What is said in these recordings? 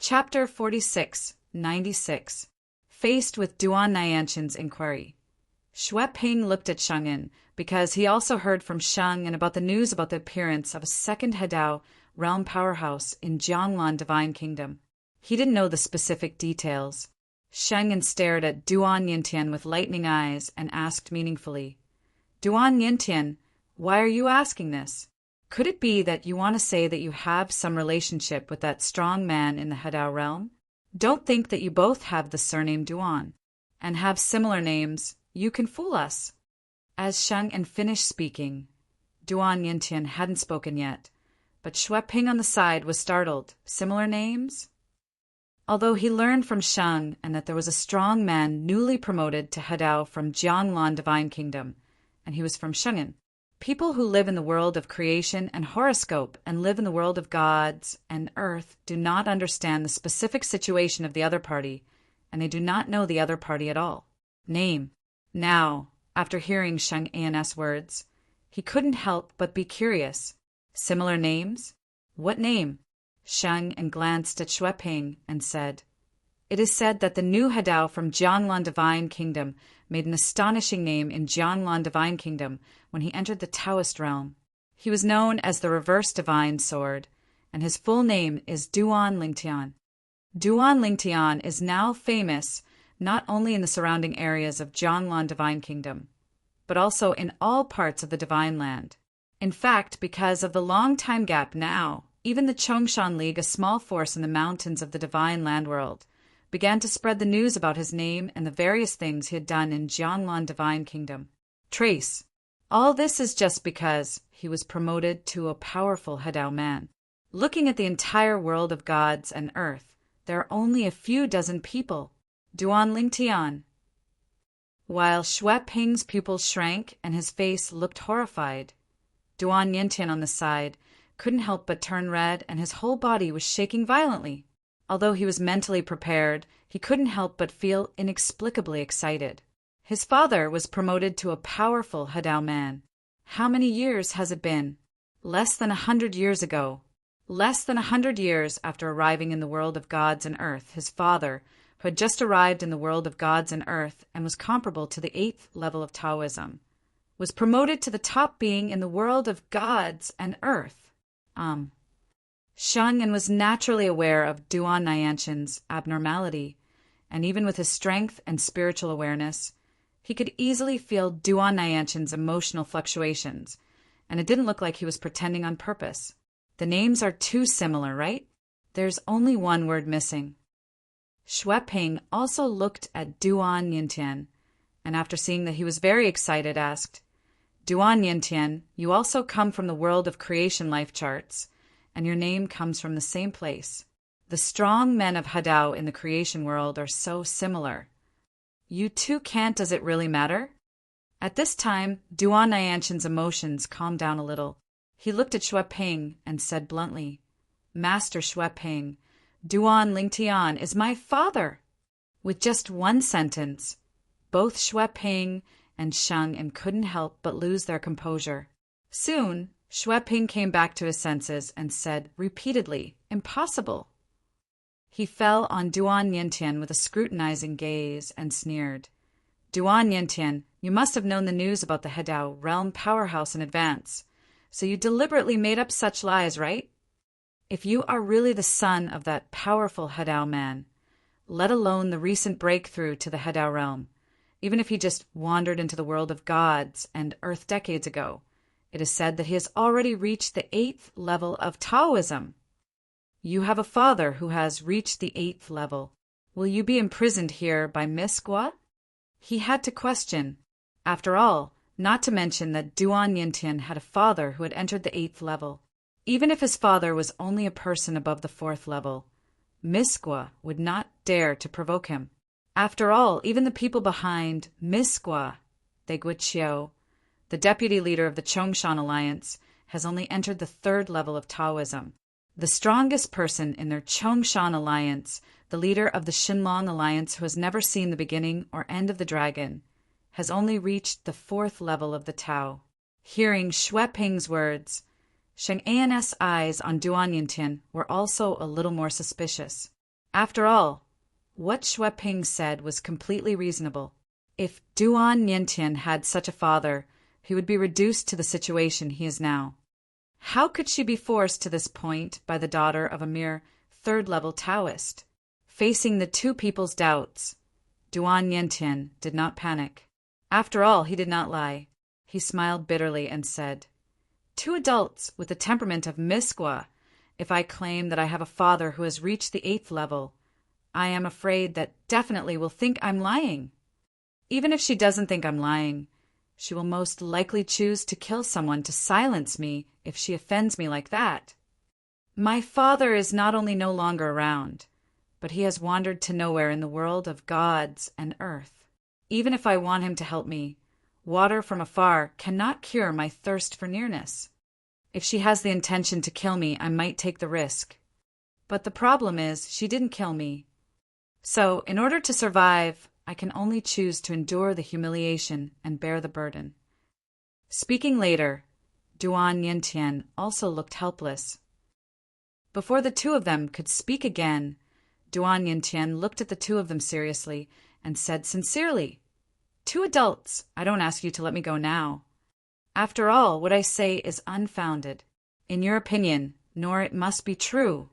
Chapter 46, 96. Faced with Duan Nyantian's inquiry. Xue Ping looked at Sheng Yin because he also heard from Sheng and about the news about the appearance of a second Hedao realm powerhouse in Jianglan Divine Kingdom. He didn't know the specific details. Sheng Yin stared at Duan Yintian with lightning eyes and asked meaningfully, "Duan Yintian, why are you asking this? Could it be that you want to say that you have some relationship with that strong man in the Hedao realm? Don't think that you both have the surname Duan and have similar names. You can fool us." As Sheng Yin finished speaking, Duan Yintian hadn't spoken yet, but Xue Ping on the side was startled. Similar names? Although he learned from Sheng and that there was a strong man newly promoted to Hedao from Jianglan Divine Kingdom, and he was from Sheng Yin. People who live in the world of creation and horoscope and live in the world of gods and earth do not understand the specific situation of the other party, and they do not know the other party at all. Name. Now, after hearing Sheng Yin's words, he couldn't help but be curious. Similar names? What name? Sheng Yin glanced at Xue Ping and said, "It is said that the new Hedao from Jianglan Divine Kingdom made an astonishing name in Jianglan Divine Kingdom when he entered the Taoist realm. He was known as the Reverse Divine Sword, and his full name is Duan Lingtian. Duan Lingtian is now famous not only in the surrounding areas of Jianglan Divine Kingdom, but also in all parts of the Divine Land. In fact, because of the long time gap now, even the Chongshan League, a small force in the mountains of the Divine Land world, began to spread the news about his name and the various things he had done in Jianglan Divine Kingdom. Trace. All this is just because he was promoted to a powerful Hedao man. Looking at the entire world of gods and earth, there are only a few dozen people. Duan Lingtian." While Xue Ping's pupils shrank and his face looked horrified, Duan Yintian on the side couldn't help but turn red and his whole body was shaking violently. Although he was mentally prepared, he couldn't help but feel inexplicably excited. His father was promoted to a powerful Hedao man. How many years has it been? Less than 100 years ago. Less than 100 years after arriving in the world of gods and earth, his father, who had just arrived in the world of gods and earth and was comparable to the 8th level of Taoism, was promoted to the top being in the world of gods and earth. Sheng Yin was naturally aware of Duan Nyantian's abnormality, and even with his strength and spiritual awareness, he could easily feel Duan Nyantian's emotional fluctuations, and it didn't look like he was pretending on purpose. The names are too similar, right? There's only one word missing. Xue Ping also looked at Duan Yintian, and after seeing that he was very excited, asked, "Duan Yintian, you also come from the world of creation life charts, and your name comes from the same place. The strong men of Hedao in the creation world are so similar. You two can't, does it really matter?" At this time, Duan Nyantian's emotions calmed down a little. He looked at Xue Ping and said bluntly, "Master Xue Ping, Duan Lingtian is my father." With just one sentence, both Xue Ping and Sheng Yin couldn't help but lose their composure. Soon, Xue Ping came back to his senses and said repeatedly, "Impossible." He fell on Duan Yintian with a scrutinizing gaze and sneered, "Duan Yintian, you must have known the news about the Hedao realm powerhouse in advance, so you deliberately made up such lies, right? If you are really the son of that powerful Hedao man, let alone the recent breakthrough to the Hedao realm, even if he just wandered into the world of gods and earth decades ago, it is said that he has already reached the 8th level of Taoism. You have a father who has reached the 8th level. Will you be imprisoned here by Miss Gua?" He had to question. After all, not to mention that Duan Yintian had a father who had entered the 8th level. Even if his father was only a person above the 4th level, Miss Gua would not dare to provoke him. After all, even the people behind Miss Gua, They Guiqiu, the deputy leader of the Chongshan Alliance, has only entered the 3rd level of Taoism. The strongest person in their Chongshan Alliance, the leader of the Xinlong Alliance who has never seen the beginning or end of the dragon, has only reached the 4th level of the Tao. Hearing Xue Ping's words, Sheng Yin's eyes on Duan Yintian were also a little more suspicious. After all, what Xue Ping said was completely reasonable. If Duan Niantian had such a father, he would be reduced to the situation he is now. How could she be forced to this point by the daughter of a mere third-level Taoist? Facing the two people's doubts, Duan Niantian did not panic. After all, he did not lie. He smiled bitterly and said, "Two adults with the temperament of Miss Gua. If I claim that I have a father who has reached the 8th level, I am afraid that definitely will think I'm lying. Even if she doesn't think I'm lying, she will most likely choose to kill someone to silence me if she offends me like that. My father is not only no longer around, but he has wandered to nowhere in the world of gods and earth. Even if I want him to help me, water from afar cannot cure my thirst for nearness. If she has the intention to kill me, I might take the risk. But the problem is, she didn't kill me. So, in order to survive, I can only choose to endure the humiliation and bear the burden." Speaking later, Duan Niantian also looked helpless. Before the two of them could speak again, Duan Niantian looked at the two of them seriously and said sincerely, "Two adults, I don't ask you to let me go now. After all, what I say is unfounded, in your opinion, nor it must be true.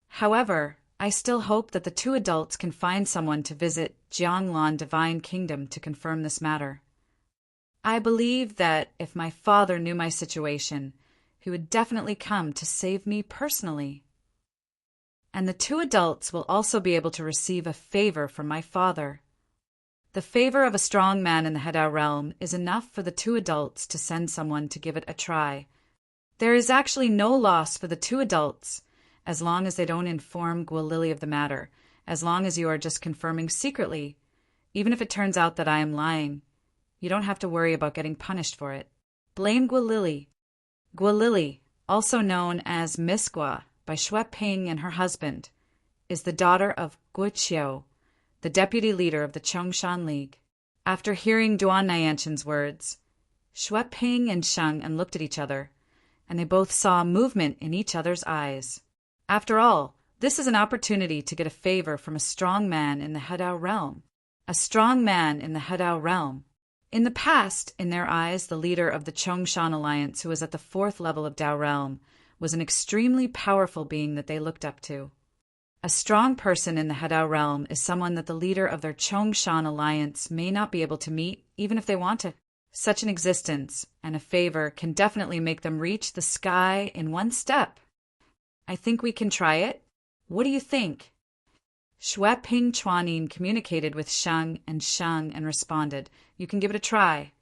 However, I still hope that the two adults can find someone to visit Jianglan Divine Kingdom to confirm this matter. I believe that if my father knew my situation, he would definitely come to save me personally. And the two adults will also be able to receive a favor from my father. The favor of a strong man in the Hedao realm is enough for the two adults to send someone to give it a try. There is actually no loss for the two adults, as long as they don't inform Guolili of the matter, as long as you are just confirming secretly. Even if it turns out that I am lying, you don't have to worry about getting punished for it. Blame Guolili. Guolili, also known as Miss Gua by Xue Ping and her husband, is the daughter of Guoqiu, the deputy leader of the Chongshan League. After hearing Duan Niantian's words, Xue Ping and Sheng looked at each other, and they both saw movement in each other's eyes. After all, this is an opportunity to get a favor from a strong man in the Hedao realm. A strong man in the Hedao realm. In the past, in their eyes, the leader of the Chongshan Alliance, who was at the 4th level of Dao realm, was an extremely powerful being that they looked up to. A strong person in the Hedao realm is someone that the leader of their Chongshan Alliance may not be able to meet, even if they want to. Such an existence and a favor can definitely make them reach the sky in one step. I think we can try it. What do you think? Xue Ping Chuanin communicated with Sheng and responded, "You can give it a try.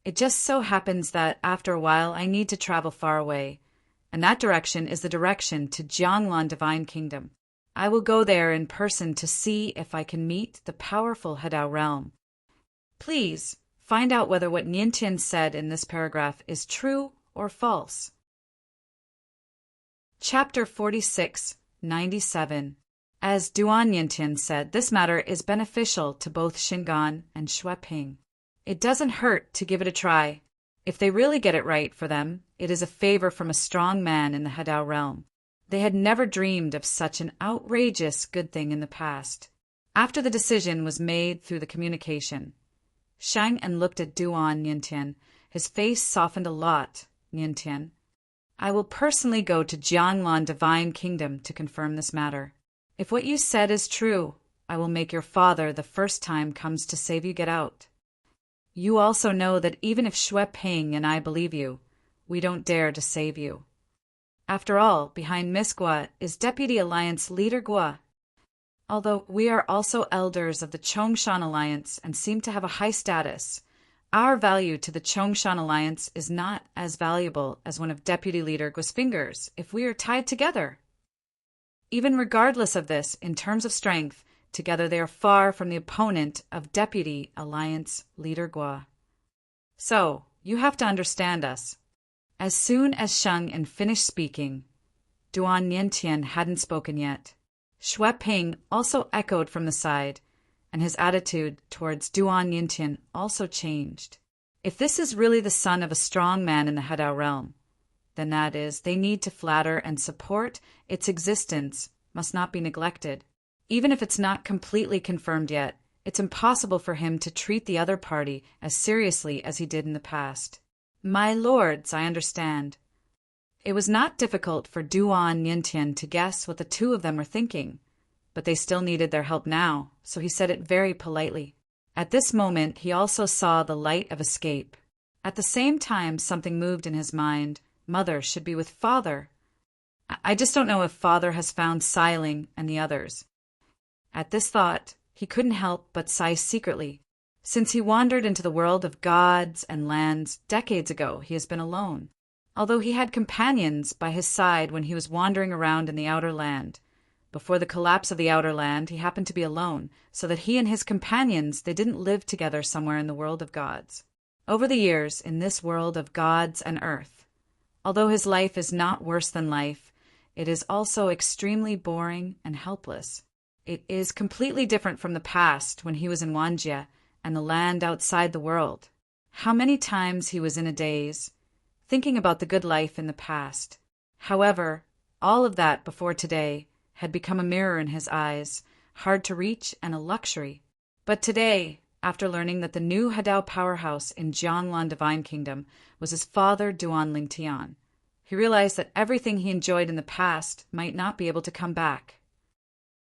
It just so happens that after a while I need to travel far away, and that direction is the direction to Jianglan Divine Kingdom. I will go there in person to see if I can meet the powerful Hedao realm. Please find out whether what Niantian said in this paragraph is true or false." Chapter 46, 97. As Duan Niantian said, this matter is beneficial to both Xingan and Xue Ping. It doesn't hurt to give it a try. If they really get it right for them, it is a favor from a strong man in the Hedao realm. They had never dreamed of such an outrageous good thing in the past. After the decision was made through the communication, Sheng looked at Duan Niantian. His face softened a lot. "Niantian, I will personally go to Jianglan Divine Kingdom to confirm this matter. If what you said is true, I will make your father the first time comes to save you get out. You also know that even if Xue Ping and I believe you, we don't dare to save you. After all, behind Miss Gua is Deputy Alliance Leader Gua. Although we are also elders of the Chongshan Alliance and seem to have a high status, our value to the Chongshan Alliance is not as valuable as one of Deputy Leader Gua's fingers if we are tied together. Even regardless of this, in terms of strength, together they are far from the opponent of Deputy Alliance Leader Gua. So, you have to understand us." As soon as Sheng finished speaking, Duan Niantian hadn't spoken yet. Xue Ping also echoed from the side, and his attitude towards Duan Niantian also changed. If this is really the son of a strong man in the Hedao realm, then that is, they need to flatter and support its existence must not be neglected. Even if it's not completely confirmed yet, it's impossible for him to treat the other party as seriously as he did in the past. My lords, I understand. It was not difficult for Duan Yintian to guess what the two of them were thinking, but they still needed their help now, so he said it very politely. At this moment, he also saw the light of escape. At the same time, something moved in his mind. Mother should be with father. I just don't know if father has found Xiling and the others. At this thought, he couldn't help but sigh secretly. Since he wandered into the world of gods and lands decades ago, he has been alone. Although he had companions by his side when he was wandering around in the outer land. Before the collapse of the outer land, he happened to be alone, so that he and his companions, they didn't live together somewhere in the world of gods. Over the years, in this world of gods and earth, although his life is not worse than life, it is also extremely boring and helpless. It is completely different from the past when he was in Wanjia and the land outside the world. How many times he was in a daze, thinking about the good life in the past. However, all of that before today had become a mirror in his eyes, hard to reach and a luxury. But today, after learning that the new Hadao powerhouse in Jianglan Divine Kingdom was his father Duan Lingtian, he realized that everything he enjoyed in the past might not be able to come back.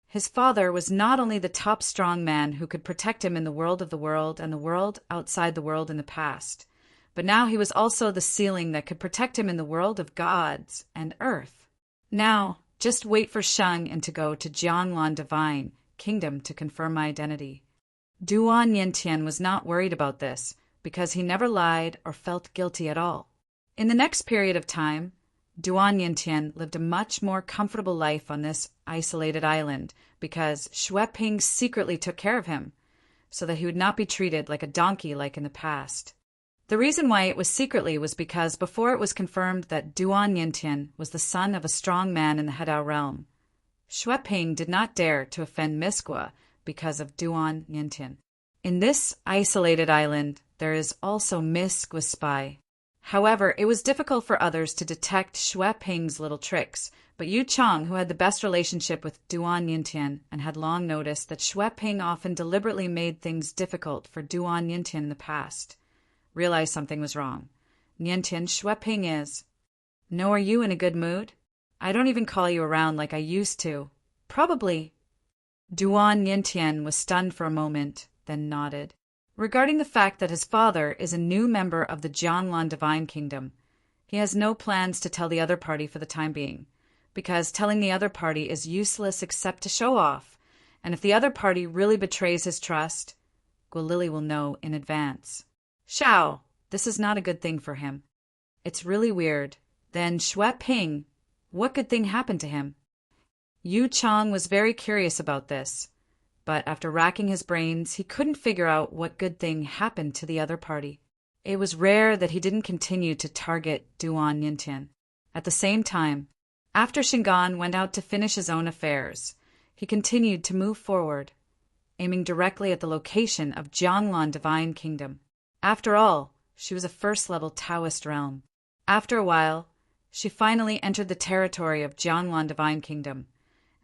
His father was not only the top strong man who could protect him in the world of the world and the world outside the world in the past, but now he was also the ceiling that could protect him in the world of gods and earth. Now, just wait for Sheng and to go to Jianglan Divine Kingdom to confirm my identity. Duan Yintian was not worried about this because he never lied or felt guilty at all. In the next period of time, Duan Yintian lived a much more comfortable life on this isolated island because Xue Ping secretly took care of him so that he would not be treated like a donkey like in the past. The reason why it was secretly was because before it was confirmed that Duan Yintian was the son of a strong man in the Hadao realm, Xue Ping did not dare to offend Miss Gua because of Duan Yintian. In this isolated island, there is also Miss Gua's spy. However, it was difficult for others to detect Xue Ping's little tricks, but Yu Chang, who had the best relationship with Duan Yintian and had long noticed that Xue Ping often deliberately made things difficult for Duan Yintian in the past, realized something was wrong. Yintian, Xue Ping is. No, are you in a good mood? I don't even call you around like I used to. Probably. Duan Yintian was stunned for a moment, then nodded. Regarding the fact that his father is a new member of the Jianglan Divine Kingdom, he has no plans to tell the other party for the time being, because telling the other party is useless except to show off, and if the other party really betrays his trust, Guilili will know in advance. Shao, this is not a good thing for him. It's really weird. Then Xue Ping, what good thing happened to him? Yu Chang was very curious about this, but after racking his brains, he couldn't figure out what good thing happened to the other party. It was rare that he didn't continue to target Duan Yintian. At the same time, after Shingan went out to finish his own affairs, he continued to move forward, aiming directly at the location of Jianglan Divine Kingdom. After all, she was a first-level Taoist realm. After a while, she finally entered the territory of Jianglan Divine Kingdom,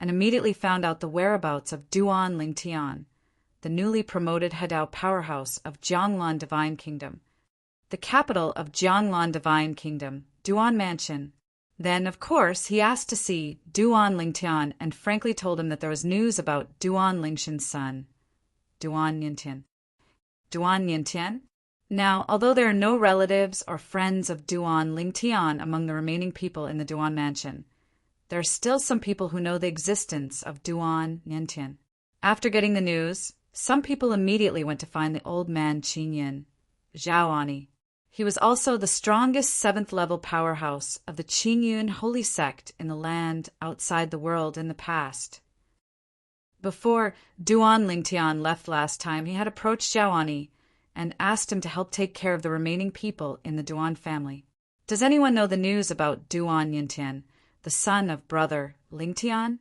and immediately found out the whereabouts of Duan Lingtian, the newly promoted Hadao powerhouse of Jianglan Divine Kingdom, the capital of Jianglan Divine Kingdom, Duan Mansion. Then, of course, he asked to see Duan Lingtian and frankly told him that there was news about Duan Lingtian's son, Duan Yintian. Duan Yintian? Now, although there are no relatives or friends of Duan Lingtian among the remaining people in the Duan Mansion, there are still some people who know the existence of Duan Yintian. After getting the news, some people immediately went to find the old man Qinyin, Zhaoani. He was also the strongest 7th-level powerhouse of the Qingyun holy sect in the land outside the world in the past. Before Duan Lingtian left last time, he had approached Zhaoani and asked him to help take care of the remaining people in the Duan family. Does anyone know the news about Duan Yintian, the son of brother Lingtian?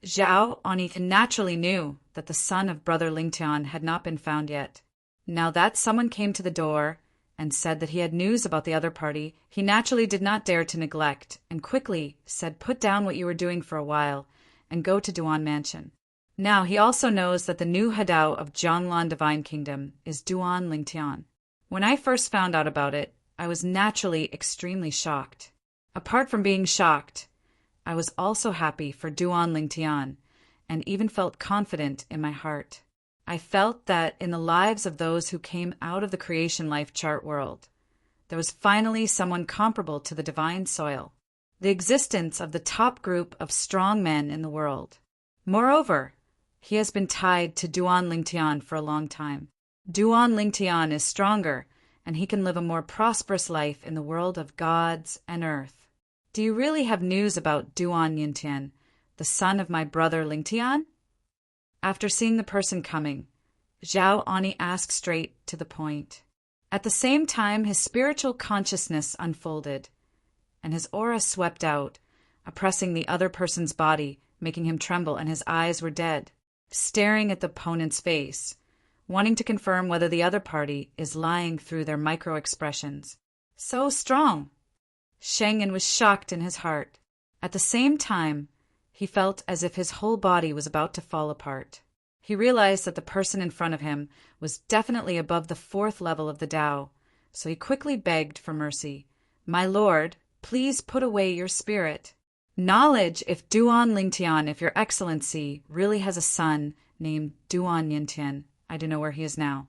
Zhaoani naturally knew that the son of brother Lingtian had not been found yet. Now that someone came to the door and said that he had news about the other party, he naturally did not dare to neglect, and quickly said, "Put down what you were doing for a while and go to Duan Mansion." Now he also knows that the new Hadao of Jianglan Divine Kingdom is Duan Lingtian. When I first found out about it, I was naturally extremely shocked. Apart from being shocked, I was also happy for Duan Lingtian, and even felt confident in my heart. I felt that in the lives of those who came out of the creation life chart world, there was finally someone comparable to the divine soil, the existence of the top group of strong men in the world. Moreover, he has been tied to Duan Lingtian for a long time. Duan Lingtian is stronger, and he can live a more prosperous life in the world of gods and earth. Do you really have news about Duan Yintian, the son of my brother Lingtian? After seeing the person coming, Zhao Ani asked straight to the point. At the same time, his spiritual consciousness unfolded, and his aura swept out, oppressing the other person's body, making him tremble, and his eyes were dead, staring at the opponent's face, wanting to confirm whether the other party is lying through their micro-expressions. So strong! Shengyan was shocked in his heart. At the same time, he felt as if his whole body was about to fall apart. He realized that the person in front of him was definitely above the 4th level of the Tao, so he quickly begged for mercy. "My lord, please put away your spirit. Knowledge if Duan Lingtian, if your excellency, really has a son named Duan Yintian. I don't know where he is now."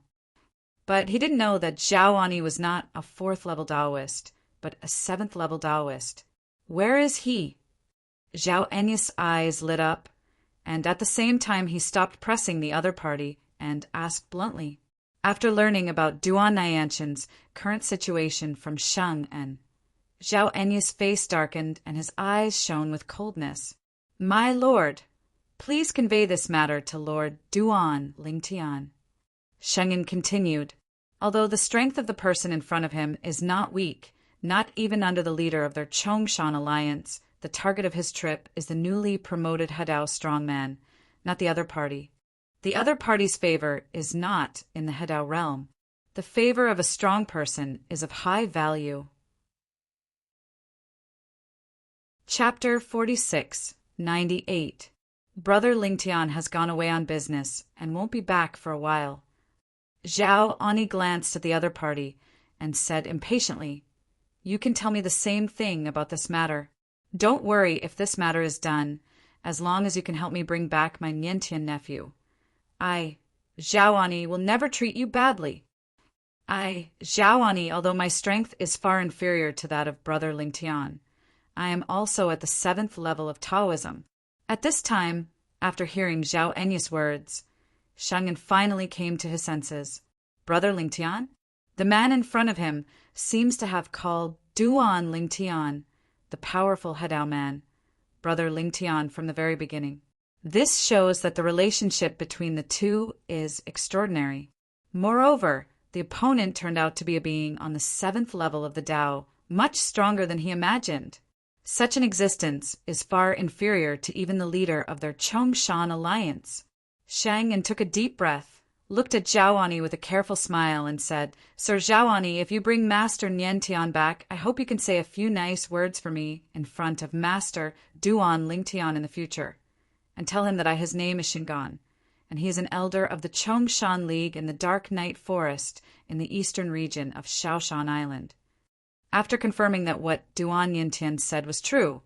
But he didn't know that Zhao Ani was not a 4th level Taoist, but a 7th level Taoist. Where is he? Zhao Enya's eyes lit up, and at the same time he stopped pressing the other party and asked bluntly. After learning about Duan Nyantian's current situation from Sheng En, Zhao Enya's face darkened and his eyes shone with coldness. "My lord, please convey this matter to Lord Duan Lingtian." Sheng En continued, "Although the strength of the person in front of him is not weak, not even under the leader of their Chongshan alliance, the target of his trip is the newly promoted Hadao strongman, not the other party. The other party's favor is not in the Hadao realm. The favor of a strong person is of high value." Chapter 46, 98. Brother Lingtian has gone away on business and won't be back for a while. Zhao Ani glanced at the other party and said impatiently, "You can tell me the same thing about this matter. Don't worry if this matter is done, as long as you can help me bring back my Niantian nephew. I, Zhao Ani, will never treat you badly. I, Zhao Ani, although my strength is far inferior to that of Brother Lingtian, I am also at the 7th level of Taoism." At this time, after hearing Zhao Enya's words, Shengyan finally came to his senses. Brother Lingtian? The man in front of him seems to have called Duan Lingtian, the powerful Hadao man, Brother Lingtian from the very beginning. This shows that the relationship between the two is extraordinary. Moreover, the opponent turned out to be a being on the 7th level of the Tao, much stronger than he imagined. Such an existence is far inferior to even the leader of their Chongshan alliance. Shengyan took a deep breath, looked at Zhao Ani with a careful smile, and said, "Sir Zhao Ani, if you bring Master Niantian back, I hope you can say a few nice words for me in front of Master Duan Lingtian in the future, and tell him that his name is Shingan, and he is an elder of the Chongshan League in the Dark Night Forest in the eastern region of Shaoshan Island." After confirming that what Duan Yintian said was true,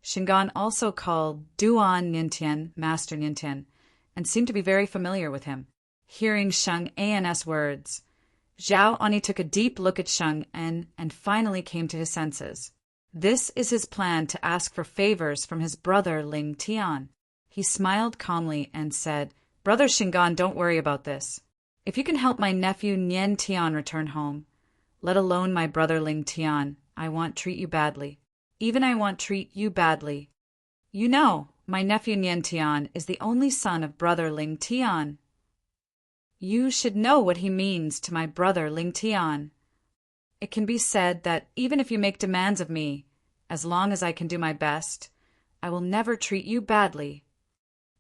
Shingan also called Duan Yintian Master Yintian, and seemed to be very familiar with him. Hearing Sheng An's words, Zhao Ani took a deep look at Sheng En and finally came to his senses. This is his plan to ask for favors from his brother Ling Tian. He smiled calmly and said, "Brother Shingan, don't worry about this. If you can help my nephew Nian Tian return home, let alone my brother Ling Tian, I won't treat you badly. Even I won't treat you badly. You know, my nephew Nian Tian is the only son of brother Ling Tian. You should know what he means to my brother Ling Tian. It can be said that even if you make demands of me, as long as I can do my best, I will never treat you badly."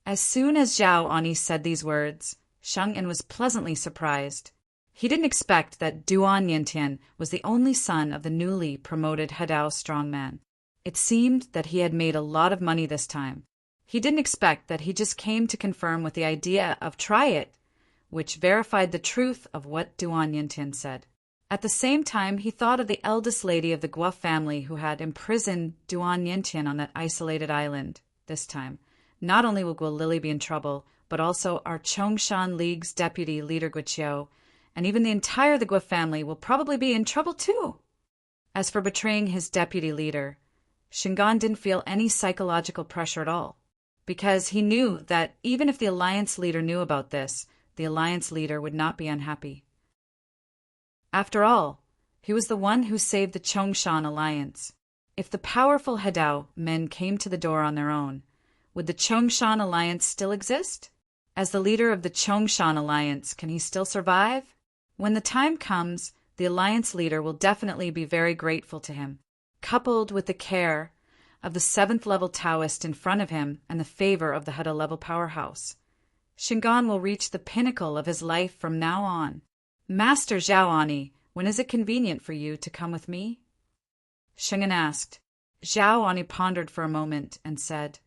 As soon as Zhao Ani said these words, Sheng En was pleasantly surprised. He didn't expect that Duan Yintian was the only son of the newly promoted Hadao strongman. It seemed that he had made a lot of money this time. He didn't expect that he just came to confirm with the idea of try it, which verified the truth of what Duan Yintian said. At the same time, he thought of the eldest lady of the Guo family who had imprisoned Duan Yintian on that isolated island. This time, not only will Guo Lily be in trouble, but also our Chongshan League's deputy leader Guiqiu, and even the entire the Guo family will probably be in trouble too. As for betraying his deputy leader, Shingan didn't feel any psychological pressure at all, because he knew that even if the alliance leader knew about this, the alliance leader would not be unhappy. After all, he was the one who saved the Chongshan alliance. If the powerful Hadao men came to the door on their own, would the Chongshan alliance still exist? As the leader of the Chongshan alliance, can he still survive? When the time comes, the alliance leader will definitely be very grateful to him, coupled with the care of the 7th level Taoist in front of him and the favor of the Hadao level powerhouse. Shingan will reach the pinnacle of his life from now on. Master Zhao Ani, when is it convenient for you to come with me? Shingan asked. Zhao Ani pondered for a moment and said,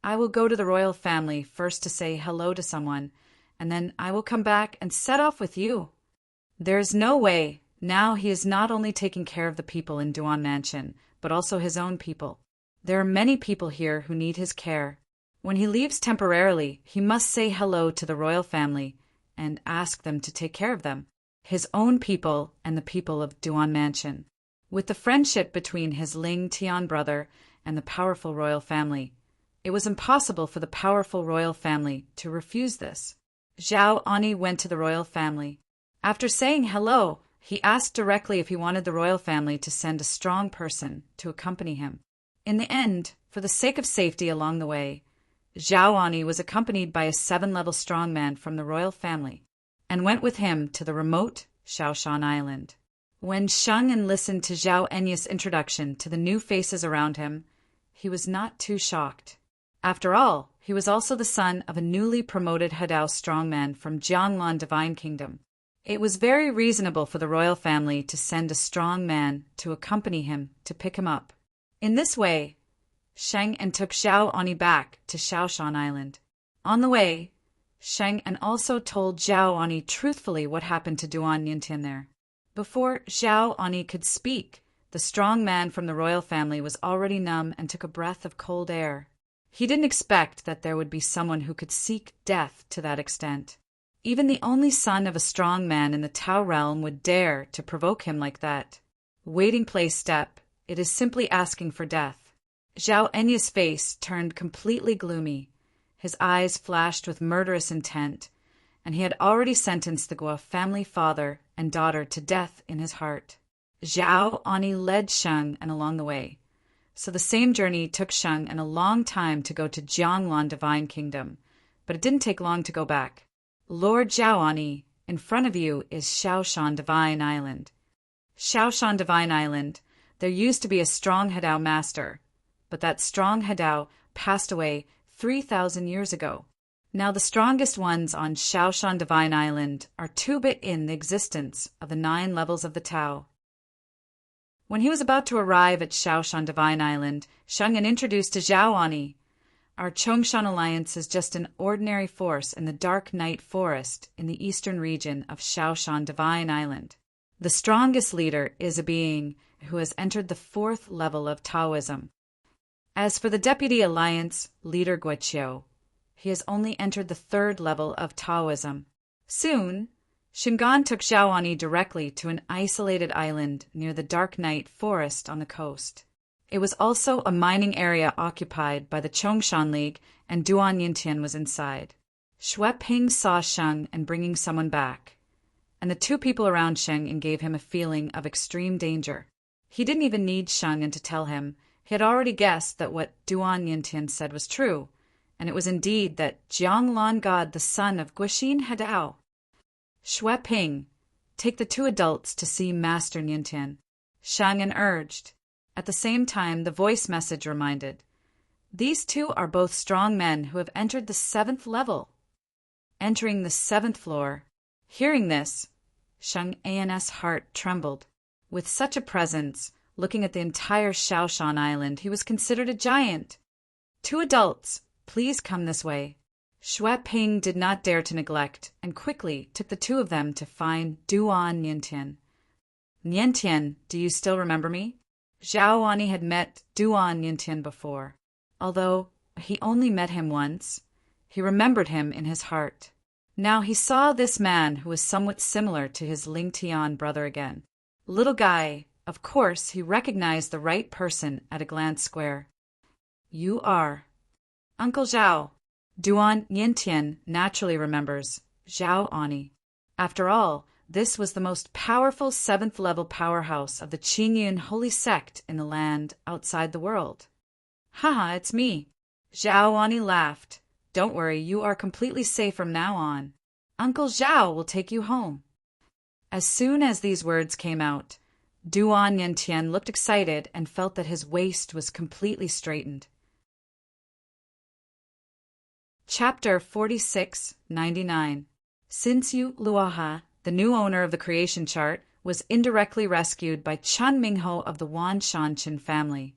I will go to the royal family first to say hello to someone, and then I will come back and set off with you. There is no way. Now he is not only taking care of the people in Duan Mansion, but also his own people. There are many people here who need his care. When he leaves temporarily, he must say hello to the royal family and ask them to take care of them, his own people and the people of Duan Mansion. With the friendship between his Ling Tian brother and the powerful royal family, it was impossible for the powerful royal family to refuse this. Zhao Ani went to the royal family. After saying hello, he asked directly if he wanted the royal family to send a strong person to accompany him. In the end, for the sake of safety along the way, Zhao Ani was accompanied by a 7-level strongman from the royal family and went with him to the remote Shaoshan Island. When Sheng listened to Zhao Enya's introduction to the new faces around him, he was not too shocked. After all, he was also the son of a newly promoted Hadao strongman from Jianglan Divine Kingdom. It was very reasonable for the royal family to send a strong man to accompany him to pick him up. In this way, Sheng took Zhao Ani back to Shaoshan Island. On the way, Sheng also told Zhao Ani truthfully what happened to Duan Yintian there. Before Zhao Ani could speak, the strong man from the royal family was already numb and took a breath of cold air. He didn't expect that there would be someone who could seek death to that extent. Even the only son of a strong man in the Tao realm would dare to provoke him like that. Waiting place step, it is simply asking for death. Zhao Enya's face turned completely gloomy. His eyes flashed with murderous intent, and he had already sentenced the Guo family father and daughter to death in his heart. Zhao Ani led Sheng along the way. So the same journey took Sheng a long time to go to Jianglan Divine Kingdom, but it didn't take long to go back. Lord Zhao Ani, in front of you is Shaoshan Divine Island. Shaoshan Divine Island, there used to be a strong Hadao master, but that strong Hadao passed away 3,000 years ago. Now the strongest ones on Shaoshan Divine Island are 2-bit in the existence of the 9 levels of the Tao. When he was about to arrive at Shaoshan Divine Island, Sheng introduced to Zhao Ani, our Chongshan Alliance is just an ordinary force in the Dark Night Forest in the eastern region of Shaoshan Divine Island. The strongest leader is a being who has entered the 4th level of Taoism. As for the Deputy Alliance leader Guiqiu, he has only entered the 3rd level of Taoism. Soon, Shingan took Zhao Ani directly to an isolated island near the Dark Night Forest on the coast. It was also a mining area occupied by the Chongshan League, and Duan Yintian was inside. Xue Ping saw Sheng bringing someone back, and the 2 people around Sheng gave him a feeling of extreme danger. He didn't even need Sheng to tell him. He had already guessed that what Duan Yintian said was true, and it was indeed that Jianglan God, the son of Guixin Hadao. Xue Ping, take the 2 adults to see Master Yintian, Sheng urged. At the same time, the voice message reminded, these 2 are both strong men who have entered the 7th level. Entering the 7th floor. Hearing this, Sheng An's heart trembled. With such a presence, looking at the entire Shaoshan Island, he was considered a giant. 2 adults, Please come this way. Xue Ping did not dare to neglect, and quickly took the two of them to find Duan Niantian. Niantian, do you still remember me? Zhao Ani had met Duan Niantian before. Although he only met him once, he remembered him in his heart. Now he saw this man who was somewhat similar to his Lingtian brother again. Little guy, of course, he recognized the right person at a glance square. You are Uncle Zhao. Duan Niantian naturally remembers Zhao Ani. After all, this was the most powerful 7th-level powerhouse of the Qingyun holy sect in the land outside the world. Haha, it's me. Zhao Ani laughed. Don't worry, you are completely safe from now on. Uncle Zhao will take you home. As soon as these words came out, Duan Niantian looked excited and felt that his waist was completely straightened. Chapter 46-99. Since Yu Luoha, the new owner of the creation chart, was indirectly rescued by Chen Mingho of the Wan Shanqin family,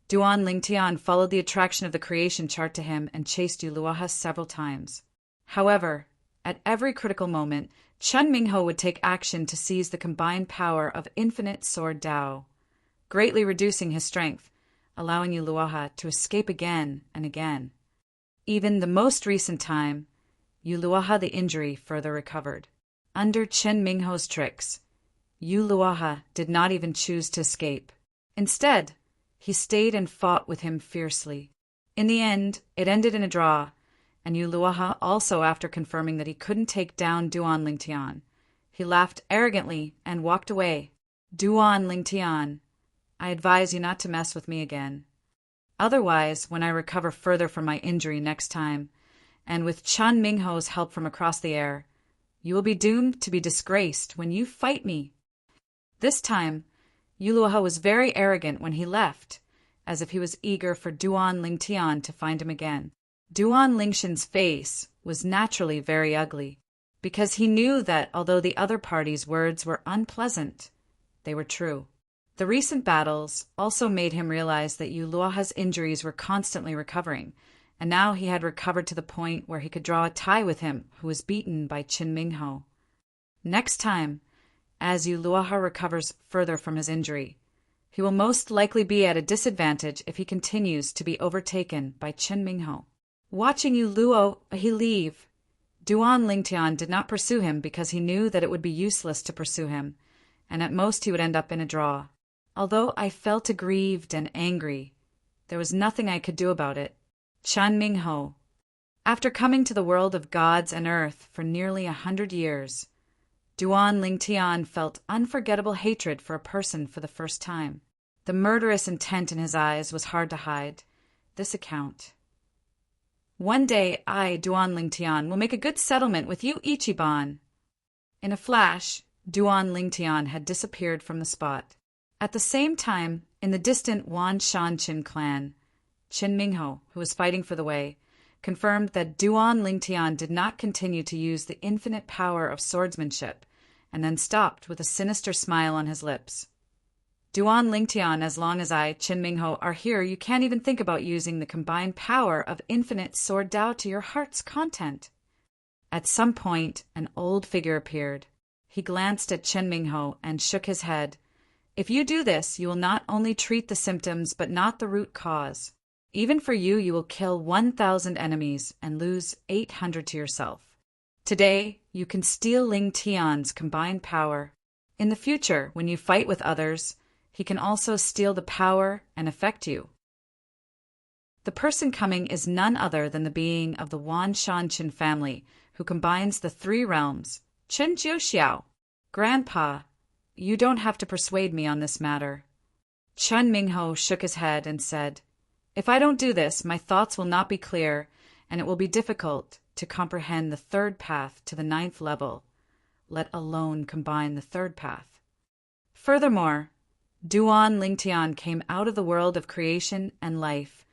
Duan Lingtian followed the attraction of the creation chart to him and chased Yu Luoha several times. However, at every critical moment, Chen Mingho would take action to seize the combined power of infinite sword Dao, greatly reducing his strength, allowing Yu Luoha to escape again and again. Even the most recent time, Yu Luoha the injury further recovered. Under Chen Mingho's tricks, Yu Luoha did not even choose to escape. Instead, he stayed and fought with him fiercely. In the end, it ended in a draw, and Yu Luoha also, after confirming that he couldn't take down Duan Lingtian, he laughed arrogantly and walked away. Duan Lingtian, I advise you not to mess with me again. Otherwise, when I recover further from my injury next time, and with Chen Mingho's help from across the air, you will be doomed to be disgraced when you fight me. This time, Yu Luoha was very arrogant when he left, as if he was eager for Duan Lingtian to find him again. Duan Lingtian's face was naturally very ugly, because he knew that although the other party's words were unpleasant, they were true. The recent battles also made him realize that Yu Luoha's injuries were constantly recovering, and now he had recovered to the point where he could draw a tie with him who was beaten by Chen Mingho. Next time, as Yu Luoha recovers further from his injury, he will most likely be at a disadvantage if he continues to be overtaken by Chen Mingho. Watching Yu Luoha leave, Duan Lingtian did not pursue him because he knew that it would be useless to pursue him, and at most he would end up in a draw. Although I felt aggrieved and angry, there was nothing I could do about it. Chen Mingho. After coming to the world of gods and earth for nearly 100 years, Duan Lingtian felt unforgettable hatred for a person for the first time. The murderous intent in his eyes was hard to hide. This account. One day I, Duan Lingtian, will make a good settlement with you Ichiban. In a flash, Duan Lingtian had disappeared from the spot. At the same time, in the distant Wan Shanqin clan, Chen Mingho, who was fighting for the way, confirmed that Duan Lingtian did not continue to use the infinite power of swordsmanship, and then stopped with a sinister smile on his lips. Duan Lingtian, as long as I, Chen Mingho, are here, you can't even think about using the combined power of infinite sword Dao to your heart's content. At some point, an old figure appeared. He glanced at Chen Mingho and shook his head. If you do this, you will not only treat the symptoms but not the root cause. Even for you, you will kill 1,000 enemies and lose 800 to yourself. Today, you can steal Ling Tian's combined power. In the future, when you fight with others, he can also steal the power and affect you. The person coming is none other than the being of the Wan Shanqin family, who combines the 3 realms. Chen Jiuxiao. Grandpa, you don't have to persuade me on this matter. Chen Mingho shook his head and said, If I don't do this, my thoughts will not be clear, and it will be difficult to comprehend the 3rd path to the 9th level, let alone combine the 3rd path. Furthermore, Duan Lingtian came out of the world of creation and life,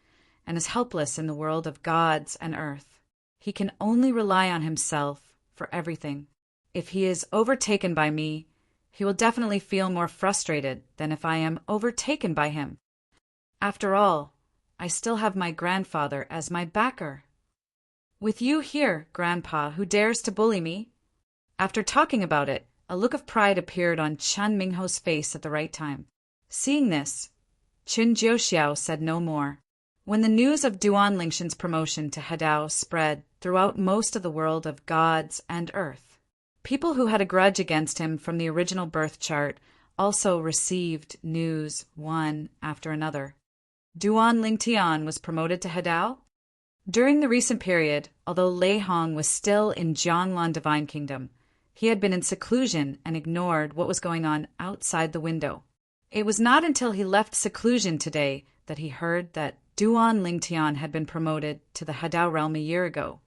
and is helpless in the world of gods and earth. He can only rely on himself for everything. If he is overtaken by me, he will definitely feel more frustrated than if I am overtaken by him. After all, I still have my grandfather as my backer. With you here, Grandpa, who dares to bully me? After talking about it, a look of pride appeared on Chen Mingho's face at the right time. Seeing this, Qin Jiuxiao said no more. When the news of Duan Lingshan's promotion to Hedao spread throughout most of the world of gods and earth, people who had a grudge against him from the original birth chart also received news one after another. Duan Lingtian was promoted to Hedao? During the recent period, although Lei Hong was still in Jianglan Divine Kingdom, he had been in seclusion and ignored what was going on outside the window. It was not until he left seclusion today that he heard that Duan Lingtian had been promoted to the Hedao realm a year ago.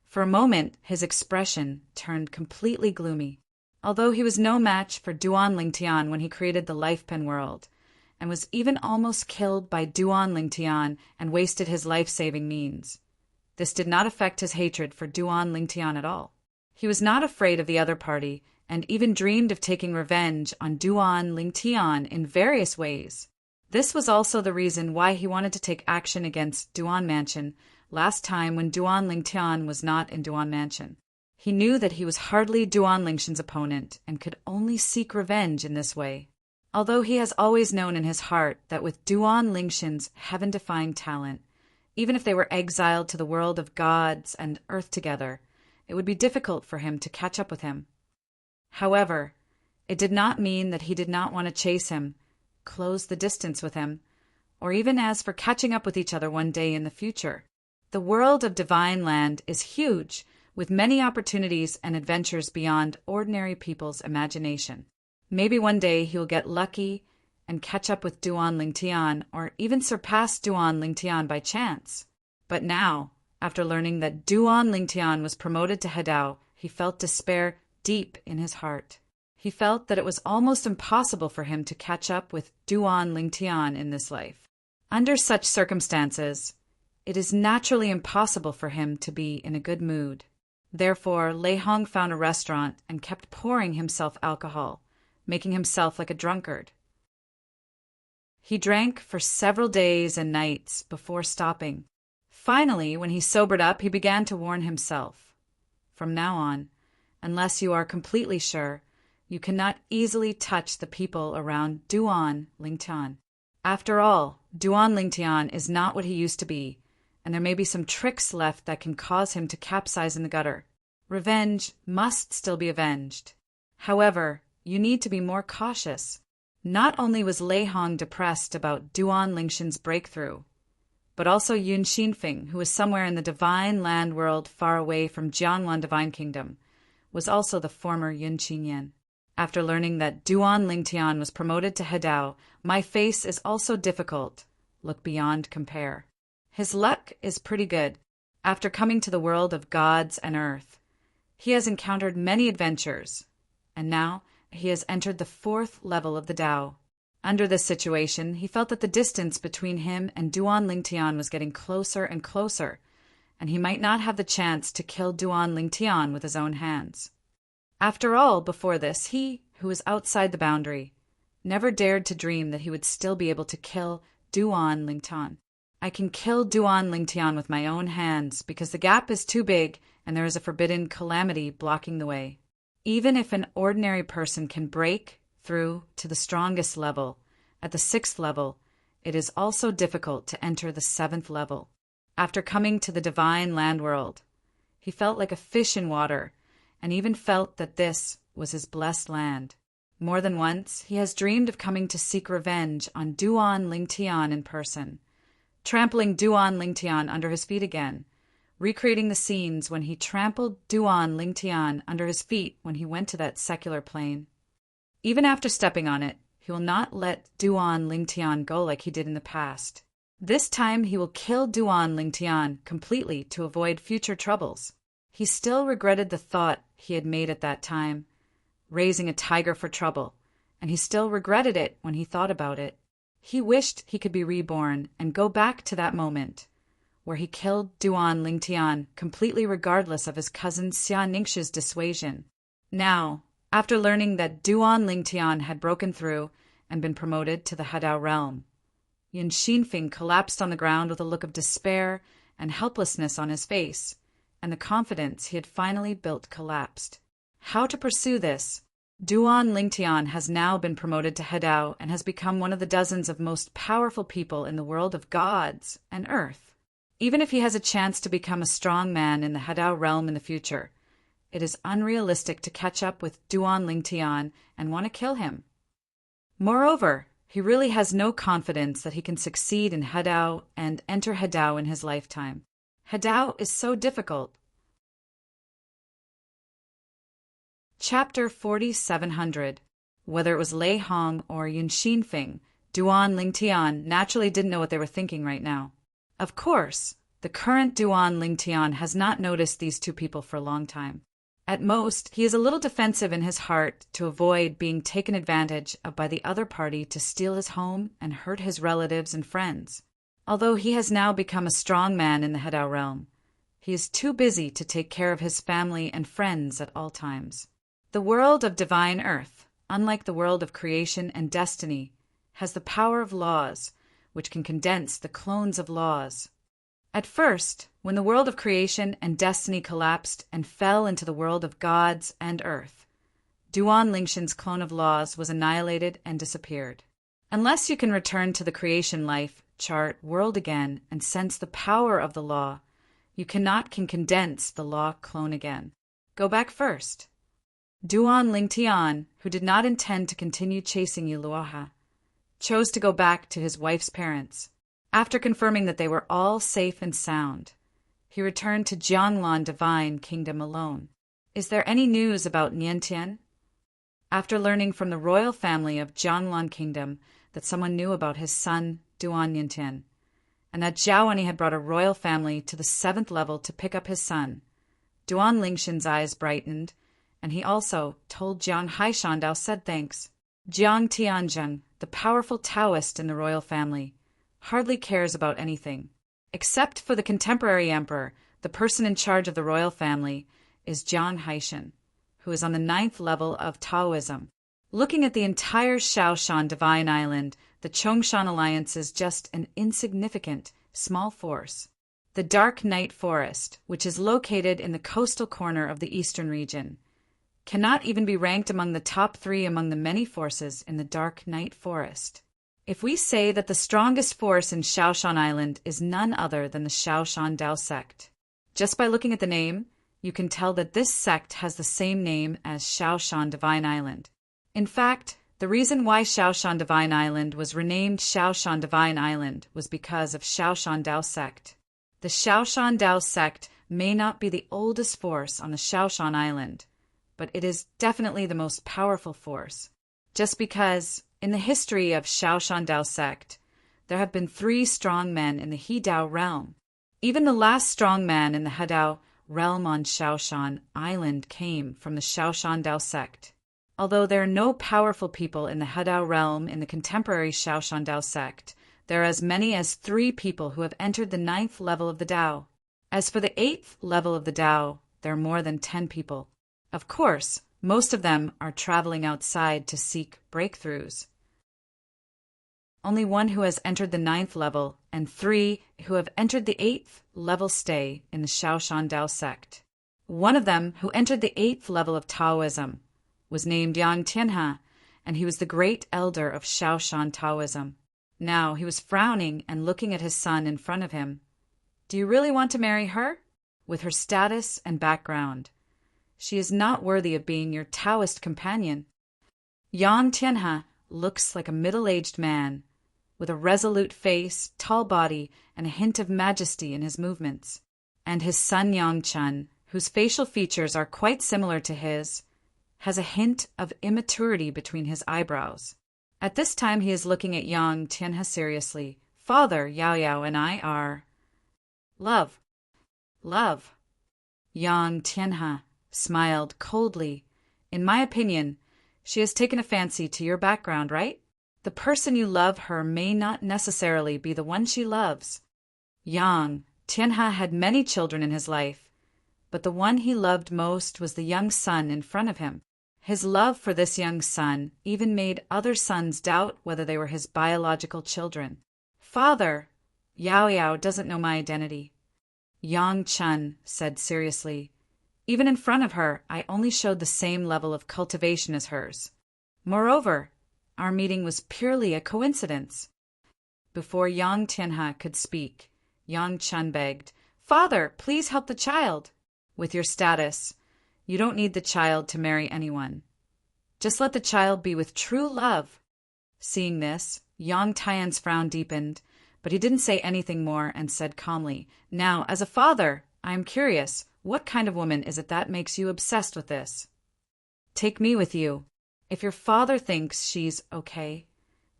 For a moment, his expression turned completely gloomy. Although he was no match for Duan Lingtian when he created the Life Pen world, and was even almost killed by Duan Lingtian and wasted his life-saving means, this did not affect his hatred for Duan Lingtian at all. He was not afraid of the other party, and even dreamed of taking revenge on Duan Lingtian in various ways. This was also the reason why he wanted to take action against Duan Mansion last time when Duan Lingtian was not in Duan Mansion. He knew that he was hardly Duan Lingshan's opponent and could only seek revenge in this way. Although he has always known in his heart that with Duan Lingshan's heaven-defying talent, even if they were exiled to the world of gods and earth together, it would be difficult for him to catch up with him. However, it did not mean that he did not want to chase him, close the distance with him, or even as for catching up with each other one day in the future. The world of Divine Land is huge, with many opportunities and adventures beyond ordinary people's imagination. Maybe one day he will get lucky and catch up with Duan Lingtian, or even surpass Duan Lingtian by chance. But now, after learning that Duan Lingtian was promoted to Hedao, he felt despair deep in his heart. He felt that it was almost impossible for him to catch up with Duan Lingtian in this life. Under such circumstances, it is naturally impossible for him to be in a good mood. Therefore, Lei Hong found a restaurant and kept pouring himself alcohol, making himself like a drunkard. He drank for several days and nights before stopping. Finally, when he sobered up, he began to warn himself. From now on, unless you are completely sure, you cannot easily touch the people around Duan Lingtian. After all, Duan Lingtian is not what he used to be, and there may be some tricks left that can cause him to capsize in the gutter. Revenge must still be avenged. However, you need to be more cautious. Not only was Lei Hong depressed about Duan Lingshan's breakthrough, but also Yun Xinfeng, who was somewhere in the Divine Land world far away from Jianglan Divine Kingdom, was also the former Yun Qinyan. After learning that Duan Lingtian was promoted to Hedao, my face is also difficult. Look beyond compare. His luck is pretty good. After coming to the world of gods and earth, he has encountered many adventures, and now he has entered the 4th level of the Tao. Under this situation, he felt that the distance between him and Duan Lingtian was getting closer and closer, and he might not have the chance to kill Duan Lingtian with his own hands. After all, before this, he, who was outside the boundary, never dared to dream that he would still be able to kill Duan Lingtian. I can kill Duan Lingtian with my own hands because the gap is too big and there is a forbidden calamity blocking the way. Even if an ordinary person can break through to the strongest level, at the 6th level, it is also difficult to enter the 7th level. After coming to the Divine Land world, he felt like a fish in water, and even felt that this was his blessed land. More than once, he has dreamed of coming to seek revenge on Duan Lingtian in person, trampling Duan Lingtian under his feet again, recreating the scenes when he trampled Duan Lingtian under his feet when he went to that secular plane. Even after stepping on it, he will not let Duan Lingtian go like he did in the past. This time he will kill Duan Lingtian completely to avoid future troubles. He still regretted the thought he had made at that time, raising a tiger for trouble, and he still regretted it when he thought about it. He wished he could be reborn and go back to that moment where he killed Duan Lingtian completely regardless of his cousin Xia Ningxi's dissuasion. Now, after learning that Duan Lingtian had broken through and been promoted to the Hedao realm, Yin Xinfeng collapsed on the ground with a look of despair and helplessness on his face, and the confidence he had finally built collapsed. How to pursue this? Duan Lingtian has now been promoted to Hedao and has become one of the dozens of most powerful people in the world of gods and earth. Even if he has a chance to become a strong man in the Hedao realm in the future, it is unrealistic to catch up with Duan Lingtian and want to kill him. Moreover, he really has no confidence that he can succeed in Hedao and enter Hedao in his lifetime. Hedao is so difficult. Chapter 4700. Whether it was Lei Hong or Yin Xinfeng, Duan Lingtian naturally didn't know what they were thinking right now. Of course, the current Duan Lingtian has not noticed these two people for a long time. At most, he is a little defensive in his heart to avoid being taken advantage of by the other party to steal his home and hurt his relatives and friends. Although he has now become a strong man in the Hedao realm, he is too busy to take care of his family and friends at all times. The world of divine earth, unlike the world of creation and destiny, has the power of laws, which can condense the clones of laws. At first, when the world of creation and destiny collapsed and fell into the world of gods and earth, Duan Lingshan's clone of laws was annihilated and disappeared. Unless you can return to the creation life chart world again and sense the power of the law, you can condense the law clone again. Go back first. Duan Lingtian, who did not intend to continue chasing Yiluoha, chose to go back to his wife's parents. After confirming that they were all safe and sound, he returned to Jianglan Divine Kingdom alone. Is there any news about Niantian? After learning from the royal family of Jianglan Kingdom that someone knew about his son, Duan Niantian, and that Jiaowani had brought a royal family to the 7th level to pick up his son, Duan Lingshan's eyes brightened, and he also told Jiang Haishandao said thanks. Jiang Tianzheng, the powerful Taoist in the royal family, hardly cares about anything. Except for the contemporary emperor, the person in charge of the royal family is Jiang Haishan, who is on the 9th level of Taoism. Looking at the entire Shaoshan Divine Island, the Chongshan Alliance is just an insignificant, small force. The Dark Night Forest, which is located in the coastal corner of the eastern region, cannot even be ranked among the top 3 among the many forces in the Dark Night Forest. If we say that the strongest force in Shaoshan Island is none other than the Shaoshan Dao sect, just by looking at the name, you can tell that this sect has the same name as Shaoshan Divine Island. In fact, the reason why Shaoshan Divine Island was renamed Shaoshan Divine Island was because of Shaoshan Dao sect. The Shaoshan Dao sect may not be the oldest force on the Shaoshan Island, but it is definitely the most powerful force, just because in the history of Shaoshan Dao sect, there have been 3 strong men in the Hedao realm. Even the last strong man in the Hedao realm on Shaoshan Island came from the Shaoshan Dao sect. Although there are no powerful people in the Hedao realm in the contemporary Shaoshan Dao sect, there are as many as 3 people who have entered the 9th level of the Dao. As for the 8th level of the Dao, there are more than 10 people. Of course, most of them are traveling outside to seek breakthroughs. Only 1 who has entered the 9th level and 3 who have entered the 8th level stay in the Shaoshan Dao sect. One of them, who entered the 8th level of Taoism, was named Yang Tianhe, and he was the great elder of Shaoshan Taoism. Now he was frowning and looking at his son in front of him. Do you really want to marry her? With her status and background, she is not worthy of being your Taoist companion. Yang Tianhe looks like a middle-aged man, with a resolute face, tall body, and a hint of majesty in his movements. And his son Yang Chen, whose facial features are quite similar to his, has a hint of immaturity between his eyebrows. At this time he is looking at Yang Tianhe seriously. Father, Yao Yao and I are... Love. Yang Tianhe smiled coldly. In my opinion, she has taken a fancy to your background, right? The person you love her may not necessarily be the one she loves. Yang Tianhe had many children in his life, but the one he loved most was the young son in front of him. His love for this young son even made other sons doubt whether they were his biological children. Father, Yao Yao doesn't know my identity. Yang Chun said seriously. Even in front of her, I only showed the same level of cultivation as hers. Moreover, our meeting was purely a coincidence. Before Yang Tianhe could speak, Yang Chun begged, Father, please help the child. With your status, you don't need the child to marry anyone. Just let the child be with true love. Seeing this, Yang Tian's frown deepened, but he didn't say anything more and said calmly, Now, as a father, I am curious, what kind of woman is it that makes you obsessed with this? Take me with you. If your father thinks she's okay,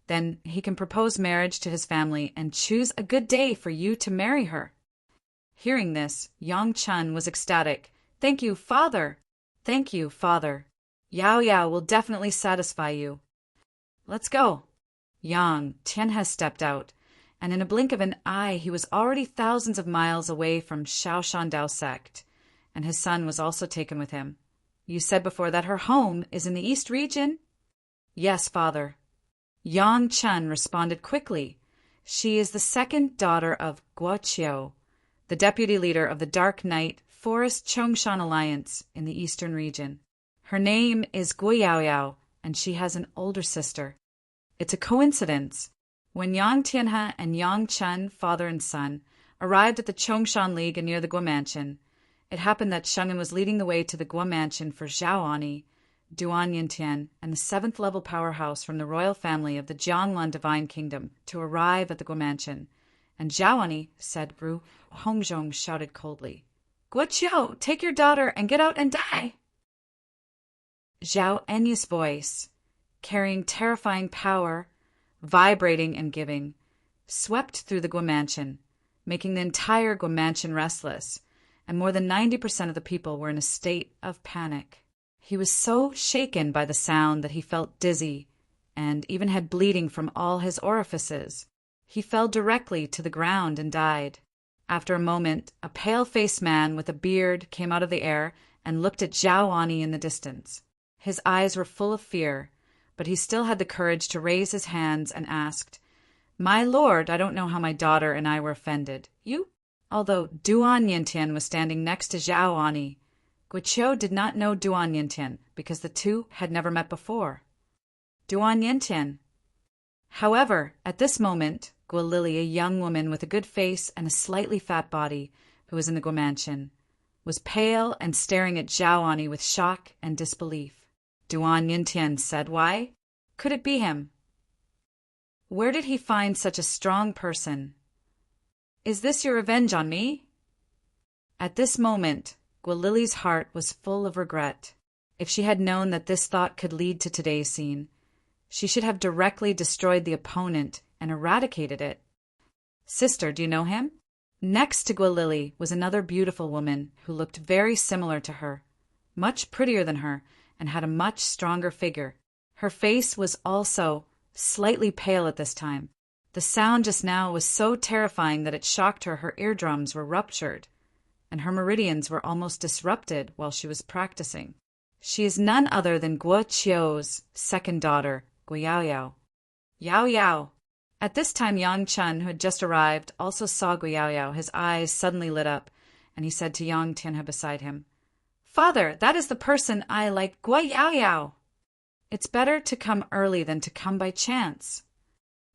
then he can propose marriage to his family and choose a good day for you to marry her. Hearing this, Yang Chun was ecstatic. Thank you, Father. Thank you, Father. Yao Yao will definitely satisfy you. Let's go. Yang Tianhe stepped out, and in a blink of an eye he was already thousands of miles away from Shaoshandao sect, and his son was also taken with him. You said before that her home is in the East region? Yes, Father. Yang Chun responded quickly. She is the second daughter of Guo Qiu, the deputy leader of the Dark Knight Forest Chongshan Alliance in the Eastern region. Her name is Guo Yaoyao, and she has an older sister. It's a coincidence. When Yang Tianhe and Yang Chun, father and son, arrived at the Chongshan League near the Guo Mansion, it happened that Shenggen was leading the way to the Guo Mansion for Zhao Ani, Duan Yintian, and the 7th level powerhouse from the royal family of the Jianglan Divine Kingdom to arrive at the Guo Mansion, and Zhao Ani said Ru Hongzhong shouted coldly, Guo Qiu, take your daughter and get out and die! Zhao Enya's voice, carrying terrifying power, vibrating and giving, swept through the Guo Mansion, making the entire Guo Mansion restless, and more than 90% of the people were in a state of panic. He was so shaken by the sound that he felt dizzy, and even had bleeding from all his orifices. He fell directly to the ground and died. After a moment, a pale-faced man with a beard came out of the air and looked at Zhao Ani in the distance. His eyes were full of fear, but he still had the courage to raise his hands and asked, My lord, I don't know how my daughter and I were offended. You? Although Duan Yintian was standing next to Zhao Ani, Guo Qiu did not know Duan Yintian because the two had never met before. Duan Yintian. However, at this moment, Guo Lily, a young woman with a good face and a slightly fat body, who was in the Guo Mansion, was pale and staring at Zhao Ani with shock and disbelief. Duan Yintian said, Why? Could it be him? Where did he find such a strong person? Is this your revenge on me? At this moment, Guo Lily's heart was full of regret. If she had known that this thought could lead to today's scene, she should have directly destroyed the opponent and eradicated it. Sister, do you know him? Next to Guo Lily was another beautiful woman who looked very similar to her, much prettier than her, and had a much stronger figure. Her face was also slightly pale at this time. The sound just now was so terrifying that it shocked her. Her eardrums were ruptured, and her meridians were almost disrupted while she was practicing. She is none other than Guo Qiu's second daughter, Guo Yaoyao. Yao Yao. At this time, Yang Chun, who had just arrived, also saw Guo Yaoyao. His eyes suddenly lit up, and he said to Yang Tianhe beside him, Father, that is the person I like, Guo Yaoyao. It's better to come early than to come by chance.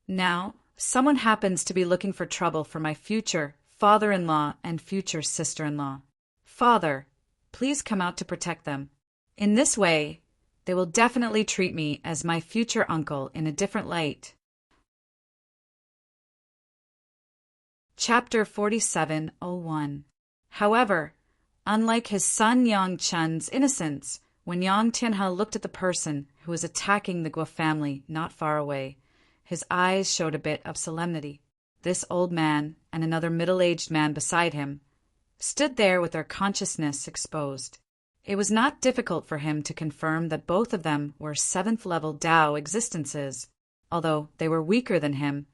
Now, someone happens to be looking for trouble for my future father-in-law and future sister-in-law. Father, please come out to protect them. In this way, they will definitely treat me as my future uncle in a different light. Chapter 47:01. However, unlike his son Yang Chun's innocence, when Yang Tianhe looked at the person who was attacking the Guo family not far away, his eyes showed a bit of solemnity. This old man and another middle-aged man beside him stood there with their consciousness exposed. It was not difficult for him to confirm that both of them were 7th-level Tao existences. Although they were weaker than him,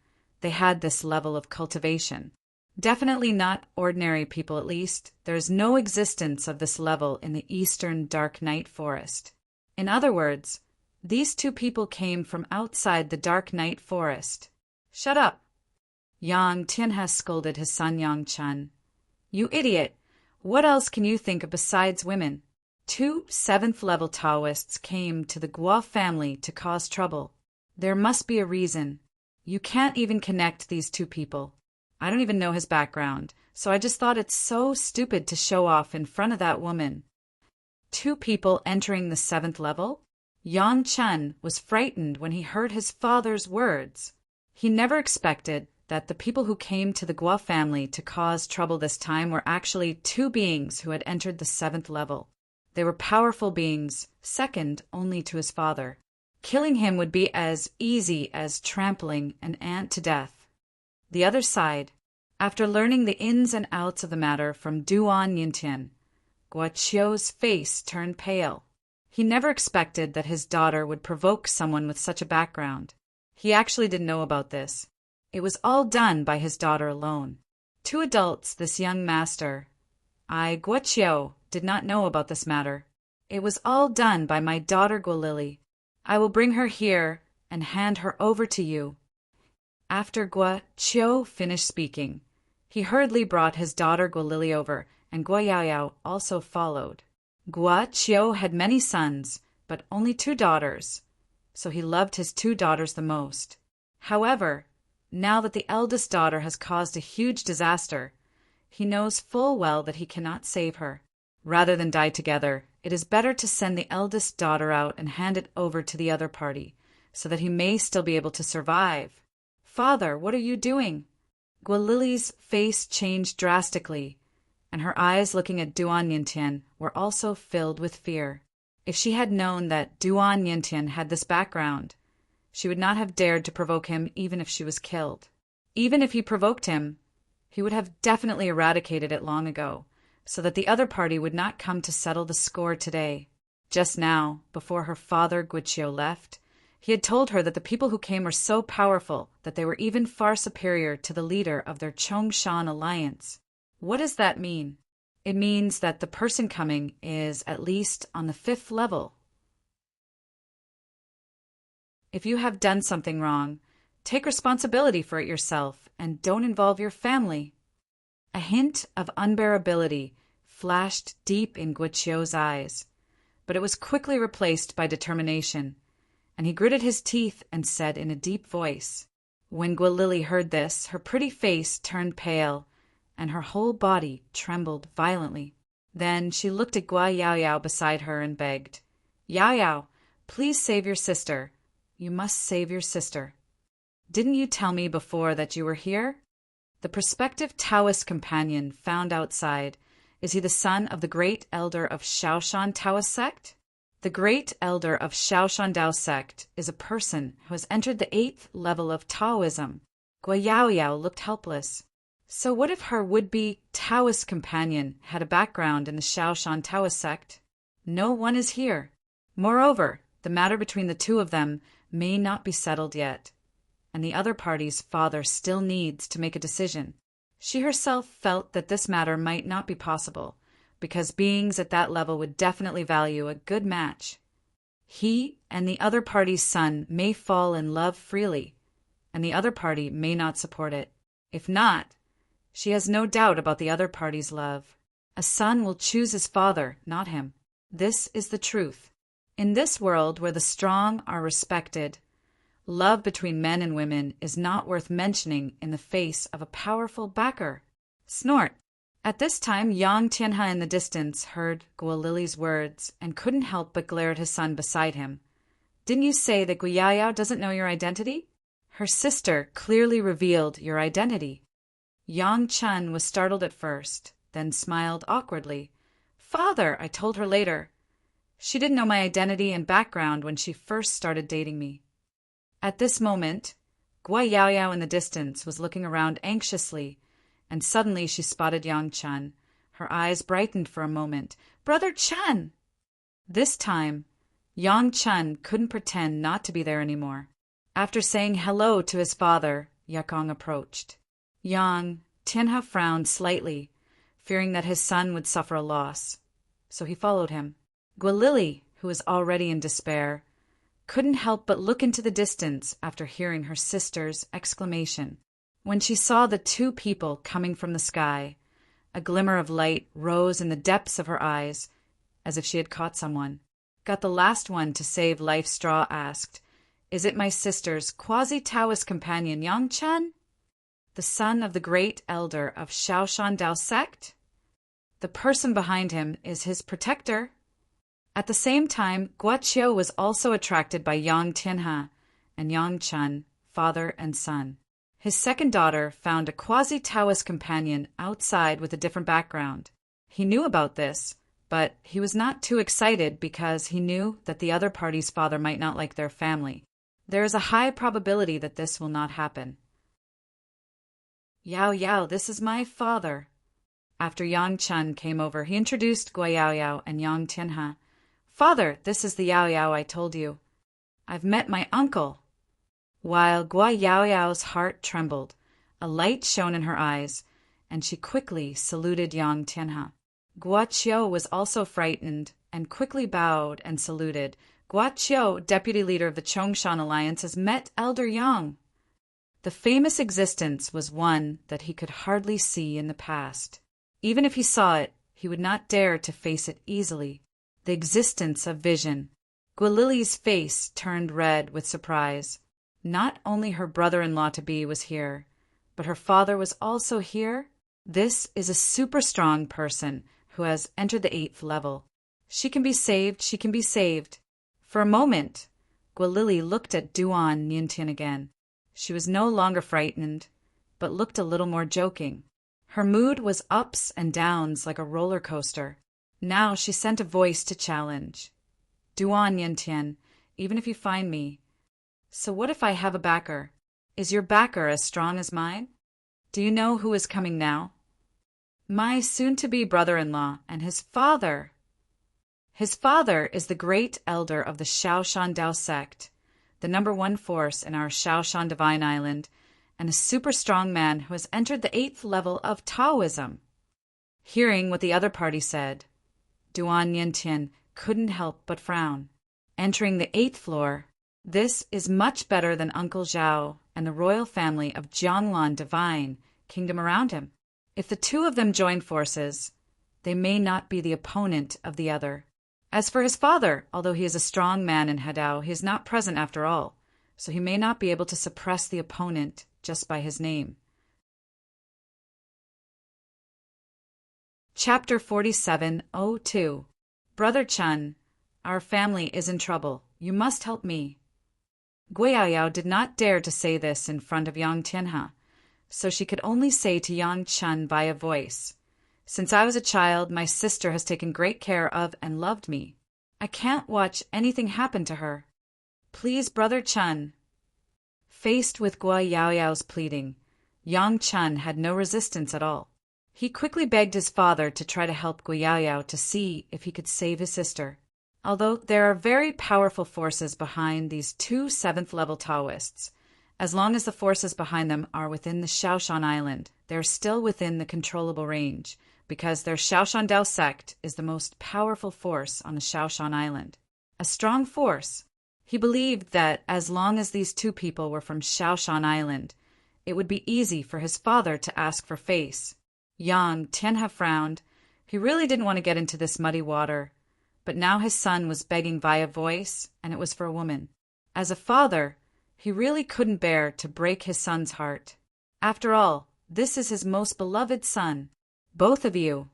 they had this level of cultivation. Definitely not ordinary people, at least. There is no existence of this level in the Eastern Dark Knight Forest. In other words, these two people came from outside the Dark Knight Forest. Shut up! Yang Tianhe scolded his son Yang Chun. You idiot! What else can you think of besides women? 2 7th-level Taoists came to the Guo family to cause trouble. There must be a reason. You can't even connect these 2 people. I don't even know his background, so I just thought it's so stupid to show off in front of that woman. 2 people entering the 7th level? Yang Chun was frightened when he heard his father's words. He never expected that the people who came to the Guo family to cause trouble this time were actually 2 beings who had entered the 7th level. They were powerful beings, second only to his father. Killing him would be as easy as trampling an ant to death. The other side, after learning the ins and outs of the matter from Duan Yintian, Guo Qiu's face turned pale. He never expected that his daughter would provoke someone with such a background. He actually didn't know about this. It was all done by his daughter alone. 2 adults, this young master. Guo Qiu, did not know about this matter. It was all done by my daughter Guolili. I will bring her here and hand her over to you. After Guo Qiu finished speaking, he hurriedly brought his daughter Guolili over, and Guo Yaoyao also followed. Guo Qiu had many sons, but only 2 daughters, so he loved his 2 daughters the most. However, now that the eldest daughter has caused a huge disaster, he knows full well that he cannot save her. Rather than die together, it is better to send the eldest daughter out and hand it over to the other party, so that he may still be able to survive. Father, what are you doing? Guolili's face changed drastically, and her eyes looking at Duan Yintian were also filled with fear. If she had known that Duan Yintian had this background, she would not have dared to provoke him even if she was killed. Even if he provoked him, he would have definitely eradicated it long ago, so that the other party would not come to settle the score today. Just now, before her father Guo Qiu left, he had told her that the people who came were so powerful that they were even far superior to the leader of their Chongshan alliance. What does that mean? It means that the person coming is at least on the 5th level. If you have done something wrong, take responsibility for it yourself and don't involve your family. A hint of unbearability flashed deep in Guo Qiu's eyes, but it was quickly replaced by determination, and he gritted his teeth and said in a deep voice. When Guolili heard this, her pretty face turned pale, and her whole body trembled violently. Then she looked at Guo Yaoyao beside her and begged, Yaoyao, please save your sister. You must save your sister. Didn't you tell me before that you were here? The prospective Taoist companion found outside. Is he the son of the great elder of Shaoshan Taoist sect? The great elder of Shaoshan Dao sect is a person who has entered the 8th level of Taoism. Guo Yaoyao looked helpless. So what if her would-be Taoist companion had a background in the Shaoshan Taoist sect? No one is here. Moreover, the matter between the 2 of them may not be settled yet, and the other party's father still needs to make a decision. She herself felt that this matter might not be possible, because beings at that level would definitely value a good match. He and the other party's son may fall in love freely, and the other party may not support it. If not, she has no doubt about the other party's love. A son will choose his father, not him. This is the truth. In this world where the strong are respected, love between men and women is not worth mentioning in the face of a powerful backer. Snort. At this time, Yang Tianhe in the distance heard Guolili's words and couldn't help but glare at his son beside him. Didn't you say that Guo Yaoyao doesn't know your identity? Her sister clearly revealed your identity. Yang Chun was startled at first, then smiled awkwardly. Father, I told her later. She didn't know my identity and background when she first started dating me. At this moment, Guo Yaoyao in the distance was looking around anxiously, and suddenly she spotted Yang Chun. Her eyes brightened for a moment. Brother Chun! This time, Yang Chun couldn't pretend not to be there anymore. After saying hello to his father, Yakong approached. Yang Tianhe frowned slightly, fearing that his son would suffer a loss, so he followed him. Guolili, who was already in despair, couldn't help but look into the distance after hearing her sister's exclamation. When she saw the two people coming from the sky, a glimmer of light rose in the depths of her eyes, as if she had caught someone. Got the last one to save life's straw asked, "Is it my sister's quasi-Taoist companion Yang Chen? The son of the great elder of Shaoshan Dao sect? The person behind him is his protector." At the same time, Guo was also attracted by Yang Tianhe and Yang Chen, father and son. His second daughter found a quasi-Taoist companion outside with a different background. He knew about this, but he was not too excited because he knew that the other party's father might not like their family. There is a high probability that this will not happen. "Yao Yao, this is my father." After Yang Chen came over, he introduced Guo Yaoyao and Yang Tianhe. "Father, this is the Yao Yao I told you. I've met my uncle." While Guo Yaoyao's heart trembled, a light shone in her eyes, and she quickly saluted Yang Tianhe. Guo was also frightened and quickly bowed and saluted. Guo, deputy leader of the Chongshan Alliance, has met Elder Yang. The famous existence was one that he could hardly see in the past. Even if he saw it, he would not dare to face it easily. The existence of vision. Guolily's face turned red with surprise. Not only her brother-in-law-to-be was here, but her father was also here. This is a super strong person who has entered the 8th level. She can be saved, she can be saved. For a moment, Guolily looked at Duan Niantian again. She was no longer frightened, but looked a little more joking. Her mood was ups and downs like a roller coaster. Now she sent a voice to challenge. "Duan Niantian, even if you find me, so what if I have a backer? Is your backer as strong as mine? Do you know who is coming now?" "My soon-to-be brother-in-law and his father." "His father is the great elder of the Shaoshan Dao sect, the #1 force in our Shaoshan Divine Island, and a super strong man who has entered the 8th level of Taoism." Hearing what the other party said, Duan Niantian couldn't help but frown. Entering the 8th floor, this is much better than Uncle Zhao and the royal family of Jianglan Divine Kingdom around him. If the two of them join forces, they may not be the opponent of the other. As for his father, although he is a strong man in Hadao, he is not present after all, so he may not be able to suppress the opponent just by his name. Chapter 47:02 Brother Chen, our family is in trouble. You must help me. Guo Yaoyao did not dare to say this in front of Yang Tianhe, so she could only say to Yang Chen by a voice, "Since I was a child, my sister has taken great care of and loved me. I can't watch anything happen to her. Please, Brother Chen." Faced with Guo Yaoyao's pleading, Yang Chen had no resistance at all. He quickly begged his father to try to help Guo Yaoyao to see if he could save his sister. Although there are very powerful forces behind these two 7th-level Taoists, as long as the forces behind them are within the Shaoshan Island, they are still within the controllable range, because their Shaoshan Dao sect is the most powerful force on the Shaoshan Island. A strong force. He believed that as long as these two people were from Shaoshan Island, it would be easy for his father to ask for face. Yang Tianhe frowned. He really didn't want to get into this muddy water, but now his son was begging via voice, and it was for a woman. As a father, he really couldn't bear to break his son's heart. After all, this is his most beloved son. "Both of you."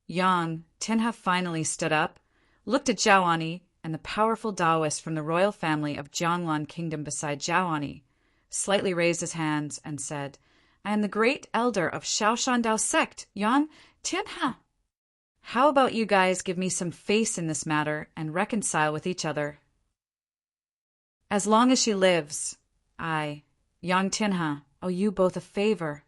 Yang Tianhe finally stood up, looked at Zhaoani and the powerful Taoist from the royal family of Jianglan Kingdom beside Zhaoani, slightly raised his hands and said, "I am the great elder of Shaoshan Dao sect, Yang Tianhe. How about you guys give me some face in this matter and reconcile with each other? As long as she lives, I, Yang Tianhe, owe you both a favor."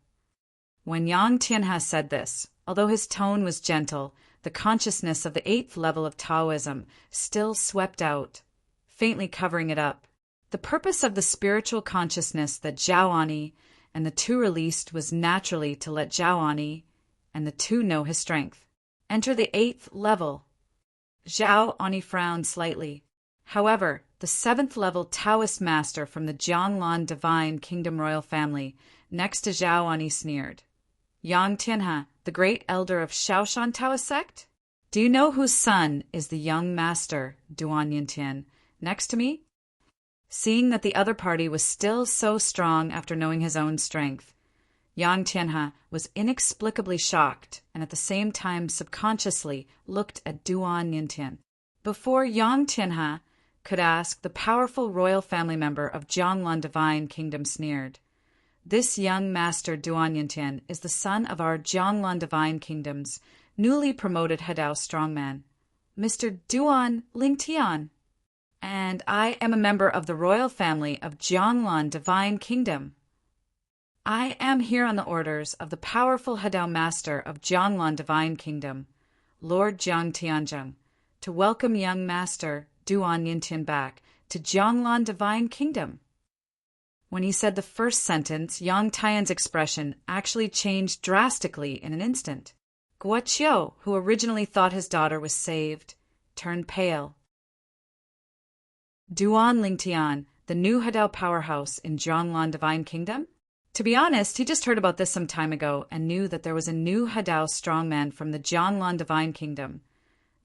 When Yang Tianhe said this, although his tone was gentle, the consciousness of the 8th level of Taoism still swept out, faintly covering it up. The purpose of the spiritual consciousness that Zhaoani and the two released was naturally to let Zhaoani and the two know his strength. Enter the 8th level. Zhaoani frowned slightly. However, the 7th level Taoist master from the Jianglan Divine Kingdom royal family Next to Zhao Ani sneered. Yang Tianhe, the great elder of Shaoshan Taoist sect? Do you know whose son is the young master, Duan Yintian, next to me? Seeing that the other party was still so strong after knowing his own strength, Yang Tianhe was inexplicably shocked and at the same time subconsciously looked at Duan Yintian. Before Yang Tianhe could ask, the powerful royal family member of Jianglan Divine Kingdom sneered. This young master Duan Yintian is the son of our Jianglan Divine Kingdom's newly promoted Hadao strongman, Mr. Duan Lingtian, and I am a member of the royal family of Jianglan Divine Kingdom. I am here on the orders of the powerful Hadao master of Jianglan Divine Kingdom, Lord Jiang Tianzheng, to welcome young master Duan Yintian back to Jianglan Divine Kingdom. When he said the first sentence, Yang Tian's expression actually changed drastically in an instant. Guo Qiu, who originally thought his daughter was saved, turned pale. Duan Lingtian, the new Hadao powerhouse in Jianglan Divine Kingdom? To be honest, he just heard about this some time ago and knew that there was a new Hadao strongman from the Jianglan Divine Kingdom,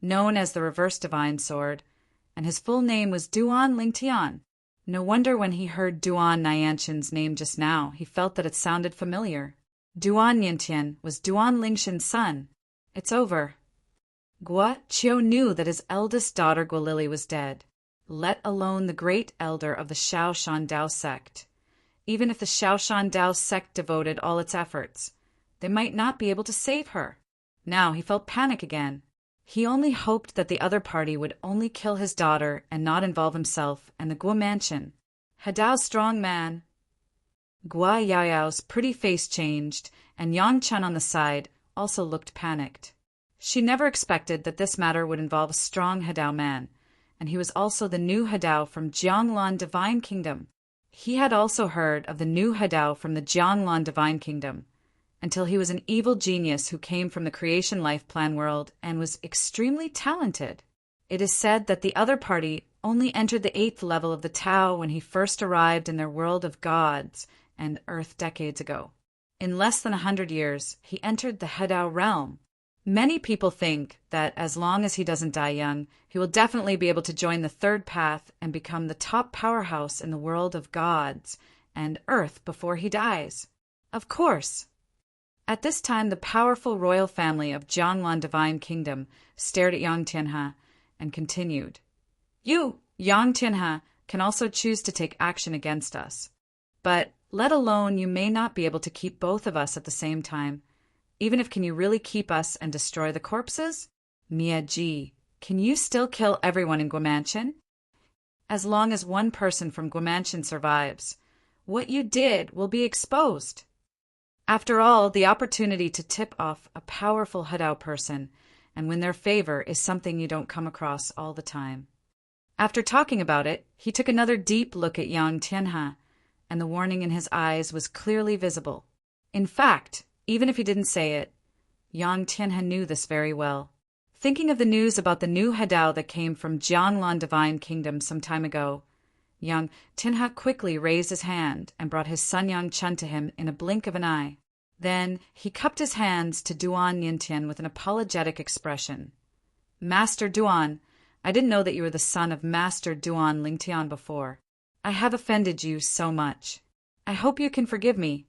known as the Reverse Divine Sword, and his full name was Duan Lingtian. No wonder when he heard Duan Niantian's name just now, he felt that it sounded familiar. Duan Yintian was Duan Lingxian's son. It's over. Guo Qiu knew that his eldest daughter Guolili was dead, let alone the great elder of the Shaoshan Dao sect. Even if the Shaoshan Dao sect devoted all its efforts, they might not be able to save her. Now he felt panic again. He only hoped that the other party would only kill his daughter and not involve himself and the Guo mansion. Hadao strong man. Guo Yaoyao's pretty face changed, and Yang Chen on the side also looked panicked. She never expected that this matter would involve a strong Hadao man, and he was also the new Hadao from Jianglan Divine Kingdom. He had also heard of the new Hadao from the Jianglan Divine Kingdom, until he was an evil genius who came from the Creation Life Plan world and was extremely talented. It is said that the other party only entered the 8th level of the Tao when he first arrived in their world of gods and Earth decades ago. In less than 100 years, he entered the Hadao realm. Many people think that as long as he doesn't die young, he will definitely be able to join the third path and become the top powerhouse in the world of gods and Earth before he dies. Of course. At this time, the powerful royal family of Jianglan Divine Kingdom stared at Yang Tianhe and continued. You, Yang Tianhe, can also choose to take action against us. But, let alone, you may not be able to keep both of us at the same time. Even if can you really keep us and destroy the corpses? Mia Ji, can you still kill everyone in Guo Mansion? As long as one person from Guo Mansion survives, what you did will be exposed. After all, the opportunity to tip off a powerful Hadao person and win their favor is something you don't come across all the time. After talking about it, he took another deep look at Yang Tianhe, and the warning in his eyes was clearly visible. In fact, even if he didn't say it, Yang Tianhe knew this very well. Thinking of the news about the new Hadao that came from Jianglan Divine Kingdom some time ago, Yang Tianhe quickly raised his hand and brought his son Yang Chen to him in a blink of an eye. Then he cupped his hands to Duan Yintian with an apologetic expression. Master Duan, I didn't know that you were the son of Master Duan Lingtian before. I have offended you so much. I hope you can forgive me.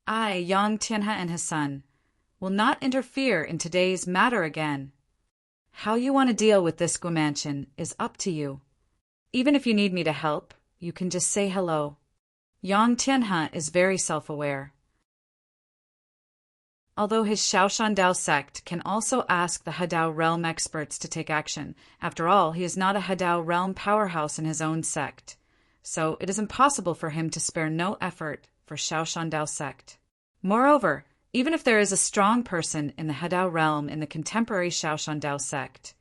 I, Yang Tianhe and his son, will not interfere in today's matter again. How you want to deal with this Guo Mansion is up to you. Even if you need me to help, you can just say hello. Yang Tianhe is very self-aware. Although his Shaoshan Dao sect can also ask the Hadao realm experts to take action, after all, he is not a Hadao realm powerhouse in his own sect, so it is impossible for him to spare no effort for Shaoshan Dao sect. Moreover, even if there is a strong person in the Hadao realm in the contemporary Shaoshan Dao sect,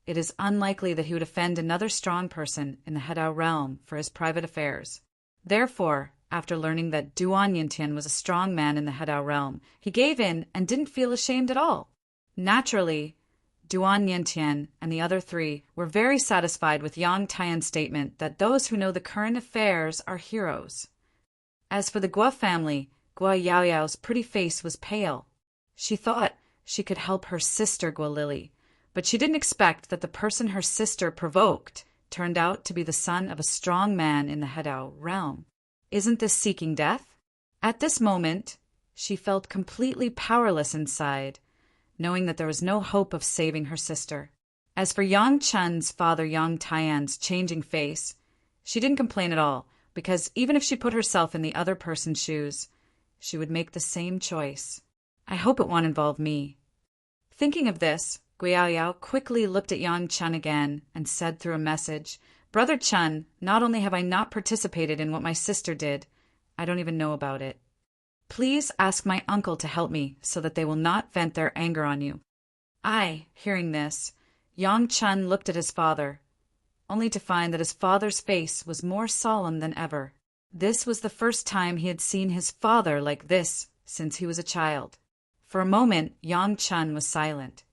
it is unlikely that he would offend another strong person in the Hadao realm for his private affairs. Therefore, after learning that Duan Yintian was a strong man in the Hadao realm, he gave in and didn't feel ashamed at all. Naturally, Duan Yintian and the other three were very satisfied with Yang Tian's statement that those who know the current affairs are heroes. As for the Guo family, Gua Yaoyao's pretty face was pale. She thought she could help her sister Gua Lily, but she didn't expect that the person her sister provoked turned out to be the son of a strong man in the Hedao realm. Isn't this seeking death? At this moment, she felt completely powerless inside, knowing that there was no hope of saving her sister. As for Yang Chun's father Yang Tian's changing face, she didn't complain at all, because even if she put herself in the other person's shoes, she would make the same choice. I hope it won't involve me. Thinking of this, Guiao quickly looked at Yang Chun again and said through a message, "Brother Chun, not only have I not participated in what my sister did, I don't even know about it. Please ask my uncle to help me so that they will not vent their anger on you." Hearing this, Yang Chun looked at his father, only to find that his father's face was more solemn than ever. This was the first time he had seen his father like this since he was a child. For a moment, Yang Chun was silent.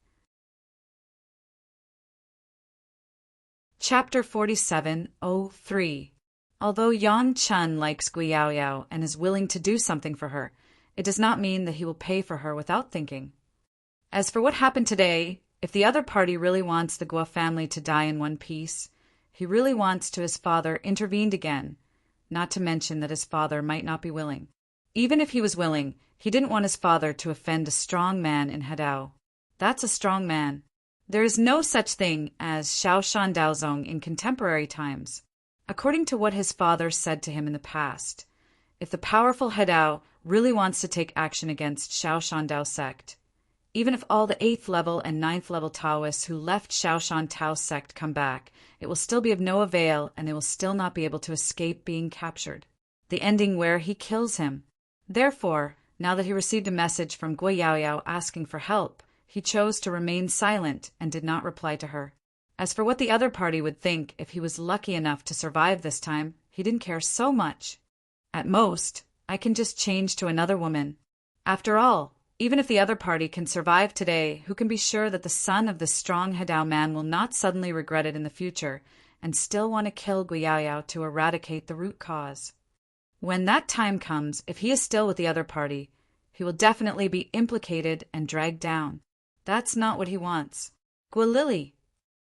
Chapter 47:03. Although Yang Chun likes Guiao and is willing to do something for her, it does not mean that he will pay for her without thinking. As for what happened today, if the other party really wants the Gua family to die in one piece, he really wants to his father intervened again, not to mention that his father might not be willing. Even if he was willing, he didn't want his father to offend a strong man in Hedao. That's a strong man. There is no such thing as Shaoshan Daozong in contemporary times. According to what his father said to him in the past, if the powerful Hedao really wants to take action against Shaoshan Dao sect, even if all the 8th level and 9th level Taoists who left Shaoshan Tao sect come back, it will still be of no avail and they will still not be able to escape being captured. The ending where he kills him. Therefore, now that he received a message from Guiao asking for help, he chose to remain silent and did not reply to her. As for what the other party would think if he was lucky enough to survive this time, he didn't care so much. At most, I can just change to another woman. After all, even if the other party can survive today, who can be sure that the son of the strong Hedao man will not suddenly regret it in the future and still want to kill Guiao to eradicate the root cause? When that time comes, if he is still with the other party, he will definitely be implicated and dragged down. That's not what he wants. Gua Lily!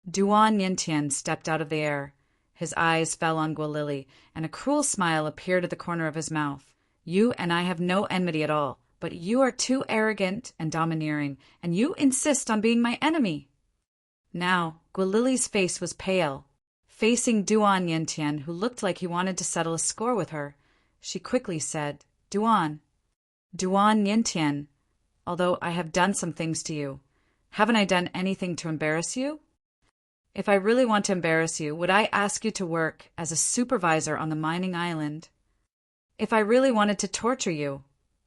Duan Yintian stepped out of the air. His eyes fell on Gua Lily, and a cruel smile appeared at the corner of his mouth. You and I have no enmity at all, but you are too arrogant and domineering, and you insist on being my enemy. Now, Gua Lily's face was pale. Facing Duan Yintian, who looked like he wanted to settle a score with her, she quickly said, Duan Yintian, although I have done some things to you, haven't I done anything to embarrass you? If I really want to embarrass you, would I ask you to work as a supervisor on the mining island? If I really wanted to torture you,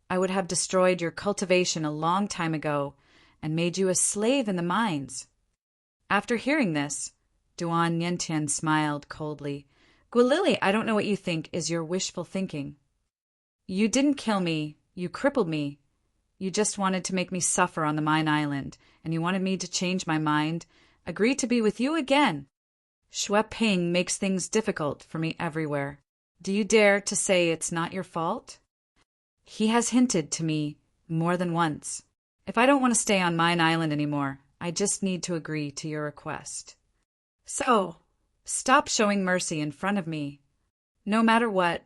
I would have destroyed your cultivation a long time ago and made you a slave in the mines. After hearing this, Duan Yintian smiled coldly. Gua Lily, I don't know what you think is your wishful thinking. You didn't kill me, you crippled me. You just wanted to make me suffer on the mine island, and you wanted me to change my mind, agree to be with you again. Shui Ping makes things difficult for me everywhere. Do you dare to say it's not your fault? He has hinted to me more than once. If I don't want to stay on mine island anymore, I just need to agree to your request. So, stop showing mercy in front of me. No matter what,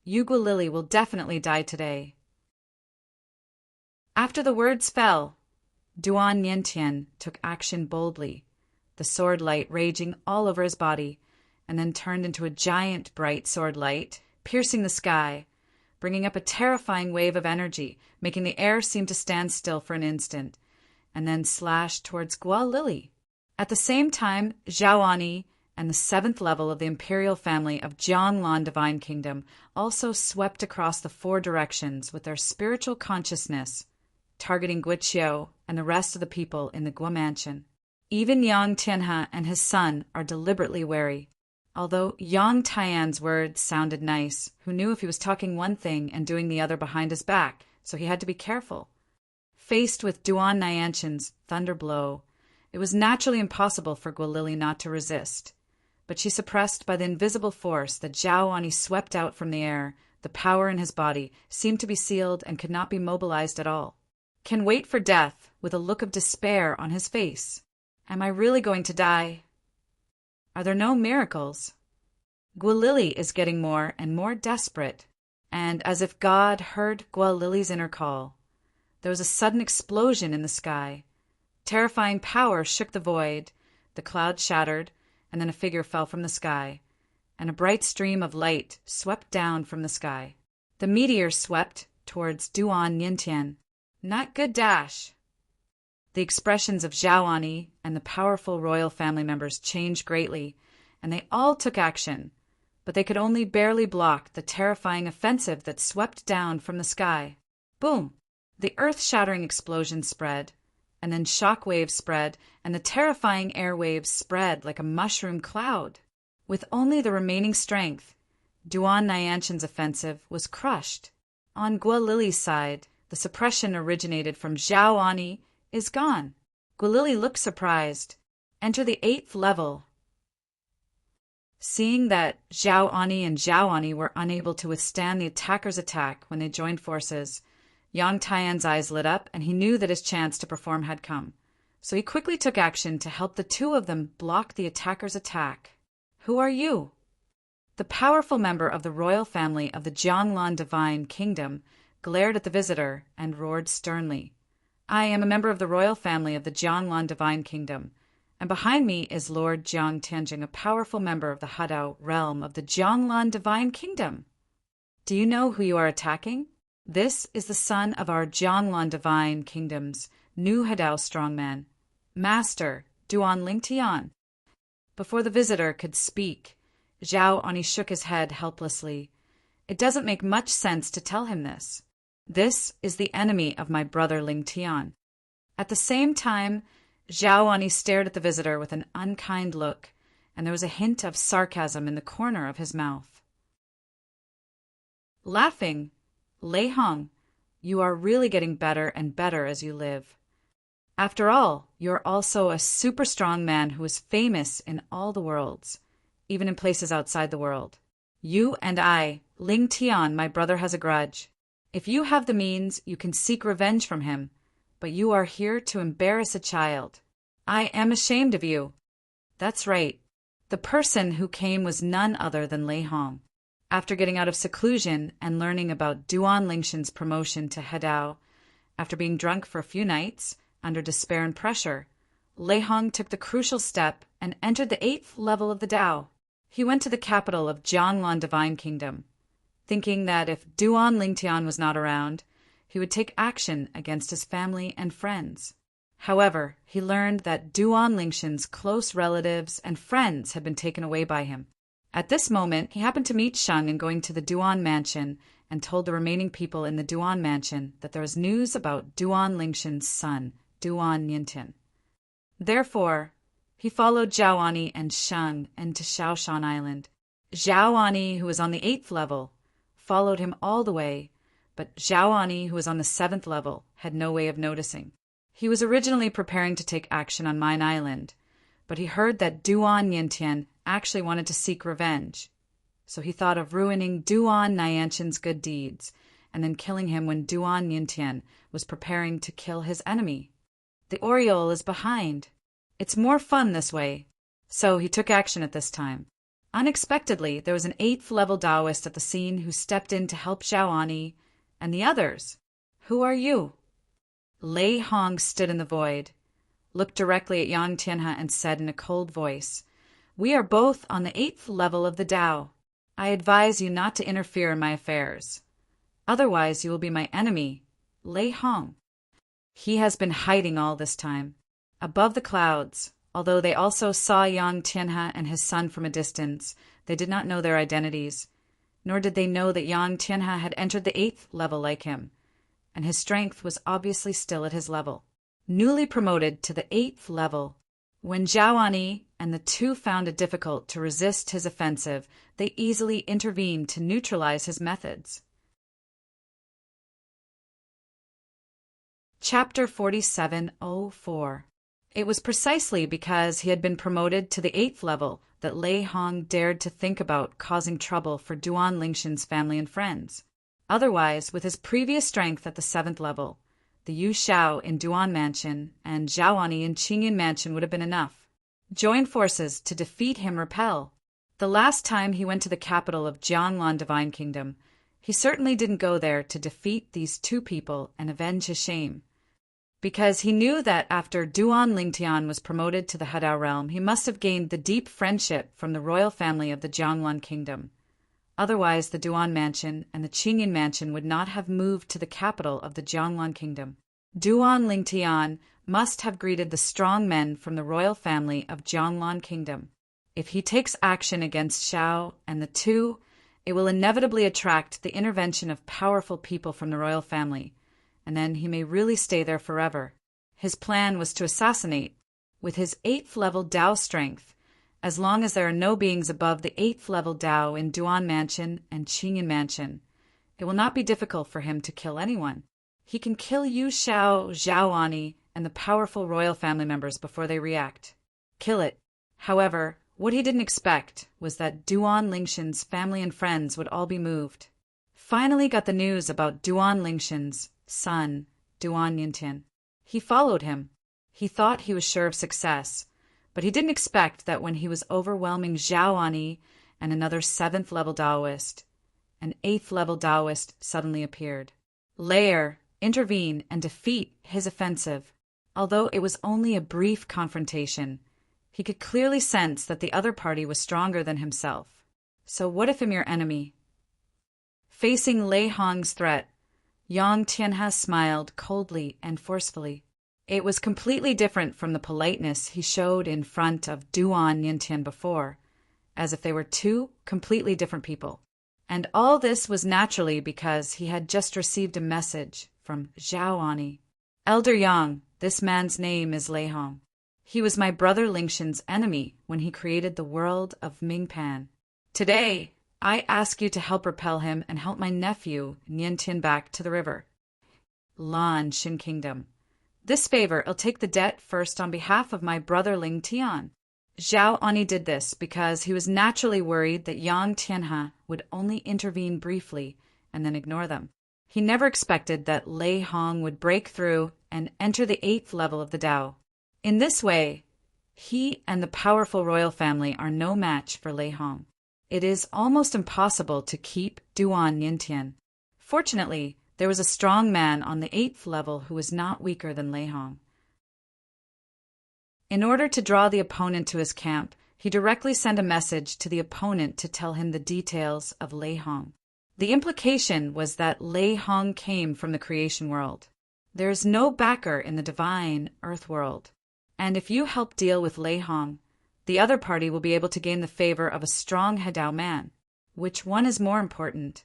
you Gua Lily will definitely die today. After the words fell, Duan Yintian took action boldly, the sword light raging all over his body, and then turned into a giant bright sword light, piercing the sky, bringing up a terrifying wave of energy, making the air seem to stand still for an instant, and then slashed towards Gua Lily. At the same time, Zhaoani and the 7th level of the imperial family of Jianglan Divine Kingdom also swept across the 4 directions with their spiritual consciousness, targeting Guiqiu and the rest of the people in the Gua Mansion. Even Yang Tianhe and his son are deliberately wary. Although Yang Tian's words sounded nice, who knew if he was talking one thing and doing the other behind his back, so he had to be careful. Faced with Duan Nianshan's thunder blow, it was naturally impossible for Gua Lily not to resist, but she suppressed by the invisible force that Zhaoani swept out from the air, The power in his body seemed to be sealed and could not be mobilized at all. Can wait for death with a look of despair on his face. Am I really going to die? Are there no miracles? Gwilili is getting more and more desperate, and as if God heard Gwilili's inner call, there was a sudden explosion in the sky. Terrifying power shook the void, the cloud shattered, and then a figure fell from the sky, and a bright stream of light swept down from the sky. The meteor swept towards Duan Yintian. Not good dash. The expressions of Zhaoani and the powerful royal family members changed greatly, and they all took action, but they could only barely block the terrifying offensive that swept down from the sky. Boom! The earth-shattering explosion spread, and then shock waves spread, and the terrifying air waves spread like a mushroom cloud. With only the remaining strength, Duan Nyantian's offensive was crushed. On Gwilili's side, the suppression originated from Zhaoani is gone. Gwilili looked surprised. Enter the 8th level. Seeing that Zhaoani and Zhaoani were unable to withstand the attacker's attack when they joined forces, Yang Tian's eyes lit up and he knew that his chance to perform had come. So he quickly took action to help the two of them block the attacker's attack. Who are you? The powerful member of the royal family of the Jianglan Divine Kingdom glared at the visitor and roared sternly. I am a member of the royal family of the Jianglan Divine Kingdom, and behind me is Lord Jiang Tianjing, a powerful member of the Hadao realm of the Jianglan Divine Kingdom. Do you know who you are attacking? This is the son of our Jianglan Divine Kingdom's new Hadao strongman, Master Duan Lingtian. Before the visitor could speak, Zhaoani shook his head helplessly. It doesn't make much sense to tell him this. This is the enemy of my brother Lingtian. At the same time, Zhaoani stared at the visitor with an unkind look, and there was a hint of sarcasm in the corner of his mouth. Laughing, Lei Hong, you are really getting better and better as you live. After all, you are also a super strong man who is famous in all the worlds, even in places outside the world. You and I, Ling Tian, my brother, has a grudge. If you have the means, you can seek revenge from him, but you are here to embarrass a child. I am ashamed of you. That's right. The person who came was none other than Lei Hong. After getting out of seclusion and learning about Duan Lingshan's promotion to Hadao, after being drunk for a few nights, under despair and pressure, Lei Hong took the crucial step and entered the 8th level of the Dao. He went to the capital of Jianglan Divine Kingdom, thinking that if Duan Lingtian was not around, he would take action against his family and friends. However, he learned that Duan Lingshan's close relatives and friends had been taken away by him. At this moment, he happened to meet Sheng in going to the Duan mansion and told the remaining people in the Duan mansion that there was news about Duan Lingshan's son, Duan Yintian. Therefore, he followed Zhaoani and Sheng into Shaoshan Island. Zhaoani, who was on the 8th level, followed him all the way, but Zhaoani, who was on the 7th level, had no way of noticing. He was originally preparing to take action on Mine Island, but he heard that Duan Yintian actually wanted to seek revenge, so he thought of ruining Duan Nyantian's good deeds and then killing him when Duan Yintian was preparing to kill his enemy. The Oriole is behind. It's more fun this way. So he took action at this time. Unexpectedly, there was an 8th level Taoist at the scene who stepped in to help Zhaoani and the others. Who are you? Lei Hong stood in the void, looked directly at Yang Tianhe and said in a cold voice, We are both on the 8th level of the Dao. I advise you not to interfere in my affairs. Otherwise you will be my enemy, Lei Hong. He has been hiding all this time. Above the clouds, although they also saw Yang Tianhe and his son from a distance, they did not know their identities, nor did they know that Yang Tianhe had entered the 8th level like him, and his strength was obviously still at his level. Newly promoted to the 8th level, when Zhaoani and the two found it difficult to resist his offensive, they easily intervened to neutralize his methods. Chapter 4704. It was precisely because he had been promoted to the 8th level that Lei Hong dared to think about causing trouble for Duan Lingshan's family and friends. Otherwise, with his previous strength at the 7th level, the Yu Xiao in Duan Mansion and Zhao Ani in Qingyan Mansion would have been enough. Join forces to defeat him repel. The last time he went to the capital of Jianglan Divine Kingdom, he certainly didn't go there to defeat these two people and avenge his shame. Because he knew that after Duan Lingtian was promoted to the Hadao realm, he must have gained the deep friendship from the royal family of the Jianglan Kingdom. Otherwise, the Duan Mansion and the Qingyan Mansion would not have moved to the capital of the Jianglan Kingdom. Duan Lingtian must have greeted the strong men from the royal family of Jianglan Kingdom. If he takes action against Xiao and the two, it will inevitably attract the intervention of powerful people from the royal family, and then he may really stay there forever. His plan was to assassinate, with his 8th level Dao strength, as long as there are no beings above the 8th level Dao in Duan Mansion and Qingyan Mansion. It will not be difficult for him to kill anyone. He can kill Yu Xiao, Zhao Ani, and the powerful royal family members before they react. Kill it. However, what he didn't expect was that Duan Lingshan's family and friends would all be moved. Finally got the news about Duan Lingshan's son, Duan Yintian. He followed him. He thought he was sure of success, but he didn't expect that when he was overwhelming Zhao Ani and another 7th level Taoist, an 8th level Taoist suddenly appeared. Lair, intervene and defeat his offensive. Although it was only a brief confrontation, he could clearly sense that the other party was stronger than himself. So what if a mere enemy? Facing Lei Hong's threat, Yang Tianhe smiled coldly and forcefully. It was completely different from the politeness he showed in front of Duan Yintian before, as if they were two completely different people. And all this was naturally because he had just received a message from Zhao Ani. Elder Yang, this man's name is Lei Hong. He was my brother Lingshan's enemy when he created the world of Mingpan. Today, I ask you to help repel him and help my nephew Niantian back to the river. Lan Shin Kingdom. This favor, I'll take the debt first on behalf of my brother Ling Tian. Zhao Ani did this because he was naturally worried that Yang Tianhe would only intervene briefly and then ignore them. He never expected that Lei Hong would break through and enter the 8th level of the Dao. In this way, he and the powerful royal family are no match for Lei Hong. It is almost impossible to keep Duan Yintian. Fortunately, there was a strong man on the 8th level who was not weaker than Lei Hong. In order to draw the opponent to his camp, he directly sent a message to the opponent to tell him the details of Lei Hong. The implication was that Lei Hong came from the creation world. There is no backer in the divine earth world. And if you help deal with Lei Hong, the other party will be able to gain the favor of a strong Hadao man. Which one is more important?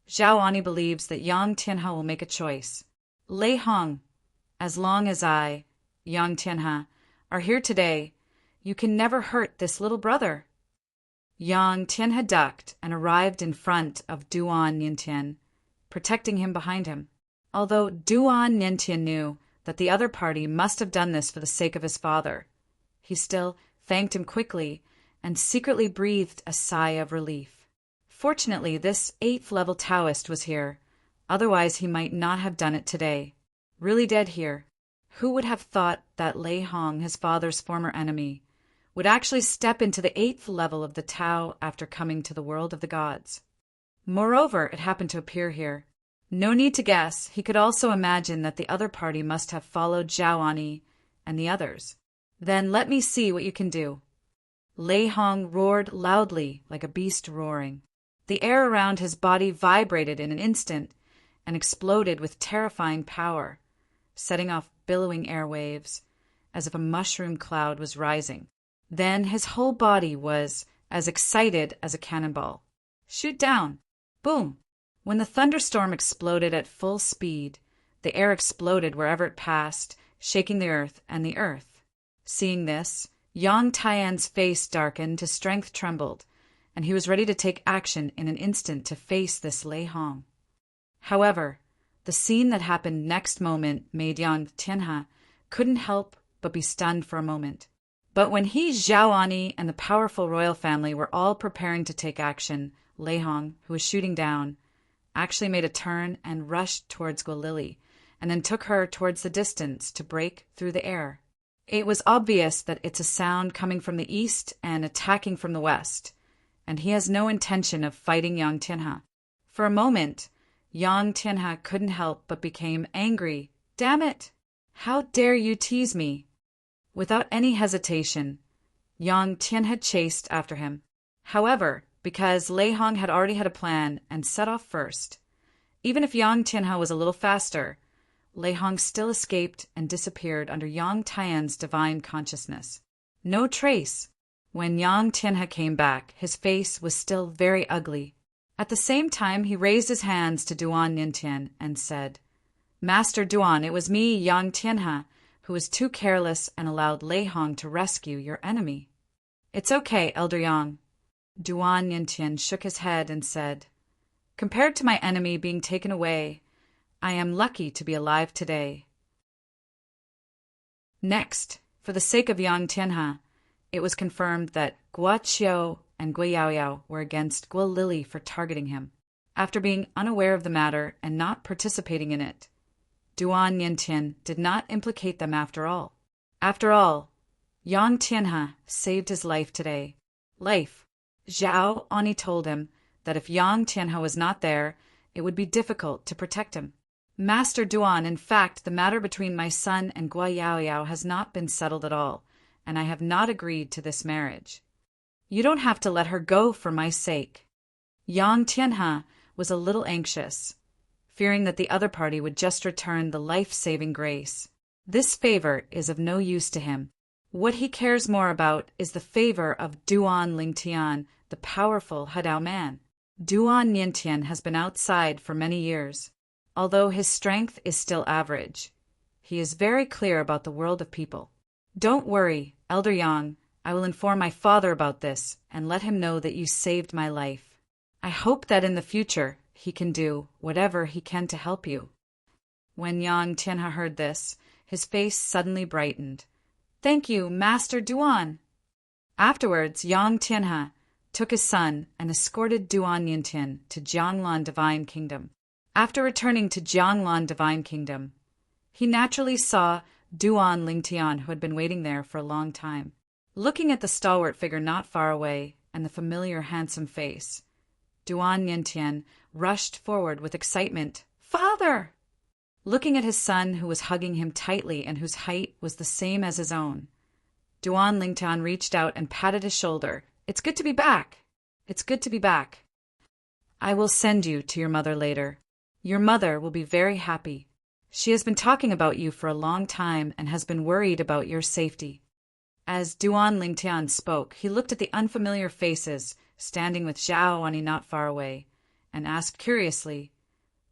Zhao Ani believes that Yang Tianhe will make a choice. Lei Hong, as long as I, Yang Tianhe, are here today, you can never hurt this little brother. Yang Tianhe ducked and arrived in front of Duan Yintian, protecting him behind him. Although Duan Yintian knew that the other party must have done this for the sake of his father, he still thanked him quickly and secretly breathed a sigh of relief. Fortunately, this 8th level Taoist was here, otherwise he might not have done it today. Really dead here. Who would have thought that Lei Hong, his father's former enemy, would actually step into the 8th level of the Tao after coming to the world of the gods? Moreover, it happened to appear here. No need to guess, he could also imagine that the other party must have followed Zhao Ani and the others. Then let me see what you can do. Lei Hong roared loudly like a beast roaring. The air around his body vibrated in an instant and exploded with terrifying power, setting off billowing airwaves as if a mushroom cloud was rising. Then his whole body was as excited as a cannonball. Shoot down! Boom! When the thunderstorm exploded at full speed, the air exploded wherever it passed, shaking the earth and the earth. Seeing this, Yang Tian's face darkened, his strength trembled, and he was ready to take action in an instant to face this Lei Hong. However, the scene that happened next moment made Yang Tianhe couldn't help but be stunned for a moment. But when he, Zhao Ani, and the powerful royal family were all preparing to take action, Lei Hong, who was shooting down, actually made a turn and rushed towards Guilili, and then took her towards the distance to break through the air. It was obvious that it's a sound coming from the east and attacking from the west, and he has no intention of fighting Yang Tianhe. For a moment, Yang Tianhe couldn't help but became angry. Damn it! How dare you tease me? Without any hesitation, Yang Tianhe chased after him. However, because Lei Hong had already had a plan and set off first, even if Yang Tianhe was a little faster, Lei Hong still escaped and disappeared under Yang Tian's divine consciousness. No trace. When Yang Tianhe came back, his face was still very ugly. At the same time, he raised his hands to Duan Ningtian and said, Master Duan, it was me, Yang Tianhe, who was too careless and allowed Lei Hong to rescue your enemy. It's okay, Elder Yang. Duan Ningtian shook his head and said, Compared to my enemy being taken away, I am lucky to be alive today. Next, for the sake of Yang Tianhe, it was confirmed that Guo Qiu and Gui Yaoyao were against Guilili for targeting him. After being unaware of the matter and not participating in it, Duan Ningtian did not implicate them after all. After all, Yang Tianhe saved his life today. Life. Zhao Ani told him that if Yang Tianhe was not there, it would be difficult to protect him. Master Duan, in fact, the matter between my son and Gui Yaoyao has not been settled at all, and I have not agreed to this marriage. You don't have to let her go for my sake. Yang Tianhe was a little anxious, fearing that the other party would just return the life-saving grace. This favor is of no use to him. What he cares more about is the favor of Duan Lingtian, the powerful Hadao man. Duan Ningtian has been outside for many years. Although his strength is still average, he is very clear about the world of people. Don't worry, Elder Yang. I will inform my father about this and let him know that you saved my life. I hope that in the future he can do whatever he can to help you. When Yang Tianhe heard this, his face suddenly brightened. Thank you, Master Duan. Afterwards, Yang Tianhe took his son and escorted Duan Ningtian to Jianglan Divine Kingdom. After returning to Jianglan Divine Kingdom, he naturally saw Duan Lingtian, who had been waiting there for a long time. Looking at the stalwart figure not far away and the familiar handsome face, Duan Ningtian rushed forward with excitement. Father! Looking at his son, who was hugging him tightly and whose height was the same as his own, Duan Lingtian reached out and patted his shoulder. It's good to be back. It's good to be back. I will send you to your mother later. Your mother will be very happy. She has been talking about you for a long time and has been worried about your safety. As Duan Lingtian spoke, he looked at the unfamiliar faces standing with Zhao Ani not far away and asked curiously,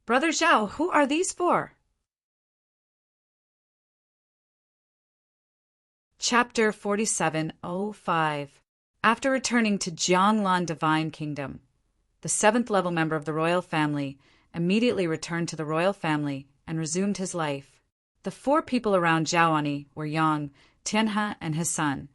Brother Zhao, who are these for? Chapter 47:05. After returning to Jianglan Divine Kingdom, the 7th level member of the royal family immediately returned to the royal family and resumed his life. The 4 people around Zhao Ani were Yang Tianhe and his son,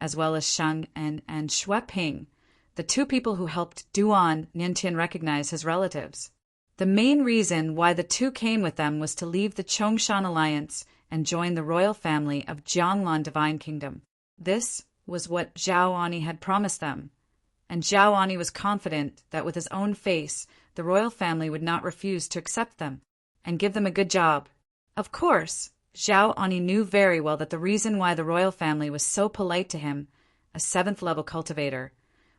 as well as Sheng and Shui Ping, the 2 people who helped Duan Ningtian recognize his relatives. The main reason why the 2 came with them was to leave the Chongshan Alliance and join the royal family of Jianglan Divine Kingdom. This was what Zhao Ani had promised them, and Zhao Ani was confident that with his own face, the royal family would not refuse to accept them and give them a good job. Of course, Zhao Ani knew very well that the reason why the royal family was so polite to him, a 7th level cultivator,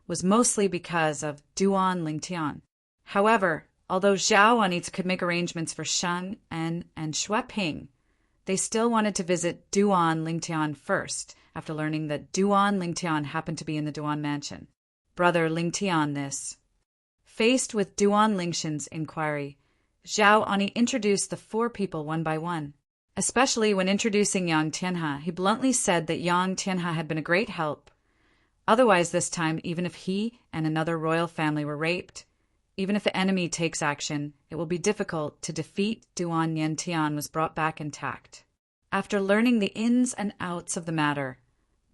was mostly because of Duan Lingtian. However, although Zhao Ani could make arrangements for Sheng and Shui Ping, they still wanted to visit Duan Lingtian first, after learning that Duan Lingtian happened to be in the Duan mansion. Brother Lingtian this. Faced with Duan Lingtian's inquiry, Zhao Ani introduced the 4 people one by one. Especially when introducing Yang Tianhe, he bluntly said that Yang Tianhe had been a great help. Otherwise this time, even if he and another royal family were raped, even if the enemy takes action, it will be difficult to defeat Duan Ningtian was brought back intact. After learning the ins and outs of the matter,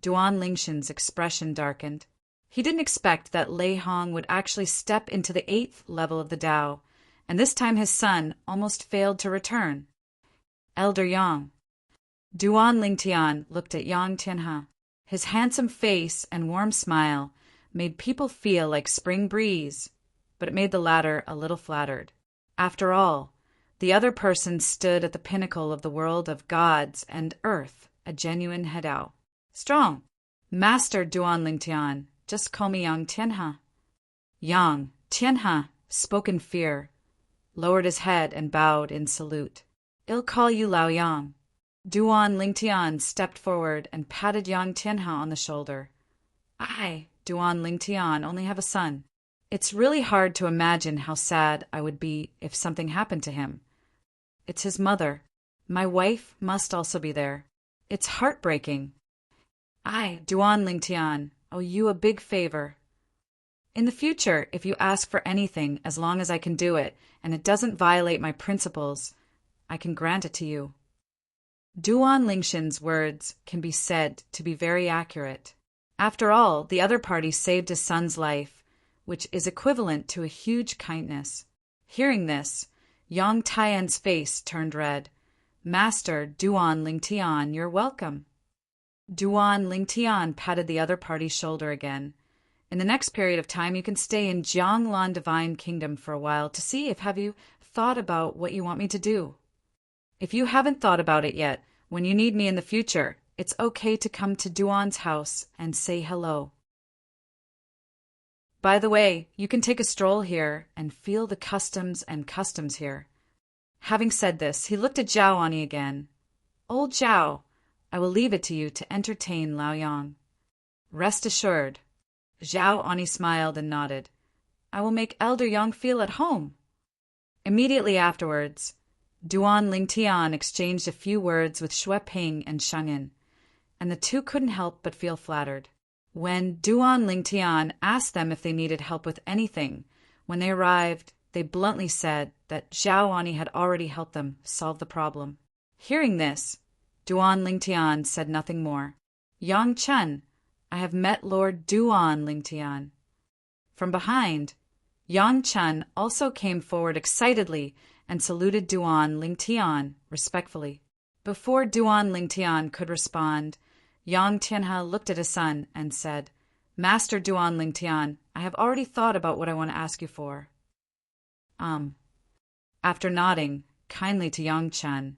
Duan Lingshan's expression darkened. He didn't expect that Lei Hong would actually step into the 8th level of the Tao, and this time his son almost failed to return. Elder Yang. Duan Lingtian looked at Yang Tianhe. His handsome face and warm smile made people feel like spring breeze, but it made the latter a little flattered. After all, the other person stood at the pinnacle of the world of gods and earth, a genuine Hedao. Strong. Master Duan Lingtian, just call me Yang Tianhe. Yang Tianhe spoke in fear, lowered his head and bowed in salute. I'll call you Lao Yang. Duan Lingtian stepped forward and patted Yang Tianhe on the shoulder. I, Duan Lingtian, only have a son. It's really hard to imagine how sad I would be if something happened to him. It's his mother. My wife must also be there. It's heartbreaking. I, Duan Lingtian, owe you a big favor. In the future, if you ask for anything, as long as I can do it, and it doesn't violate my principles, I can grant it to you. Duan Lingshan's words can be said to be very accurate. After all, the other party saved his son's life, which is equivalent to a huge kindness. Hearing this, Yang Tian's face turned red. Master Duan Lingtian, you're welcome. Duan Lingtian patted the other party's shoulder again. In the next period of time, you can stay in Jianglan Divine Kingdom for a while to see if have you thought about what you want me to do. If you haven't thought about it yet, when you need me in the future, it's okay to come to Duan's house and say hello. By the way, you can take a stroll here and feel the customs here. Having said this, he looked at Zhao Ani again. Old Zhao, I will leave it to you to entertain Lao Yang. Rest assured. Zhao Ani smiled and nodded. I will make Elder Yang feel at home. Immediately afterwards, Duan Lingtian exchanged a few words with Xue Ping and Shang Yin, and the two couldn't help but feel flattered. When Duan Lingtian asked them if they needed help with anything, when they arrived, they bluntly said that Zhao Ani had already helped them solve the problem. Hearing this, Duan Lingtian said nothing more. Yang Chen, I have met Lord Duan Lingtian. From behind, Yang Chen also came forward excitedly and saluted Duan Lingtian respectfully. Before Duan Lingtian could respond, Yang Tianhe looked at his son and said, Master Duan Lingtian, I have already thought about what I want to ask you for. After nodding kindly to Yang Chen,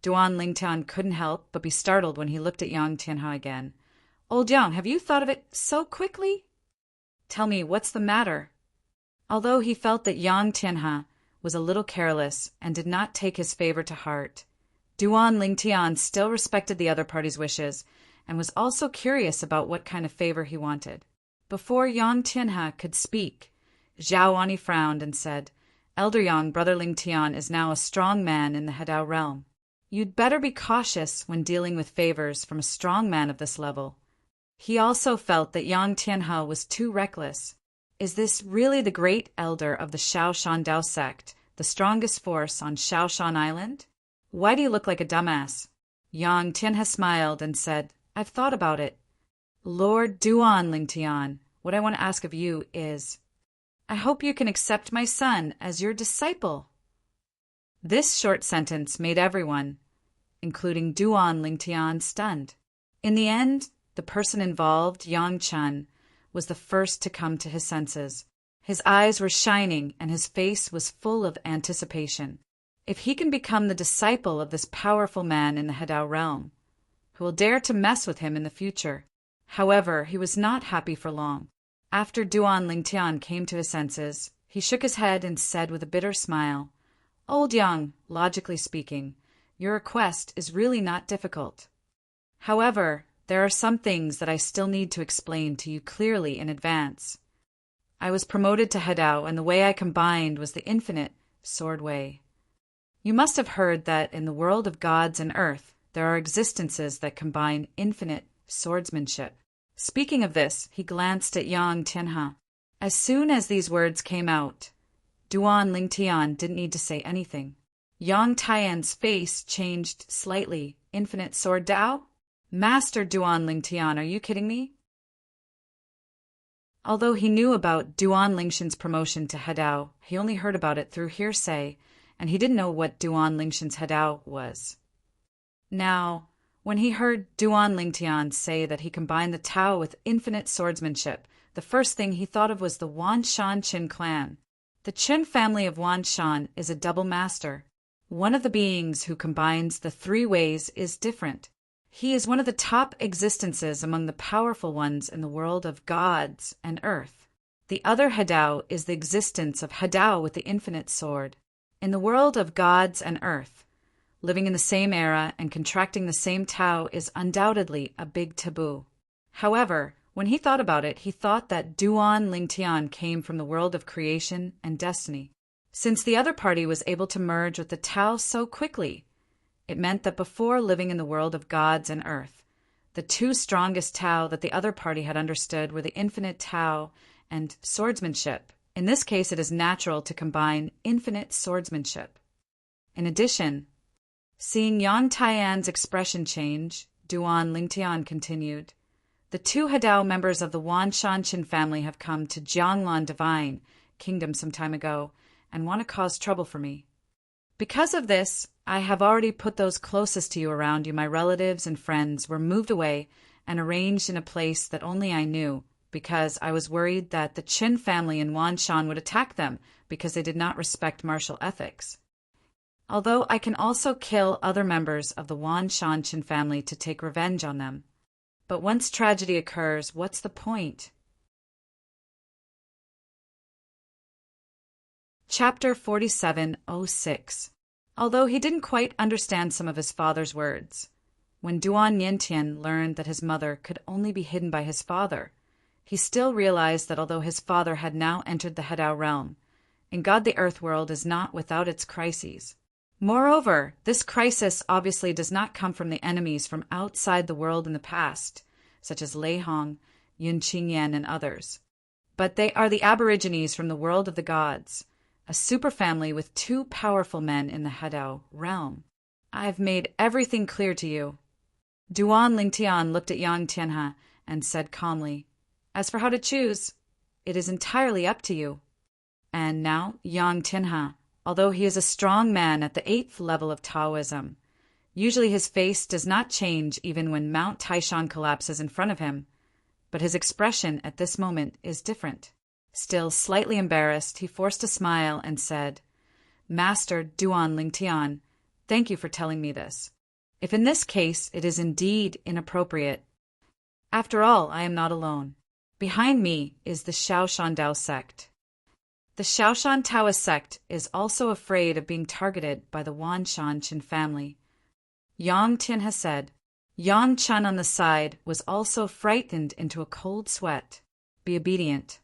Duan Lingtian couldn't help but be startled when he looked at Yang Tianhe again. Old Yang, have you thought of it so quickly? Tell me, what's the matter? Although he felt that Yang Tianhe was a little careless and did not take his favor to heart, Duan Lingtian still respected the other party's wishes and was also curious about what kind of favor he wanted. Before Yang Tianhe could speak, Zhao Ani frowned and said, Elder Yang, Brother Lingtian is now a strong man in the Hedao realm. You'd better be cautious when dealing with favors from a strong man of this level. He also felt that Yang Tianhe was too reckless. Is this really the great elder of the Shaoshan Dao sect, the strongest force on Shaoshan Island? Why do you look like a dumbass? Yang Tianhe smiled and said, I've thought about it. Lord Duan Lingtian, what I want to ask of you is, I hope you can accept my son as your disciple. This short sentence made everyone, including Duan Lingtian, stunned. In the end, the person involved, Yang Chen, was the first to come to his senses. His eyes were shining and his face was full of anticipation. If he can become the disciple of this powerful man in the Hedao realm, who will dare to mess with him in the future. However, he was not happy for long. After Duan Lingtian came to his senses, he shook his head and said with a bitter smile, Old Yang, logically speaking, your request is really not difficult. However, there are some things that I still need to explain to you clearly in advance. I was promoted to Hedao, and the way I combined was the infinite sword way. You must have heard that in the world of gods and earth, there are existences that combine infinite swordsmanship. Speaking of this, he glanced at Yang Tianhe. As soon as these words came out, Duan Lingtian didn't need to say anything. Yang Tian's face changed slightly. Infinite Sword Dao? Master Duan Lingtian, are you kidding me? Although he knew about Duan Lingshan's promotion to Hedao, he only heard about it through hearsay, and he didn't know what Duan Lingshan's Hedao was. Now, when he heard Duan Lingtian say that he combined the Tao with infinite swordsmanship, the first thing he thought of was the Wanshan Qin clan. The Qin family of Wanshan is a double master. One of the beings who combines the three ways is different. He is one of the top existences among the powerful ones in the world of gods and earth. The other Hedao is the existence of Hedao with the infinite sword. In the world of gods and earth, living in the same era and contracting the same Tao is undoubtedly a big taboo. However, when he thought about it, he thought that Duan Lingtian came from the world of creation and destiny. Since the other party was able to merge with the Tao so quickly, it meant that before living in the world of gods and earth, the two strongest Tao that the other party had understood were the infinite Tao and swordsmanship. In this case, it is natural to combine infinite swordsmanship. In addition, seeing Yang Tian's expression change, Duan Lingtian continued, "The two Hedao members of the Wanshan Qin family have come to Jianglan Divine Kingdom some time ago and want to cause trouble for me. Because of this, I have already put those closest to you around you. My relatives and friends were moved away and arranged in a place that only I knew, because I was worried that the Qin family in Wanshan would attack them because they did not respect martial ethics. Although I can also kill other members of the Wanshan Qin family to take revenge on them. But once tragedy occurs, what's the point?" Chapter 47:06. Although he didn't quite understand some of his father's words, when Duan Yintian learned that his mother could only be hidden by his father, he still realized that although his father had now entered the Hedao realm, in God the Earth world is not without its crises. Moreover, this crisis obviously does not come from the enemies from outside the world in the past, such as Lei Hong, Yun Qingyan, and others, but they are the aborigines from the world of the gods, a superfamily with two powerful men in the Hedao realm. I've made everything clear to you. Duan Lingtian looked at Yang Tianhe and said calmly, "As for how to choose, it is entirely up to you." And now Yang Tianhe, although he is a strong man at the 8th level of Taoism, usually his face does not change even when Mount Taishan collapses in front of him, but his expression at this moment is different. Still slightly embarrassed, he forced a smile and said, "Master Duan Lingtian, thank you for telling me this. If in this case it is indeed inappropriate, after all, I am not alone. Behind me is the Shaoshan Dao sect. The Shaoshan Taoist sect is also afraid of being targeted by the Wanshan Qin family." Yang Tianhe said. Yang Chen on the side was also frightened into a cold sweat. "Be obedient."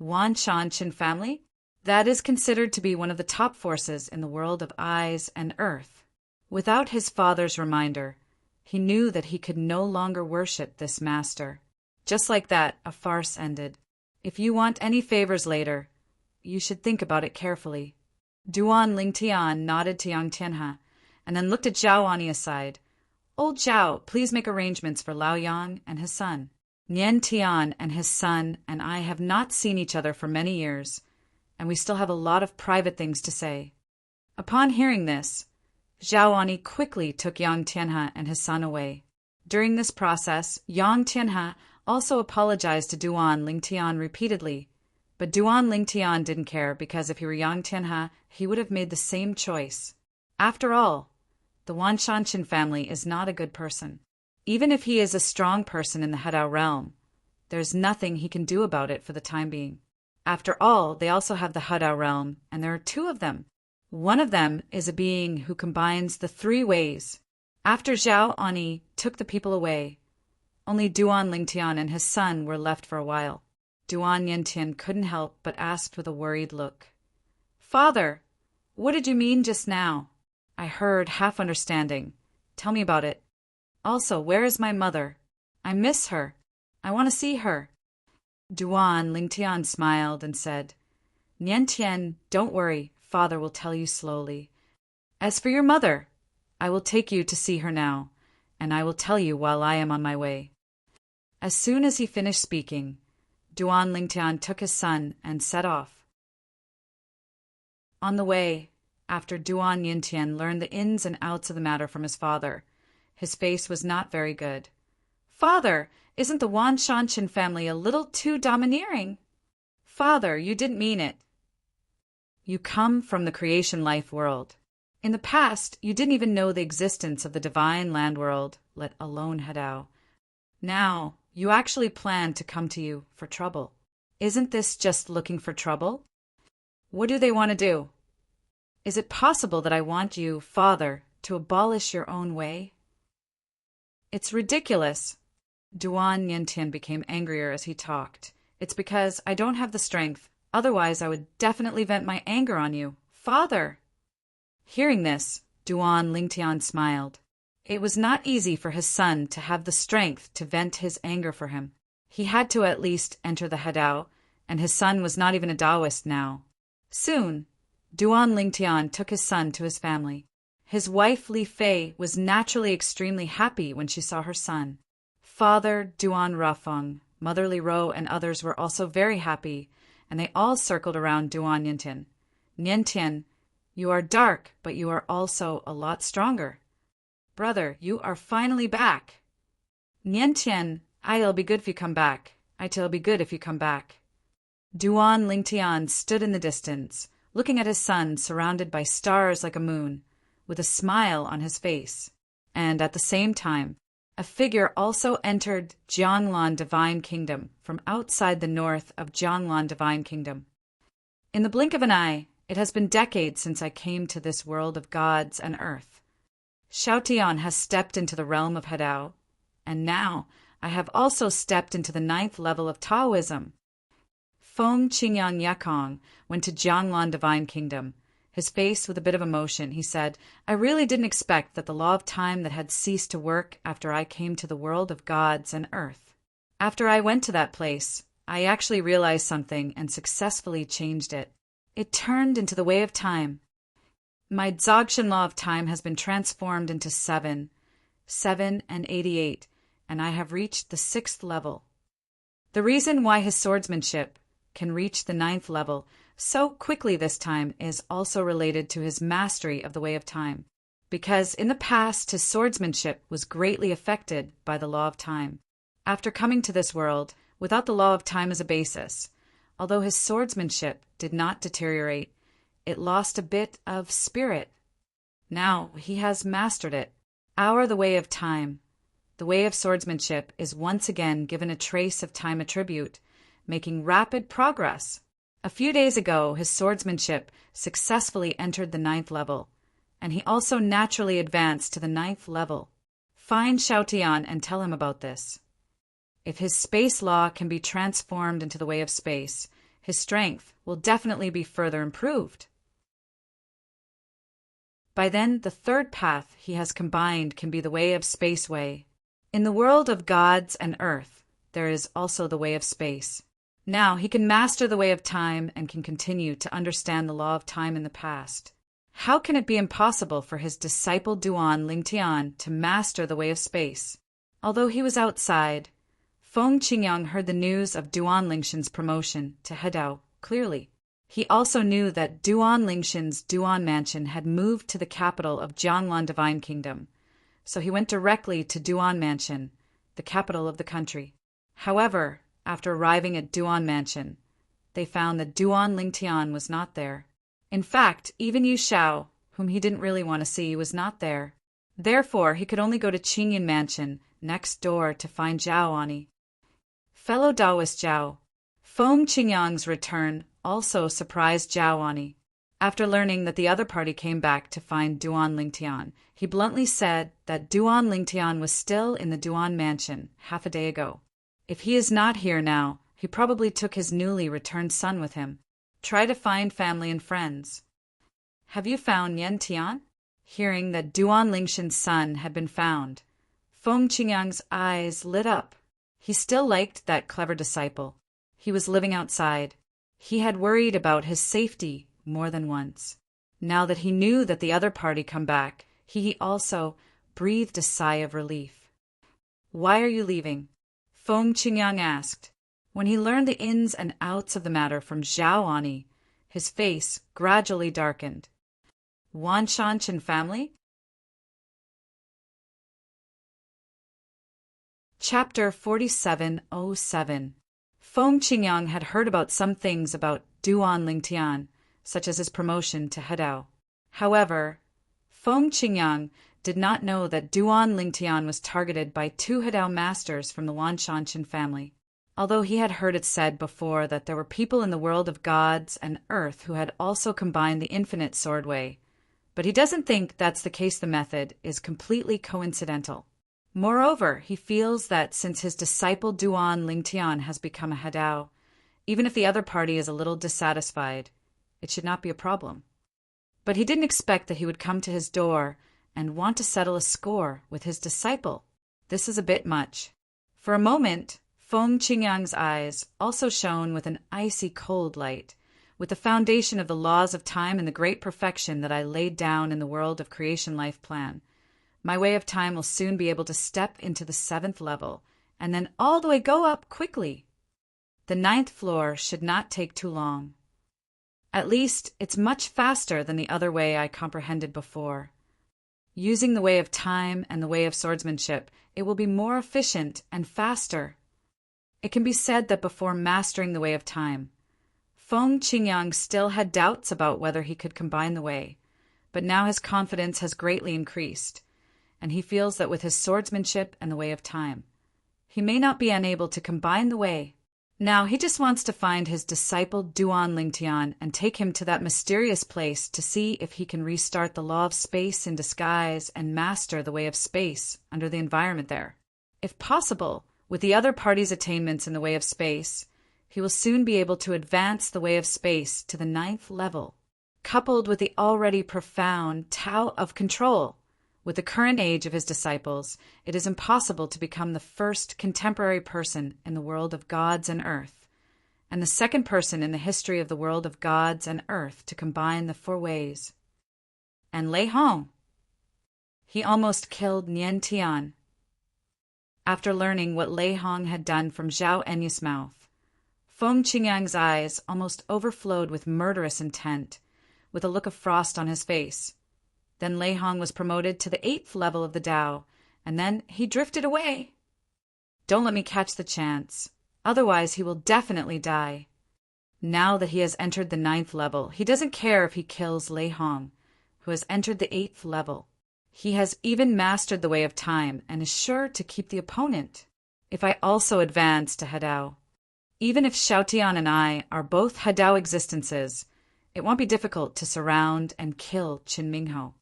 Wanshan Qin family? That is considered to be one of the top forces in the world of eyes and earth. Without his father's reminder, he knew that he could no longer worship this master. Just like that, a farce ended. If you want any favors later, you should think about it carefully. Duan Lingtian nodded to Yang Tianhe, and then looked at Zhao Ani aside. "Old Zhao, please make arrangements for Lao Yang and his son. Nian Tian and his son and I have not seen each other for many years, and we still have a lot of private things to say." Upon hearing this, Zhao Ani quickly took Yang Tianhe and his son away. During this process, Yang Tianhe also apologized to Duan Lingtian repeatedly, but Duan Lingtian didn't care because if he were Yang Tianhe, he would have made the same choice. After all, the Wanshan Qin family is not a good person. Even if he is a strong person in the Hedao realm, there's nothing he can do about it for the time being. After all, they also have the Hedao realm, and there are two of them. One of them is a being who combines the three ways. After Zhao Ani took the people away, only Duan Lingtian and his son were left for a while. Duan Yintian couldn't help but asked with a worried look, "Father, what did you mean just now?" "I heard, half understanding. Tell me about it. Also, where is my mother? I miss her. I want to see her." Duan Lingtian smiled and said, "Nian Tian, don't worry. Father will tell you slowly. As for your mother, I will take you to see her now, and I will tell you while I am on my way." As soon as he finished speaking, Duan Lingtian took his son and set off. On the way, after Duan Yintian learned the ins and outs of the matter from his father, his face was not very good. "Father, isn't the Wan Shanshan family a little too domineering?" "Father, you didn't mean it. You come from the creation life world. In the past, you didn't even know the existence of the divine land world, let alone Hadao. Now, you actually plan to come to you for trouble. Isn't this just looking for trouble? What do they want to do? Is it possible that I want you, Father, to abolish your own way?" "It's ridiculous." Duan Yintian became angrier as he talked. "It's because I don't have the strength. Otherwise, I would definitely vent my anger on you. Father!" Hearing this, Duan Lingtian smiled. It was not easy for his son to have the strength to vent his anger for him. He had to at least enter the Hadao, and his son was not even a Taoist now. Soon, Duan Lingtian took his son to his family. His wife Li Fei was naturally extremely happy when she saw her son. Father Duan Rafeng, Mother Li Ro, and others were also very happy, and they all circled around Duan Yintian. "Yintian, you are dark, but you are also a lot stronger. Brother, you are finally back. Yintian, it'll be good if you come back. It'll be good if you come back." Duan Lingtian stood in the distance, looking at his son surrounded by stars like a moon, with a smile on his face. And at the same time, a figure also entered Jianglan Divine Kingdom from outside the north of Jianglan Divine Kingdom. In the blink of an eye, it has been decades since I came to this world of gods and earth. Xiaotian has stepped into the realm of Hadao, and now I have also stepped into the 9th level of Taoism. Feng Qingyang Yakong went to Jianglan Divine Kingdom. His face with a bit of emotion, he said, "I really didn't expect that the law of time that had ceased to work after I came to the world of gods and earth. After I went to that place, I actually realized something and successfully changed it. It turned into the way of time. My Dzogchen law of time has been transformed into 7 and 88, and I have reached the 6th level. The reason why his swordsmanship can reach the 9th level so quickly this time is also related to his mastery of the way of time, because in the past his swordsmanship was greatly affected by the law of time. After coming to this world, without the law of time as a basis, although his swordsmanship did not deteriorate, it lost a bit of spirit. Now he has mastered it. The way of time, the way of swordsmanship, is once again given a trace of time attribute, making rapid progress. A few days ago, his swordsmanship successfully entered the 9th level, and he also naturally advanced to the 9th level. Find Xiaotian and tell him about this. If his space law can be transformed into the way of space, his strength will definitely be further improved. By then, the 3rd path he has combined can be the way of space way. In the world of gods and earth, there is also the way of space. Now he can master the way of time and can continue to understand the law of time in the past. How can it be impossible for his disciple Duan Lingtian to master the way of space? Although he was outside, Feng Qingyang heard the news of Duan Lingshan's promotion to Hadao clearly. He also knew that Duan Lingshan's Duan Mansion had moved to the capital of Jianglan Divine Kingdom, so he went directly to Duan Mansion, the capital of the country. However, after arriving at Duan Mansion, they found that Duan Lingtian was not there. In fact, even Yu Shao, whom he didn't really want to see, was not there. Therefore, he could only go to Qingyan Mansion, next door, to find Zhao Ani. Fellow Taoist Zhao, Feng Qingyang's return also surprised Zhao Ani. After learning that the other party came back to find Duan Lingtian, he bluntly said that Duan Lingtian was still in the Duan Mansion half a day ago. If he is not here now, he probably took his newly returned son with him. Try to find family and friends. Have you found Yen Tian? Hearing that Duan Lingshan's son had been found, Feng Qingyang's eyes lit up. He still liked that clever disciple. He was living outside. He had worried about his safety more than once. Now that he knew that the other party come back, he also breathed a sigh of relief. "Why are you leaving?" Feng Qingyang asked. When he learned the ins and outs of the matter from Zhao Ani, his face gradually darkened. "Wan Shanshan family?" Chapter 4707. Feng Qingyang had heard about some things about Duan Lingtian, such as his promotion to Hedao. However, Feng Qingyang did not know that Duan Lingtian was targeted by 2 Hedao masters from the Wan Shanshan family. Although he had heard it said before that there were people in the world of gods and earth who had also combined the infinite sword way, but he doesn't think that's the case. The method is completely coincidental. Moreover, he feels that since his disciple Duan Lingtian has become a Hedao, even if the other party is a little dissatisfied, it should not be a problem. But he didn't expect that he would come to his door and want to settle a score with his disciple. This is a bit much. For a moment, Feng Qingyang's eyes also shone with an icy cold light, with the foundation of the laws of time and the great perfection that I laid down in the world of creation life plan. My way of time will soon be able to step into the 7th level, and then all the way go up quickly. The 9th floor should not take too long. At least, it's much faster than the other way I comprehended before. Using the way of time and the way of swordsmanship, it will be more efficient and faster. It can be said that before mastering the way of time, Feng Qingyang still had doubts about whether he could combine the way, but now his confidence has greatly increased, and he feels that with his swordsmanship and the way of time, he may not be unable to combine the way. Now he just wants to find his disciple Duan Lingtian and take him to that mysterious place to see if he can restart the law of space in disguise and master the way of space under the environment there. If possible, with the other party's attainments in the way of space, he will soon be able to advance the way of space to the 9th level, coupled with the already profound Tao of control. With the current age of his disciples, it is impossible to become the first contemporary person in the world of gods and earth, and the second person in the history of the world of gods and earth to combine the 4 ways. And Lei Hong. He almost killed Nian Tian. After learning what Lei Hong had done from Zhao Enya's mouth, Feng Qingyang's eyes almost overflowed with murderous intent, with a look of frost on his face. Then Lei Hong was promoted to the 8th level of the Tao, and then he drifted away. Don't let me catch the chance, otherwise he will definitely die. Now that he has entered the 9th level, he doesn't care if he kills Lei Hong, who has entered the 8th level. He has even mastered the way of time and is sure to keep the opponent. If I also advance to Hedao, even if Xiaotian and I are both Hedao existences, it won't be difficult to surround and kill Qin Mingho.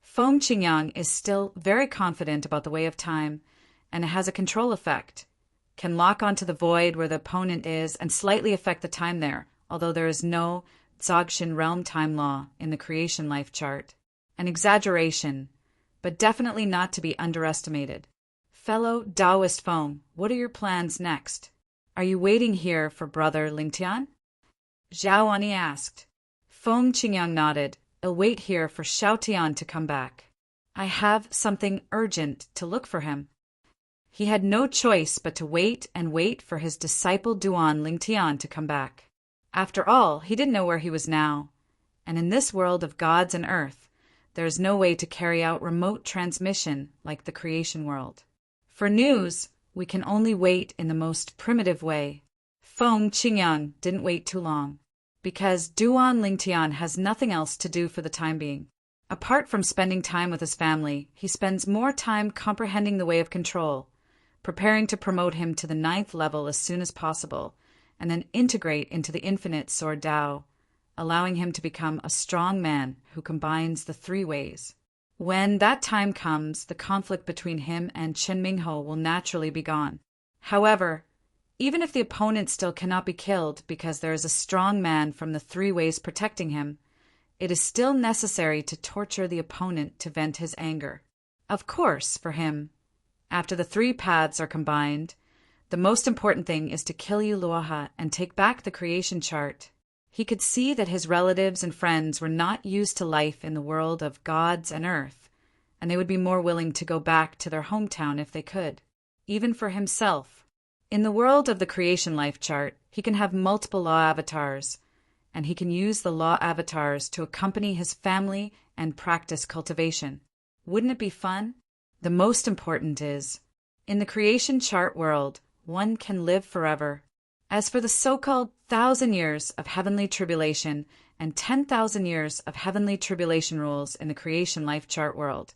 Feng Qingyang is still very confident about the way of time, and it has a control effect, can lock onto the void where the opponent is and slightly affect the time there, although there is no Dzogchen realm time law in the creation life chart. An exaggeration, but definitely not to be underestimated. Fellow Taoist Feng, what are your plans next? Are you waiting here for brother Lingtian? Zhao Ani asked. Feng Qingyang nodded. I'll wait here for Xiaotian to come back. I have something urgent to look for him. He had no choice but to wait and wait for his disciple Duan Lingtian to come back. After all, he didn't know where he was now, and in this world of gods and earth, there is no way to carry out remote transmission like the creation world. For news, we can only wait in the most primitive way. Feng Qingyang didn't wait too long, because Duan Lingtian has nothing else to do for the time being. Apart from spending time with his family, he spends more time comprehending the way of control, preparing to promote him to the 9th level as soon as possible, and then integrate into the infinite Sword Tao, allowing him to become a strong man who combines the 3 ways. When that time comes, the conflict between him and Qin Mingho will naturally be gone. However, even if the opponent still cannot be killed because there is a strong man from the 3 ways protecting him, it is still necessary to torture the opponent to vent his anger. Of course, for him, after the 3 paths are combined, the most important thing is to kill Luoha and take back the creation chart. He could see that his relatives and friends were not used to life in the world of gods and earth, and they would be more willing to go back to their hometown if they could. Even for himself. In the world of the creation life chart, he can have multiple law avatars, and he can use the law avatars to accompany his family and practice cultivation. Wouldn't it be fun? The most important is, in the creation chart world, one can live forever. As for the so-called 1,000 years of heavenly tribulation and 10,000 years of heavenly tribulation rules in the creation life chart world,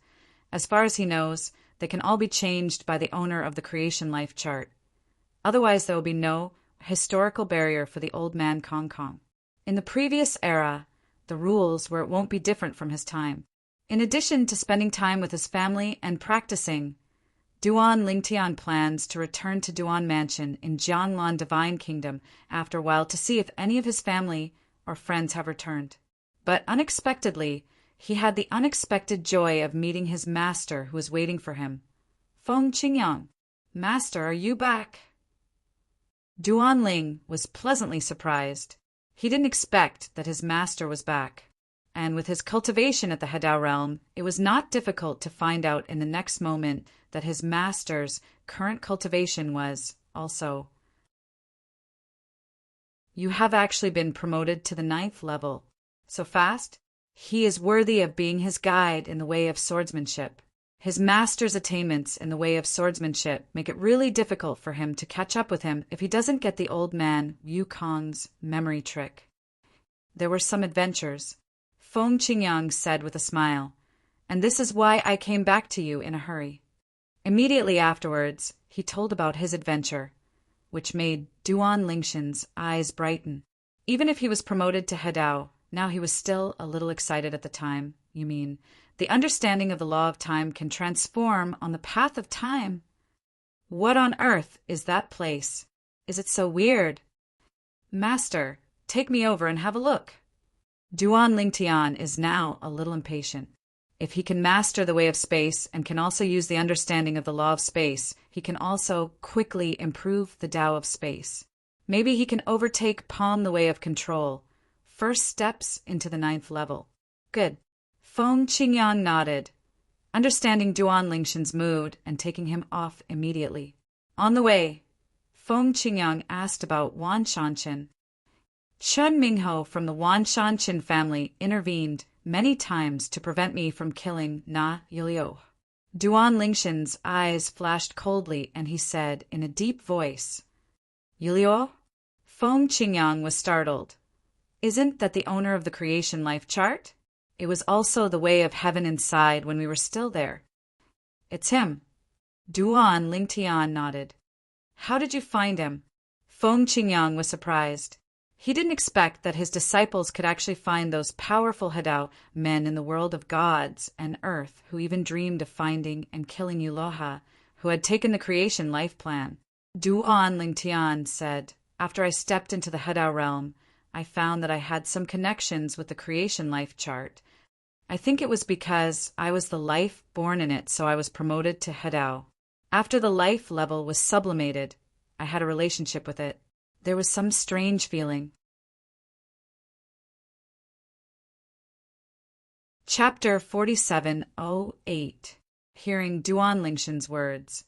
as far as he knows, they can all be changed by the owner of the creation life chart. Otherwise, there will be no historical barrier for the old man Kong Kong. In the previous era, the rules were it won't be different from his time. In addition to spending time with his family and practicing, Duan Lingtian plans to return to Duan Mansion in Jianglan Divine Kingdom after a while to see if any of his family or friends have returned. But unexpectedly, he had the unexpected joy of meeting his master who was waiting for him. Feng Qingyang, Master, are you back? Duan Ling was pleasantly surprised. He didn't expect that his master was back. And with his cultivation at the Hedao realm, it was not difficult to find out in the next moment that his master's current cultivation was also. You have actually been promoted to the 9th level. So fast? He is worthy of being his guide in the way of swordsmanship. His master's attainments in the way of swordsmanship make it really difficult for him to catch up with him if he doesn't get the old man Yu Kong's memory trick. There were some adventures, Feng Qingyang said with a smile, and this is why I came back to you in a hurry. Immediately afterwards, he told about his adventure, which made Duan Lingshan's eyes brighten. Even if he was promoted to Hedao, now he was still a little excited at the time. You mean, the understanding of the law of time can transform on the path of time. What on earth is that place? Is it so weird? Master, take me over and have a look. Duan Lingtian is now a little impatient. If he can master the way of space and can also use the understanding of the law of space, he can also quickly improve the Tao of space. Maybe he can overtake Palm the way of control. First steps into the 9th level. Good. Feng Qingyang nodded, understanding Duan Lingshan's mood and taking him off immediately. On the way, Feng Qingyang asked about Wan Shanchen. Chun Mingho from the Wan Shanchen family intervened many times to prevent me from killing Na Yulio. Duan Lingshan's eyes flashed coldly and he said in a deep voice, Yulio? Feng Qingyang was startled. Isn't that the owner of the creation life chart? It was also the way of heaven inside when we were still there. It's him. Duan Lingtian nodded. How did you find him? Feng Qingyang was surprised. He didn't expect that his disciples could actually find those powerful Hedao men in the world of gods and earth who even dreamed of finding and killing Yuloha, who had taken the creation life plan. Duan Lingtian said, after I stepped into the Hedao realm, I found that I had some connections with the creation life chart. I think it was because I was the life born in it, so I was promoted to Hedao. After the life level was sublimated, I had a relationship with it. There was some strange feeling. Chapter 4708. Hearing Duan Lingshan's words,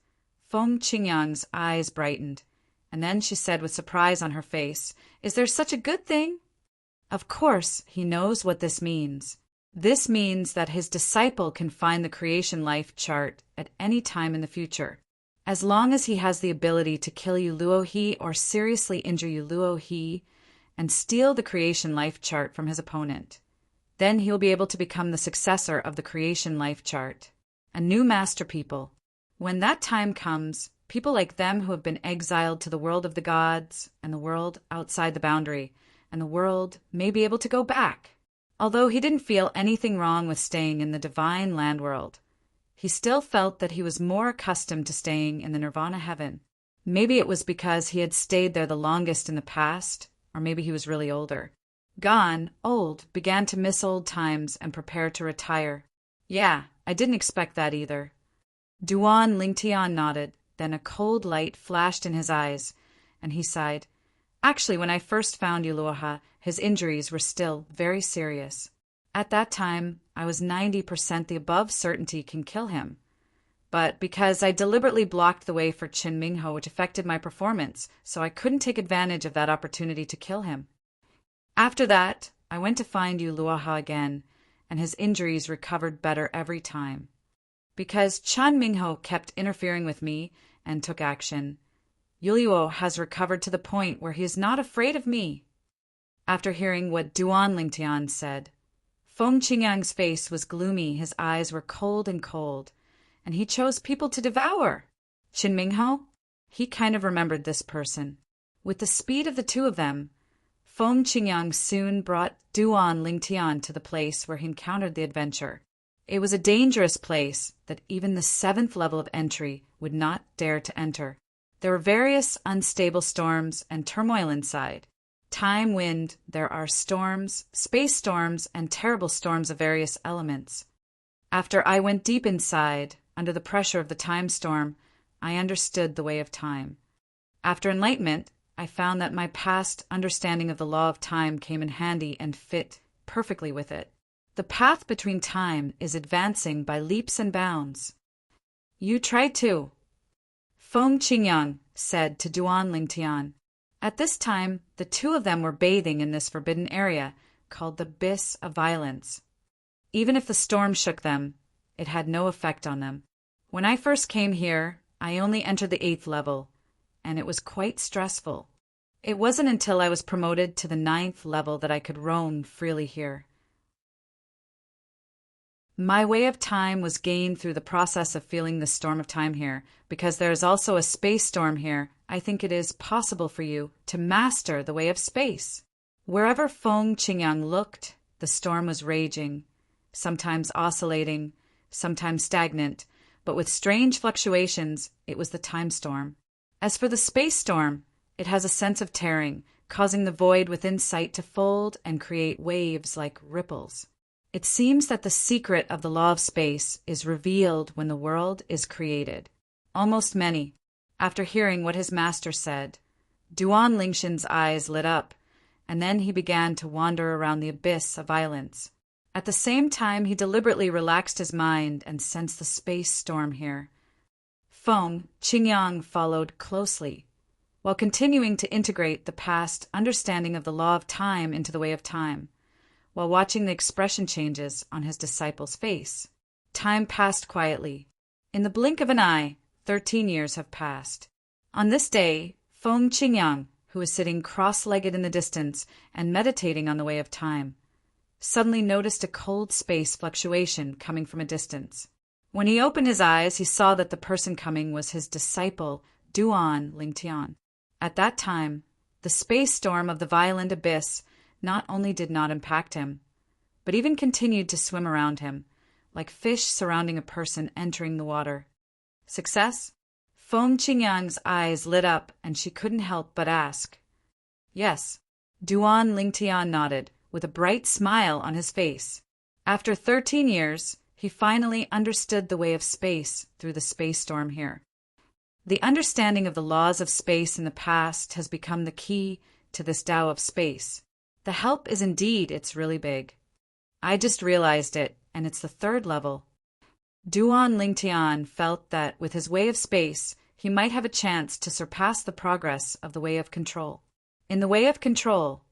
Feng Qingyang's eyes brightened, and then she said with surprise on her face, Is there such a good thing? Of course, he knows what this means. This means that his disciple can find the creation life chart at any time in the future. As long as he has the ability to kill Yuluohi or seriously injure Yuluohi and steal the creation life chart from his opponent, then he'll be able to become the successor of the creation life chart, a new master people. When that time comes, people like them who have been exiled to the world of the gods and the world outside the boundary, and the world may be able to go back. Although he didn't feel anything wrong with staying in the divine land world, he still felt that he was more accustomed to staying in the nirvana heaven. Maybe it was because he had stayed there the longest in the past, or maybe he was really older. Gan, old, began to miss old times and prepare to retire. Yeah, I didn't expect that either. Duan Lingtian nodded, then a cold light flashed in his eyes, and he sighed. Actually, when I first found Uluoha, his injuries were still very serious. At that time, I was 90% the above certainty can kill him. But because I deliberately blocked the way for Qin Mingho, which affected my performance, so I couldn't take advantage of that opportunity to kill him. After that, I went to find Uluoha again, and his injuries recovered better every time. Because Chan Mingho kept interfering with me and took action, Yuluo has recovered to the point where he is not afraid of me. After hearing what Duan Lingtian said, Feng Qingyang's face was gloomy, his eyes were cold, and he chose people to devour. Qin Mingho? He kind of remembered this person. With the speed of the two of them, Feng Qingyang soon brought Duan Lingtian to the place where he encountered the adventure. It was a dangerous place that even the 7th level of entry would not dare to enter. There were various unstable storms and turmoil inside. Time, wind, there are storms, space storms, and terrible storms of various elements. After I went deep inside, under the pressure of the time storm, I understood the way of time. After enlightenment, I found that my past understanding of the law of time came in handy and fit perfectly with it. The path between time is advancing by leaps and bounds. You try too, Feng Qingyang said to Duan Lingtian. At this time, the two of them were bathing in this forbidden area called the Abyss of Violence. Even if the storm shook them, it had no effect on them. When I first came here, I only entered the 8th level, and it was quite stressful. It wasn't until I was promoted to the 9th level that I could roam freely here. My way of time was gained through the process of feeling the storm of time here. Because there is also a space storm here, I think it is possible for you to master the way of space. Wherever Feng Qingyang looked, the storm was raging, sometimes oscillating, sometimes stagnant, but with strange fluctuations. It was the time storm. As for the space storm, it has a sense of tearing, causing the void within sight to fold and create waves like ripples. It seems that the secret of the law of space is revealed when the world is created. Almost many. After hearing what his master said, Duan Lingshan's eyes lit up, and then he began to wander around the abyss of violence. At the same time, he deliberately relaxed his mind and sensed the space storm here. Feng Qingyang followed closely, while continuing to integrate the past understanding of the law of time into the way of time, while watching the expression changes on his disciple's face. Time passed quietly. In the blink of an eye, 13 years have passed. On this day, Feng Qingyang, who was sitting cross-legged in the distance and meditating on the way of time, suddenly noticed a cold space fluctuation coming from a distance. When he opened his eyes, he saw that the person coming was his disciple, Duan Lingtian. At that time, the space storm of the violent abyss not only did not impact him, but even continued to swim around him, like fish surrounding a person entering the water. Success? Feng Qingyang's eyes lit up, and she couldn't help but ask. Yes. Duan Lingtian nodded, with a bright smile on his face. After 13 years, he finally understood the way of space through the space storm here. The understanding of the laws of space in the past has become the key to this Tao of space. The help is indeed, it's really big. I just realized it, and it's the 3rd level. Duan Lingtian felt that with his way of space, he might have a chance to surpass the progress of the way of control. In the way of control,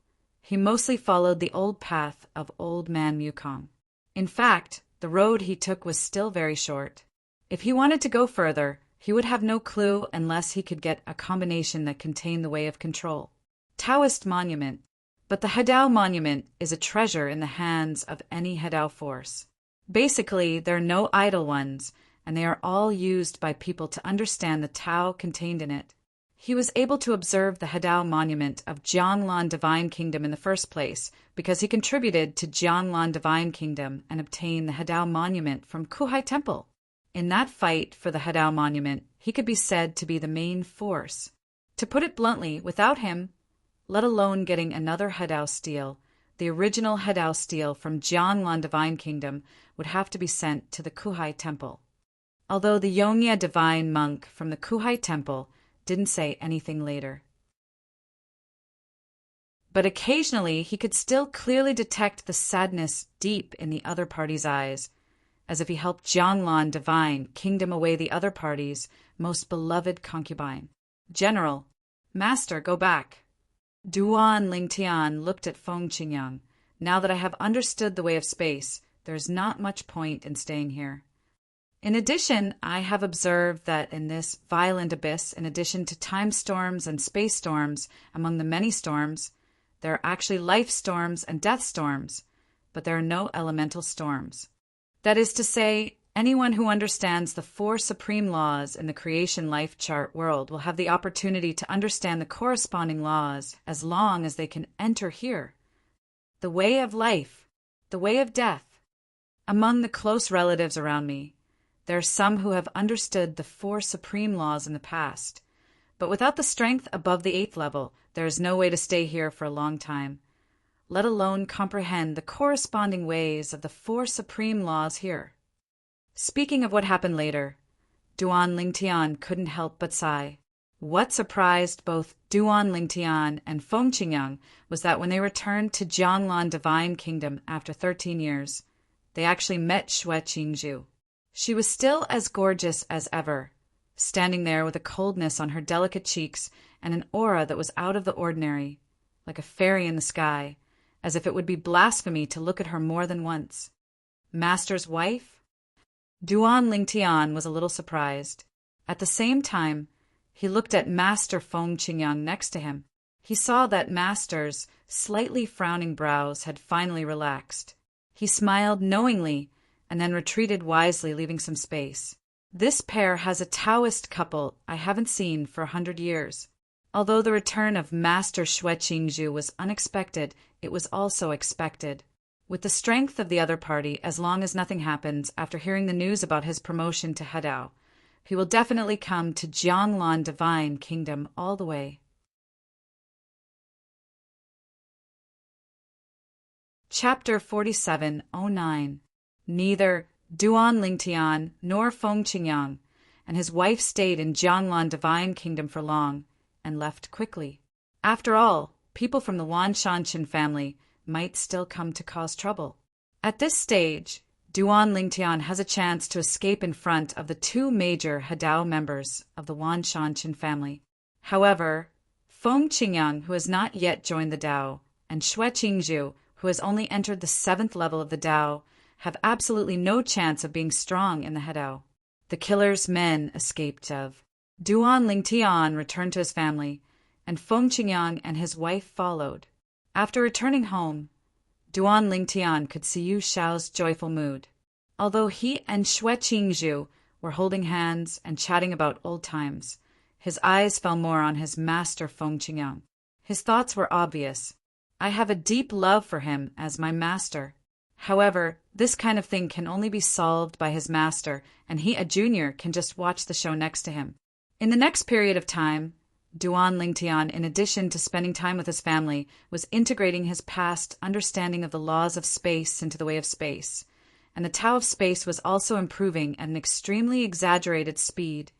he mostly followed the old path of Old Man Mukong. In fact, the road he took was still very short. If he wanted to go further, he would have no clue unless he could get a combination that contained the way of control. Taoist monument. But the Hadao monument is a treasure in the hands of any Hadao force. Basically, there are no idle ones, and they are all used by people to understand the Tao contained in it. He was able to observe the Hadao monument of Jianglan Divine Kingdom in the first place because he contributed to Jianglan Divine Kingdom and obtained the Hadao monument from Kuhai Temple. In that fight for the Hadao monument, he could be said to be the main force. To put it bluntly, without him, let alone getting another Hadao stele, the original Hadao stele from Jianglan Divine Kingdom would have to be sent to the Kuhai Temple. Although the Yongya divine monk from the Kuhai Temple didn't say anything later. but occasionally he could still clearly detect the sadness deep in the other party's eyes, as if he helped Jianglan divine kingdom away the other party's most beloved concubine. General, Master, go back. Duan Lingtian looked at Feng Qingyang. Now that I have understood the way of space, there is not much point in staying here. In addition, I have observed that in this violent abyss, in addition to time storms and space storms, among the many storms, there are actually life storms and death storms, but there are no elemental storms. That is to say, anyone who understands the 4 supreme laws in the creation life chart world will have the opportunity to understand the corresponding laws as long as they can enter here. The way of life, the way of death. Among the close relatives around me, there are some who have understood the 4 supreme laws in the past, but without the strength above the 8th level, there is no way to stay here for a long time, let alone comprehend the corresponding ways of the 4 supreme laws here. Speaking of what happened later, Duan Lingtian couldn't help but sigh. What surprised both Duan Lingtian and Feng Qingyang was that when they returned to Jianglan Divine Kingdom after 13 years, they actually met Xue Qingzhu. She was still as gorgeous as ever, standing there with a coldness on her delicate cheeks and an aura that was out of the ordinary, like a fairy in the sky, as if it would be blasphemy to look at her more than once. Master's wife? Duan Lingtian was a little surprised. At the same time, he looked at Master Feng Qingyang next to him. He saw that Master's slightly frowning brows had finally relaxed. He smiled knowingly and then retreated wisely, leaving some space. This pair has a Taoist couple I haven't seen for 100 years. Although the return of Master Xue Qingzhu was unexpected, it was also expected. With the strength of the other party, as long as nothing happens after hearing the news about his promotion to Hedao, he will definitely come to Jianglan Divine Kingdom all the way. Chapter 47:09. Neither Duan Lingtian nor Feng Qingyang and his wife stayed in Jianglan Divine Kingdom for long and left quickly. After all, people from the Wan Shanshan family might still come to cause trouble. At this stage, Duan Lingtian has a chance to escape in front of the 2 major Hedao members of the Wan Shanshan family. However, Feng Qingyang, who has not yet joined the Dao, and Xue Qingzhu, who has only entered the 7th level of the Dao, have absolutely no chance of being strong in the Hedao. The killer's men escaped of. Duan Lingtian returned to his family, and Feng Qingyang and his wife followed. After returning home, Duan Lingtian could see Yu Xiao's joyful mood. Although he and Xue Qingzhu were holding hands and chatting about old times, his eyes fell more on his master Feng Qingyang. His thoughts were obvious. I have a deep love for him as my master. However, this kind of thing can only be solved by his master, and he, a junior, can just watch the show next to him. In the next period of time, Duan Lingtian, in addition to spending time with his family, was integrating his past understanding of the laws of space into the way of space, and the Tao of space was also improving at an extremely exaggerated speed,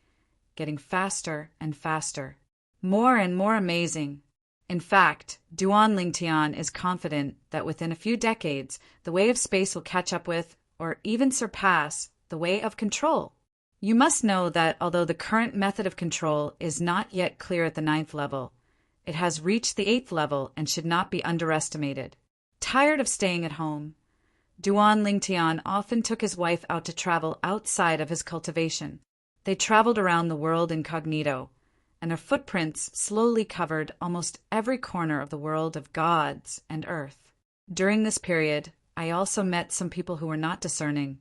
getting faster and faster, more and more amazing. In fact, Duan Lingtian is confident that within a few decades, the way of space will catch up with, or even surpass, the way of control. You must know that although the current method of control is not yet clear at the 9th level, it has reached the 8th level and should not be underestimated. Tired of staying at home, Duan Lingtian often took his wife out to travel outside of his cultivation. They traveled around the world incognito, and their footprints slowly covered almost every corner of the world of gods and earth. During this period, I also met some people who were not discerning,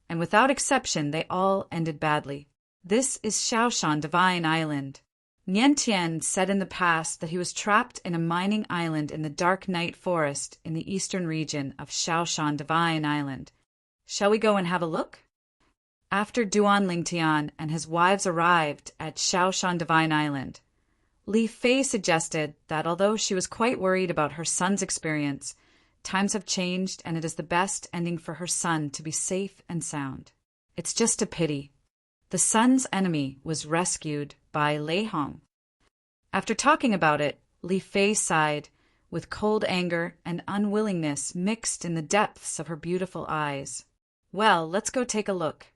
and without exception, they all ended badly. This is Shaoshan Divine Island. Niantian said in the past that he was trapped in a mining island in the dark night forest in the eastern region of Shaoshan Divine Island. Shall we go and have a look? After Duan Lingtian and his wives arrived at Shaoshan Divine Island, Li Fei suggested that although she was quite worried about her son's experience, times have changed and it is the best ending for her son to be safe and sound. It's just a pity. The son's enemy was rescued by Lei Hong. After talking about it, Li Fei sighed, with cold anger and unwillingness mixed in the depths of her beautiful eyes. "Well, let's go take a look."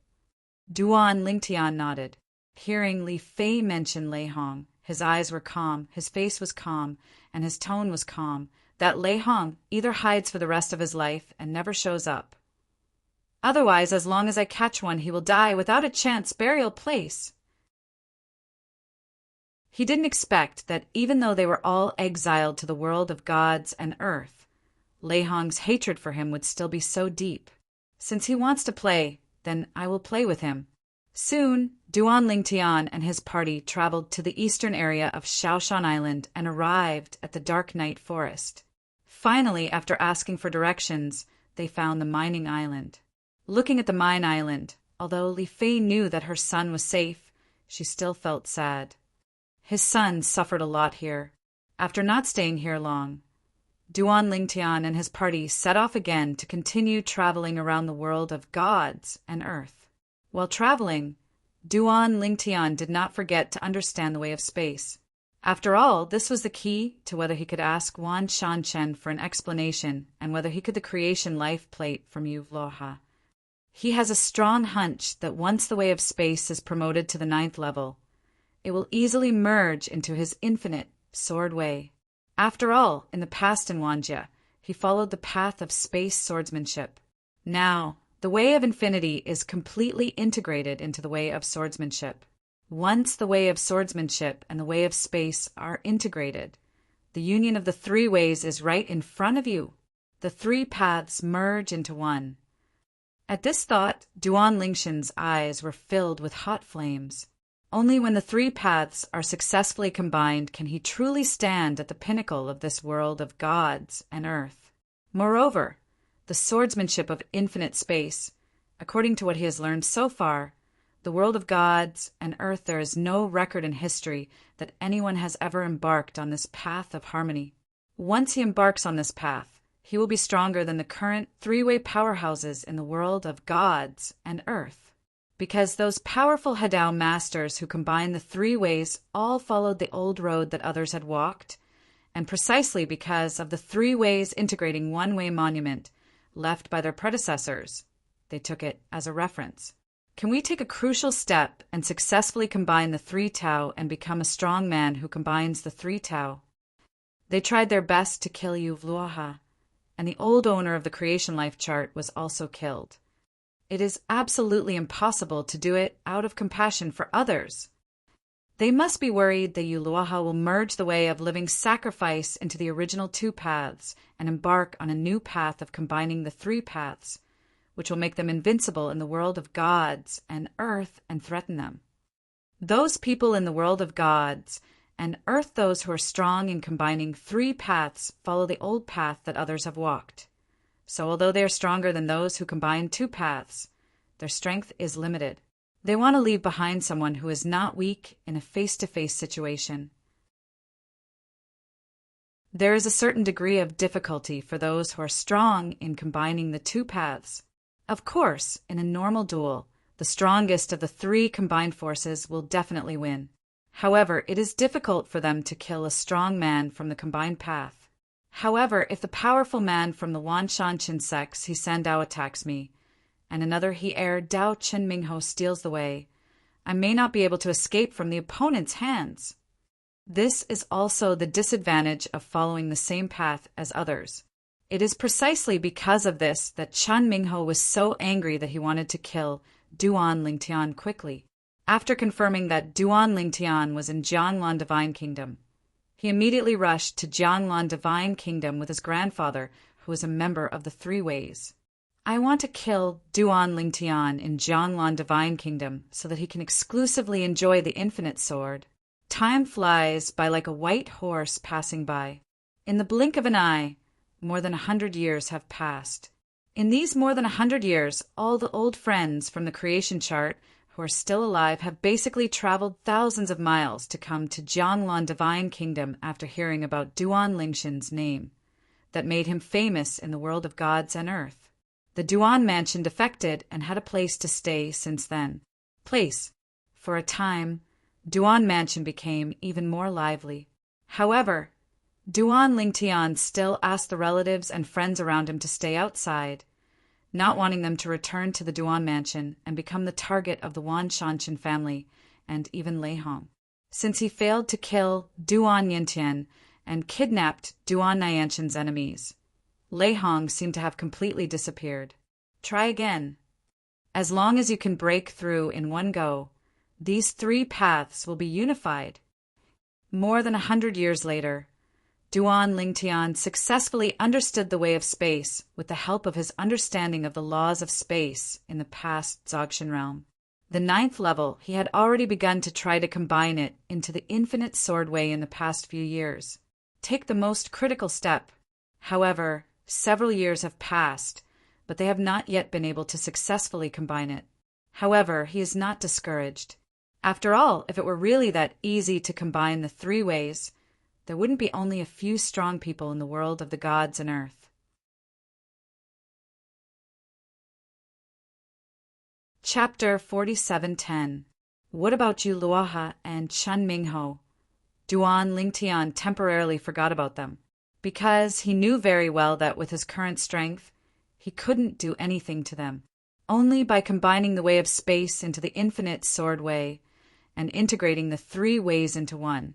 Duan Lingtian nodded. Hearing Li Fei mention Lei Hong, his eyes were calm, his face was calm, and his tone was calm, that Lei Hong either hides for the rest of his life and never shows up. Otherwise, as long as I catch one, he will die without a chance burial place. He didn't expect that even though they were all exiled to the world of gods and earth, Lei Hong's hatred for him would still be so deep. Since he wants to play, then I will play with him. Soon, Duan Lingtian and his party traveled to the eastern area of Shaoshan Island and arrived at the Dark Night Forest. Finally, after asking for directions, they found the mining island. Looking at the mine island, although Li Fei knew that her son was safe, she still felt sad. His son suffered a lot here. After not staying here long, Duan Lingtian and his party set off again to continue traveling around the world of gods and earth. While traveling, Duan Lingtian did not forget to understand the way of space. After all, this was the key to whether he could ask Wan Shanchen for an explanation and whether he could the creation life plate from Yuvloha. He has a strong hunch that once the way of space is promoted to the 9th level, it will easily merge into his infinite sword way. After all, in the past in Wanjia, he followed the path of space swordsmanship. Now, the way of infinity is completely integrated into the way of swordsmanship. Once the way of swordsmanship and the way of space are integrated, the union of the 3 ways is right in front of you. The 3 paths merge into one. At this thought, Duan Lingshan's eyes were filled with hot flames. Only when the 3 paths are successfully combined can he truly stand at the pinnacle of this world of gods and earth. Moreover, the swordsmanship of infinite space, according to what he has learned so far, the world of gods and earth, there is no record in history that anyone has ever embarked on this path of harmony. Once he embarks on this path, he will be stronger than the current 3-way powerhouses in the world of gods and earth. Because those powerful Hadao masters who combine the 3 ways all followed the old road that others had walked, and precisely because of the 3 ways integrating one-way monument left by their predecessors, they took it as a reference. Can we take a crucial step and successfully combine the 3 Tao and become a strong man who combines the 3 Tao? They tried their best to kill Yuvluaha, and the old owner of the creation life chart was also killed. It is absolutely impossible to do it out of compassion for others. They must be worried that Yuluaha will merge the way of living sacrifice into the original 2 paths and embark on a new path of combining the 3 paths, which will make them invincible in the world of gods and earth and threaten them. Those people in the world of gods and earth, those who are strong in combining 3 paths, follow the old path that others have walked. So although they are stronger than those who combine 2 paths, their strength is limited. They want to leave behind someone who is not weak in a face-to-face situation. There is a certain degree of difficulty for those who are strong in combining the 2 paths. Of course, in a normal duel, the strongest of the 3 combined forces will definitely win. However, it is difficult for them to kill a strong man from the combined path. However, if the powerful man from the Wan Shanchin sex He San Dao attacks me, and another He Air Dao Chen Mingho steals the way, I may not be able to escape from the opponent's hands. This is also the disadvantage of following the same path as others. It is precisely because of this that Chan Mingho was so angry that he wanted to kill Duan Lingtian quickly. After confirming that Duan Lingtian was in Jianglan Divine Kingdom, he immediately rushed to Jianglan Divine Kingdom with his grandfather, who was a member of the 3 ways. I want to kill Duan Lingtian in Jianglan Divine Kingdom so that he can exclusively enjoy the infinite sword. Time flies by like a white horse passing by. In the blink of an eye, more than 100 years have passed. In these more than 100 years, all the old friends from the creation chart who are still alive have basically traveled thousands of miles to come to Jianglan Divine Kingdom after hearing about Duan Lingshan's name that made him famous in the world of gods and earth. The Duan mansion defected and had a place to stay since then. For a time, Duan mansion became even more lively. However, Duan Lingtian still asked the relatives and friends around him to stay outside, not wanting them to return to the Duan mansion and become the target of the Wan Shanshan family and even Lei Hong. Since he failed to kill Duan Yintian and kidnapped Duan Nyantian's enemies, Lei Hong seemed to have completely disappeared. Try again. As long as you can break through in one go, these three paths will be unified. More than 100 years later, Duan Lingtian successfully understood the way of space with the help of his understanding of the laws of space in the past Dzogchen realm. The 9th level, he had already begun to try to combine it into the infinite sword way in the past few years. Take the most critical step. However, several years have passed, but they have not yet been able to successfully combine it. However, he is not discouraged. After all, if it were really that easy to combine the three ways, there wouldn't be only a few strong people in the world of the gods and earth. Chapter 47:10. What about Yu Luoha and Chen Mingho? Duan Lingtian temporarily forgot about them, because he knew very well that with his current strength, he couldn't do anything to them. Only by combining the way of space into the infinite sword way and integrating the three ways into one,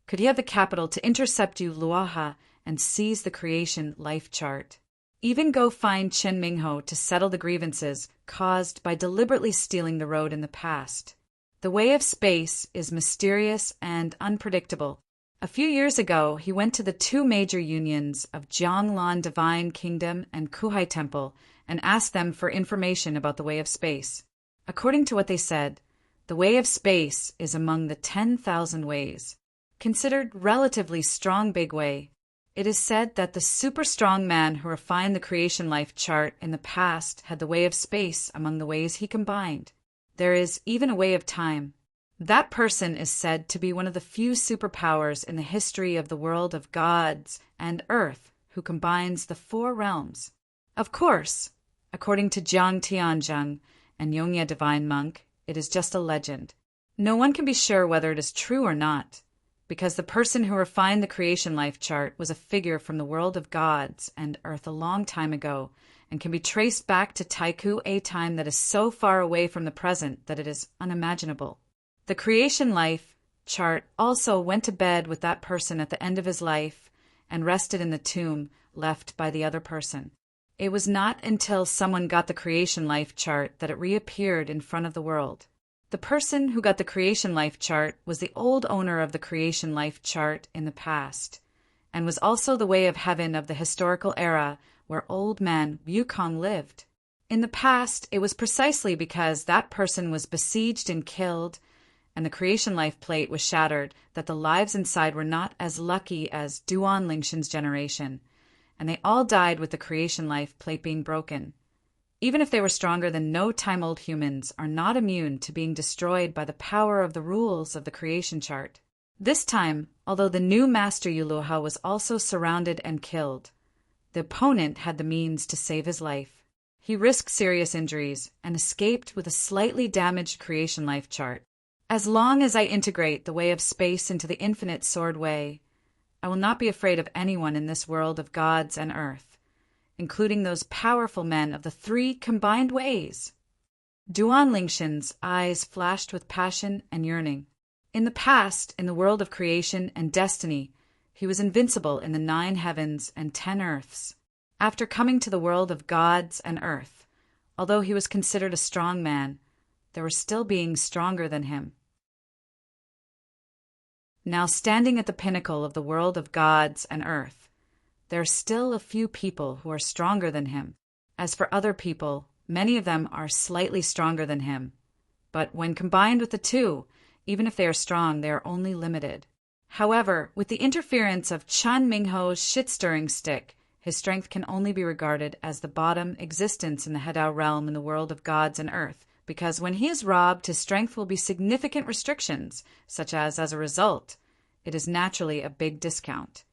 could he have the capital to intercept Yu Luoha and seize the creation life chart. Even go find Chen Mingho to settle the grievances caused by deliberately stealing the road in the past. The way of space is mysterious and unpredictable. A few years ago, he went to the two major unions of Jianglan Divine Kingdom and Kuhai Temple and asked them for information about the way of space. According to what they said, the way of space is among the 10,000 ways, considered relatively strong big way. It is said that the super strong man who refined the creation life chart in the past had the way of space among the ways he combined. There is even a way of time. That person is said to be one of the few superpowers in the history of the world of gods and earth who combines the four realms. Of course, according to Jiang Tianzheng and Yongye Divine Monk, it is just a legend. No one can be sure whether it is true or not, because the person who refined the creation life chart was a figure from the world of gods and earth a long time ago, and can be traced back to Taiku, a time that is so far away from the present that it is unimaginable. The creation life chart also went to bed with that person at the end of his life and rested in the tomb left by the other person. It was not until someone got the creation life chart that it reappeared in front of the world. The person who got the creation life chart was the old owner of the creation life chart in the past, and was also the way of heaven of the historical era where old man Wukong lived. In the past, it was precisely because that person was besieged and killed, and the creation life plate was shattered, that the lives inside were not as lucky as Duan Lingshan's generation, and they all died with the creation life plate being broken. Even if they were stronger than no-time-old humans, are not immune to being destroyed by the power of the rules of the creation chart. This time, although the new master Yu Luoha was also surrounded and killed, the opponent had the means to save his life. He risked serious injuries and escaped with a slightly damaged creation life chart. As long as I integrate the way of space into the infinite sword way, I will not be afraid of anyone in this world of gods and earth, including those powerful men of the three combined ways. Duan Lingshan's eyes flashed with passion and yearning. In the past, in the world of creation and destiny, he was invincible in the 9 heavens and 10 earths. After coming to the world of gods and earth, although he was considered a strong man, there were still beings stronger than him. Now standing at the pinnacle of the world of gods and earth, there are still a few people who are stronger than him. As for other people, many of them are slightly stronger than him. But when combined with the two, even if they are strong, they are only limited. However, with the interference of Chen Mingho's shit-stirring stick, his strength can only be regarded as the bottom existence in the Hedao realm in the world of gods and earth, because when he is robbed, his strength will be significant restrictions, such as a result, it is naturally a big discount.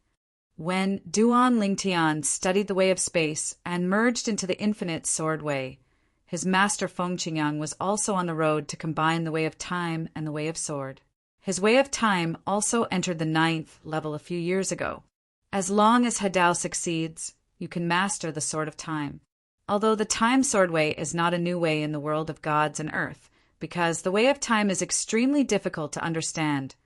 When Duan Lingtian studied the way of space and merged into the infinite sword way, his master Feng Qingyang was also on the road to combine the way of time and the way of sword. His way of time also entered the 9th level a few years ago. As long as Hadao succeeds, you can master the Sword of Time. Although the Time Sword Way is not a new way in the world of gods and earth, because the way of time is extremely difficult to understand.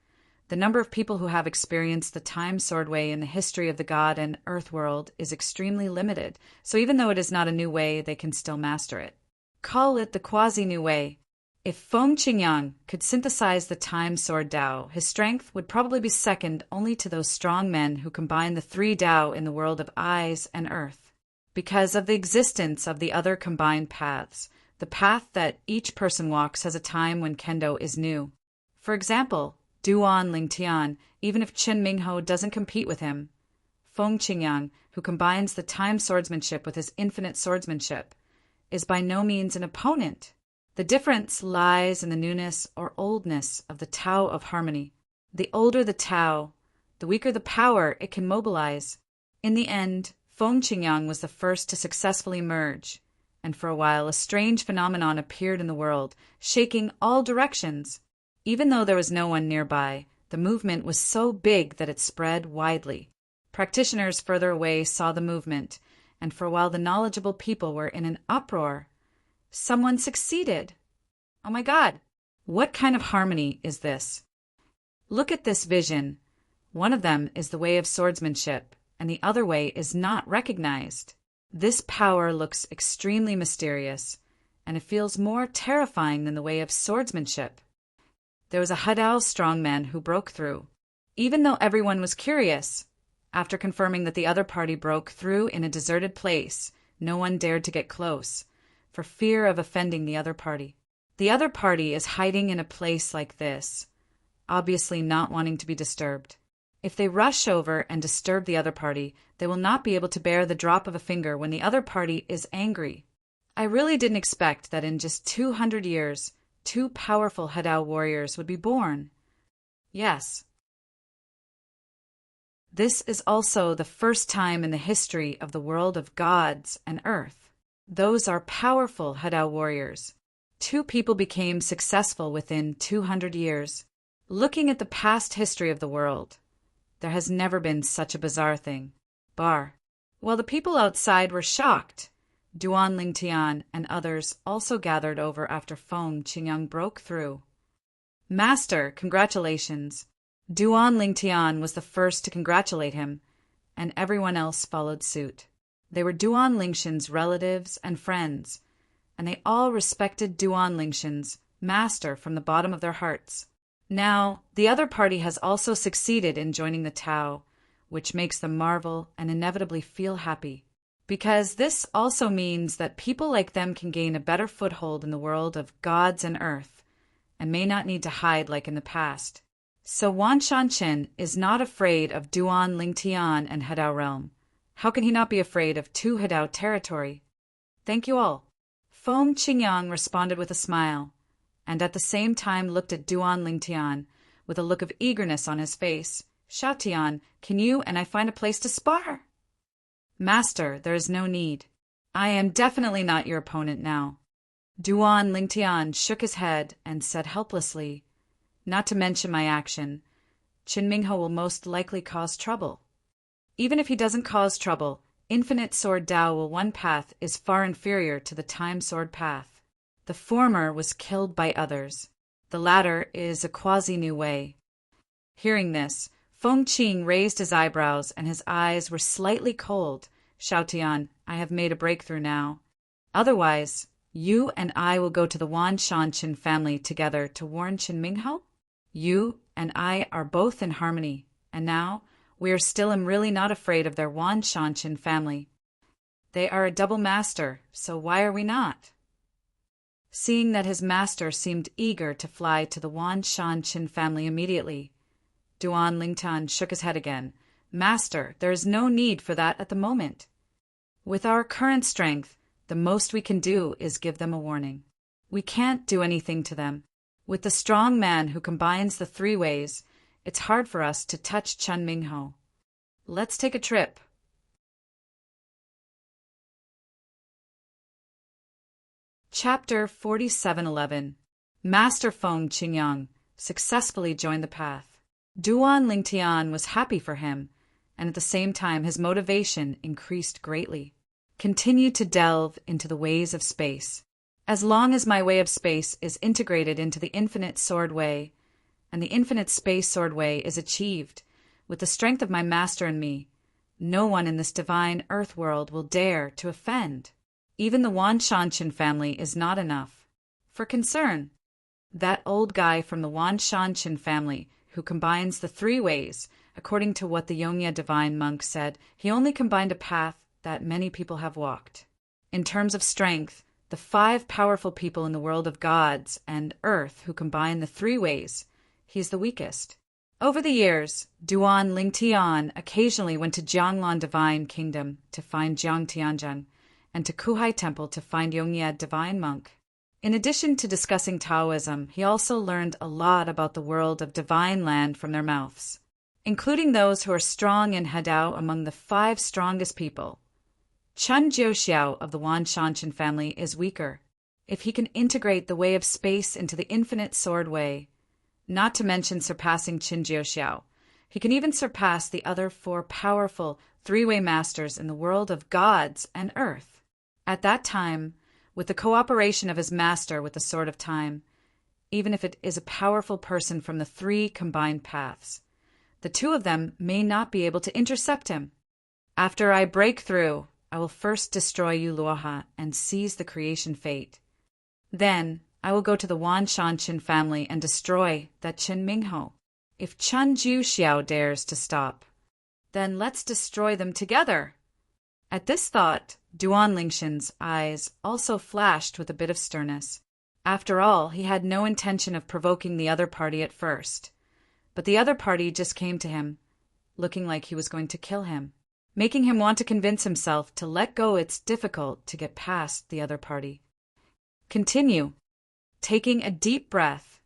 The number of people who have experienced the Time Sword Way in the history of the God and Earth world is extremely limited, so even though it is not a new way, they can still master it. Call it the quasi-new way. If Feng Qingyang could synthesize the Time Sword Dao, his strength would probably be second only to those strong men who combine the three Dao in the world of eyes and earth. Because of the existence of the other combined paths, the path that each person walks has a time when Kendo is new. For example, Duan Lingtian, even if Chen Mingho doesn't compete with him. Feng Qingyang, who combines the time swordsmanship with his infinite swordsmanship, is by no means an opponent. The difference lies in the newness or oldness of the Tao of harmony. The older the Tao, the weaker the power it can mobilize. In the end, Feng Qingyang was the first to successfully merge, and for a while a strange phenomenon appeared in the world, shaking all directions. Even though there was no one nearby, the movement was so big that it spread widely. Practitioners further away saw the movement, and for a while the knowledgeable people were in an uproar. Someone succeeded! Oh my God! What kind of harmony is this? Look at this vision. One of them is the way of swordsmanship, and the other way is not recognized. This power looks extremely mysterious, and it feels more terrifying than the way of swordsmanship. There was a Hadao strongman who broke through. Even though everyone was curious, after confirming that the other party broke through in a deserted place, no one dared to get close, for fear of offending the other party. The other party is hiding in a place like this, obviously not wanting to be disturbed. If they rush over and disturb the other party, they will not be able to bear the drop of a finger when the other party is angry. I really didn't expect that in just 200 years, two powerful Hadao warriors would be born. Yes. This is also the first time in the history of the world of gods and earth. Those are powerful Hadao warriors. Two people became successful within 200 years. Looking at the past history of the world, there has never been such a bizarre thing. While the people outside were shocked, Duan Lingtian and others also gathered over after Feng Qingyang broke through. Master, congratulations! Duan Lingtian was the first to congratulate him, and everyone else followed suit. They were Duan Lingshan's relatives and friends, and they all respected Duan Lingshan's master from the bottom of their hearts. Now, the other party has also succeeded in joining the Tao, which makes them marvel and inevitably feel happy. Because this also means that people like them can gain a better foothold in the world of gods and earth, and may not need to hide like in the past. So Wan Shanchen is not afraid of Duan Lingtian and Hadao realm. How can he not be afraid of two Hadao territory? Thank you all. Feng Qingyang responded with a smile, and at the same time looked at Duan Lingtian with a look of eagerness on his face. Xiaotian, can you and I find a place to spar? Master, there is no need. I am definitely not your opponent now. Duan Lingtian shook his head and said helplessly, not to mention my action, Qin Mingho will most likely cause trouble. Even if he doesn't cause trouble, Infinite Sword Dao Will One path is far inferior to the Time Sword path. The former was killed by others. The latter is a quasi-new way. Hearing this, Feng Qing raised his eyebrows and his eyes were slightly cold. Xiaotian, I have made a breakthrough now. Otherwise, you and I will go to the Wan Shanchen family together to warn Qin Mingho? You and I are both in harmony, and now we are still and really not afraid of their Wan Shanchen family. They are a double master, so why are we not? Seeing that his master seemed eager to fly to the Wan Shanchen family immediately, Duan Lingtian shook his head again. Master, there is no need for that at the moment. With our current strength, the most we can do is give them a warning. We can't do anything to them. With the strong man who combines the three ways, it's hard for us to touch Chen Mingho. Let's take a trip. Chapter 4711. Master Feng Qingyang successfully joined the path. Duan Lingtian was happy for him, and at the same time his motivation increased greatly. Continue to delve into the ways of space. As long as my way of space is integrated into the infinite sword way, and the infinite space sword way is achieved with the strength of my master in me, no one in this divine earth world will dare to offend. Even the Wan Shanshan family is not enough for concern. That old guy from the Wan Shanshan family who combines the three ways, according to what the Yongya divine monk said, he only combined a path that many people have walked. In terms of strength, the 5 powerful people in the world of gods and earth who combine the three ways, he is the weakest. Over the years, Duan Lingtian occasionally went to Jianglan Divine Kingdom to find Jiang Tianzhen, and to Kuhai Temple to find Yongya Divine Monk. In addition to discussing Taoism, he also learned a lot about the world of divine land from their mouths, including those who are strong in Hadao among the 5 strongest people. Chen Jiuxiao of the Wan Shanshan family is weaker. If he can integrate the way of space into the infinite sword way, not to mention surpassing Qin Jiuxiao, he can even surpass the other 4 powerful three-way masters in the world of gods and earth. At that time, with the cooperation of his master with the Sword of Time, even if it is a powerful person from the 3 combined paths, the 2 of them may not be able to intercept him. After I break through, I will first destroy Yu Luoha and seize the creation fate. Then I will go to the Wan Shanshan family and destroy that Chen Mingho. If Chen Jiuxiao dares to stop, then let's destroy them together. At this thought, Duan Lingshan's eyes also flashed with a bit of sternness. After all, he had no intention of provoking the other party at first. But the other party just came to him, looking like he was going to kill him, making him want to convince himself to let go. It's difficult to get past the other party. Continue. Taking a deep breath,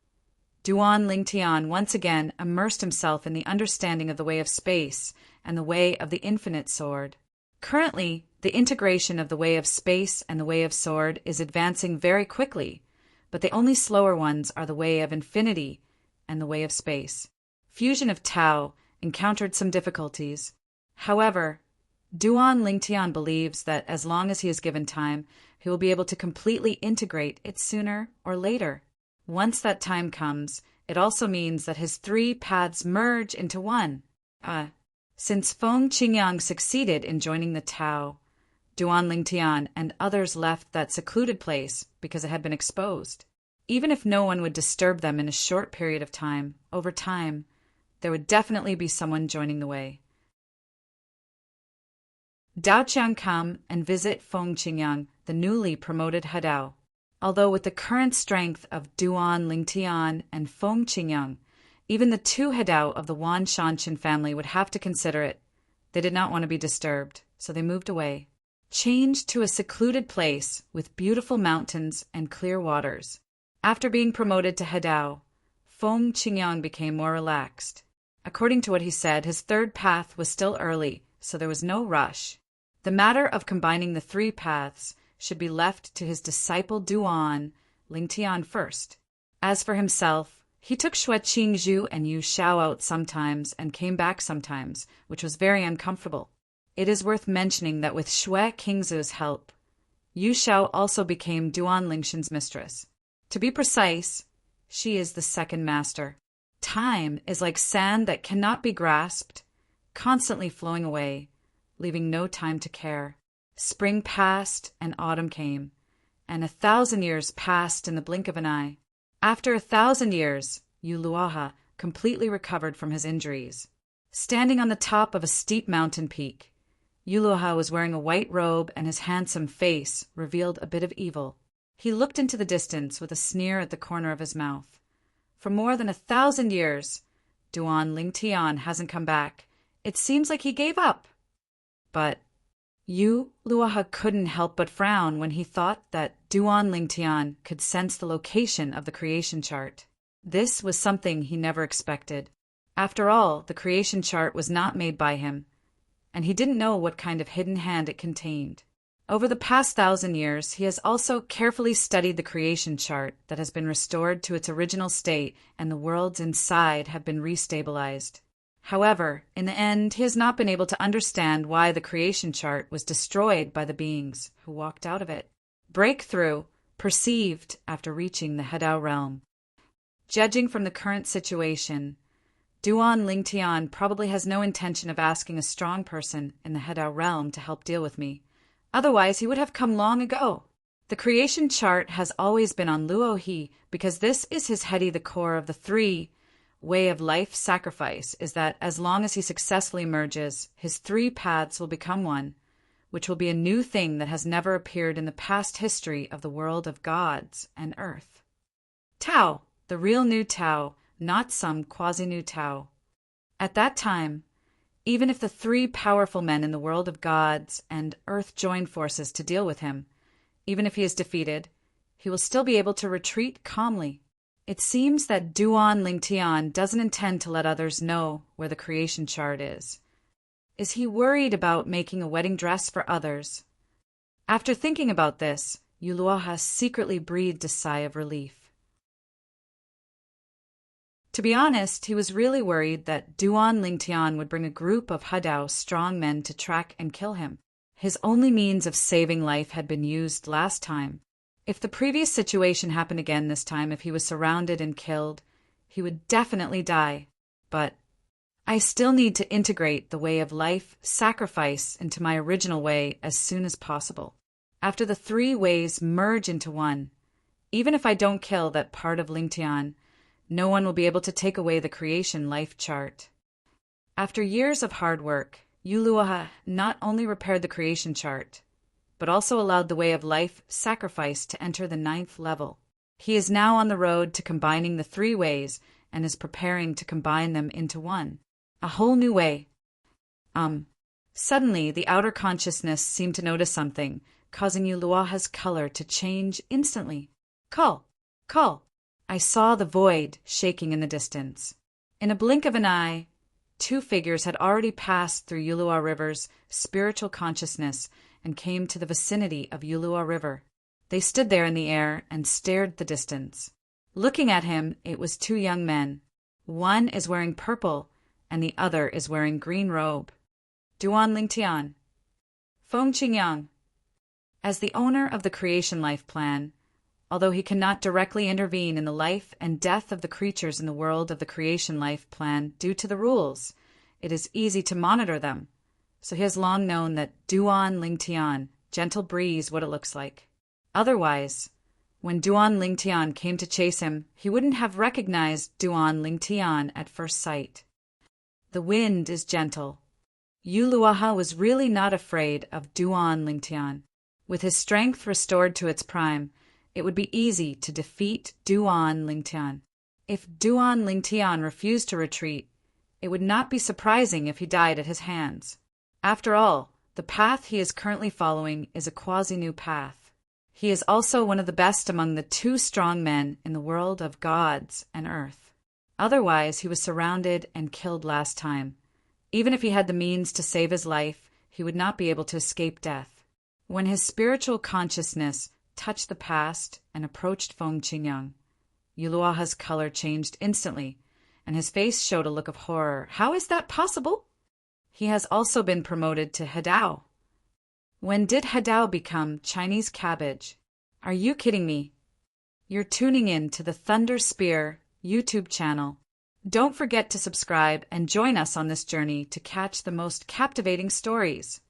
Duan Lingtian once again immersed himself in the understanding of the way of space and the way of the infinite sword. Currently, the integration of the way of space and the way of sword is advancing very quickly, but the only slower ones are the way of infinity and the way of space. Fusion of Tao encountered some difficulties. However, Duan Lingtian believes that as long as he is given time, he will be able to completely integrate it sooner or later. Once that time comes, it also means that his 3 paths merge into one. Since Feng Qingyang succeeded in joining the Tao, Duan Lingtian and others left that secluded place because it had been exposed. Even if no one would disturb them in a short period of time, over time, there would definitely be someone joining the way. Dao Qiang come and visit Feng Qingyang, the newly promoted Hadao. Although with the current strength of Duan Lingtian and Feng Qingyang, even the 2 Hadao of the Wan Shanshan family would have to consider it. They did not want to be disturbed, so they moved away, changed to a secluded place with beautiful mountains and clear waters. After being promoted to Hadao, Feng Qingyang became more relaxed. According to what he said, his 3rd path was still early, so there was no rush. The matter of combining the 3 paths should be left to his disciple Duan Lingtian first. As for himself, he took Xue Qingzhu and Yu Xiao out sometimes and came back sometimes, which was very uncomfortable. It is worth mentioning that with Xue Qingzhu's help, Yu Xiao also became Duan Lingshan's mistress. To be precise, she is the 2nd master. Time is like sand that cannot be grasped, constantly flowing away, leaving no time to care. Spring passed and autumn came, and 1,000 years passed in the blink of an eye. After 1,000 years, Yu Luoha completely recovered from his injuries. Standing on the top of a steep mountain peak, Yu Luoha was wearing a white robe and his handsome face revealed a bit of evil. He looked into the distance with a sneer at the corner of his mouth. For more than 1,000 years, Duan Lingtian hasn't come back. It seems like he gave up. But Yu Luoha couldn't help but frown when he thought that Duan Lingtian could sense the location of the creation chart. This was something he never expected. After all, the creation chart was not made by him, and he didn't know what kind of hidden hand it contained. Over the past 1,000 years, he has also carefully studied the creation chart that has been restored to its original state, and the worlds inside have been restabilized. However, in the end, he has not been able to understand why the creation chart was destroyed by the beings who walked out of it. Breakthrough, perceived after reaching the Hedao realm. Judging from the current situation, Duan Lingtian probably has no intention of asking a strong person in the Hedao realm to help deal with me. Otherwise, he would have come long ago. The creation chart has always been on Luo He because this is his Hedi. The core of the three way of life sacrifice is that as long as he successfully merges, his three paths will become one, which will be a new thing that has never appeared in the past history of the world of gods and earth. Tao, the real new Tao, not some quasi-new Tao. At that time, even if the three powerful men in the world of gods and earth join forces to deal with him, even if he is defeated, he will still be able to retreat calmly. It seems that Duan Lingtian doesn't intend to let others know where the creation chart is. Is he worried about making a wedding dress for others? After thinking about this, Yuluoha secretly breathed a sigh of relief. To be honest, he was really worried that Duan Lingtian would bring a group of Hedao strong men to track and kill him. His only means of saving life had been used last time. If the previous situation happened again this time, if he was surrounded and killed, he would definitely die. But I still need to integrate the way of life sacrifice into my original way as soon as possible. After the three ways merge into one, even if I don't kill that part of Lingtian, no one will be able to take away the creation life chart. After years of hard work, Yuluoha not only repaired the creation chart, but also allowed the way of life sacrifice to enter the 9th level. He is now on the road to combining the three ways and is preparing to combine them into one. A whole new way. Suddenly, the outer consciousness seemed to notice something, causing Yuluoha's color to change instantly. Call! Call! I saw the void shaking in the distance. In a blink of an eye, two figures had already passed through Yulua River's spiritual consciousness and came to the vicinity of Yulua River. They stood there in the air and stared the distance. Looking at him, it was two young men. One is wearing purple, and the other is wearing green robe. Duan Lingtian. Feng Qingyang. As the owner of the Creation Life Plan, although he cannot directly intervene in the life and death of the creatures in the world of the Creation Life Plan due to the rules, it is easy to monitor them. So he has long known that Duan Lingtian, gentle breeze, what it looks like. Otherwise, when Duan Lingtian came to chase him, he wouldn't have recognized Duan Lingtian at first sight. The wind is gentle. Yuluoha was really not afraid of Duan Lingtian. With his strength restored to its prime, it would be easy to defeat Duan Lingtian. If Duan Lingtian refused to retreat, it would not be surprising if he died at his hands. After all, the path he is currently following is a quasi-new path. He is also one of the best among the two strong men in the world of gods and earth. Otherwise, he was surrounded and killed last time. Even if he had the means to save his life, he would not be able to escape death. When his spiritual consciousness touched the past and approached Feng Qingyang, Yuluoha's color changed instantly, and his face showed a look of horror. How is that possible? He has also been promoted to Hedao. When did Hedao become Chinese cabbage? Are you kidding me? You're tuning in to the Thunder Spear YouTube channel. Don't forget to subscribe and join us on this journey to catch the most captivating stories.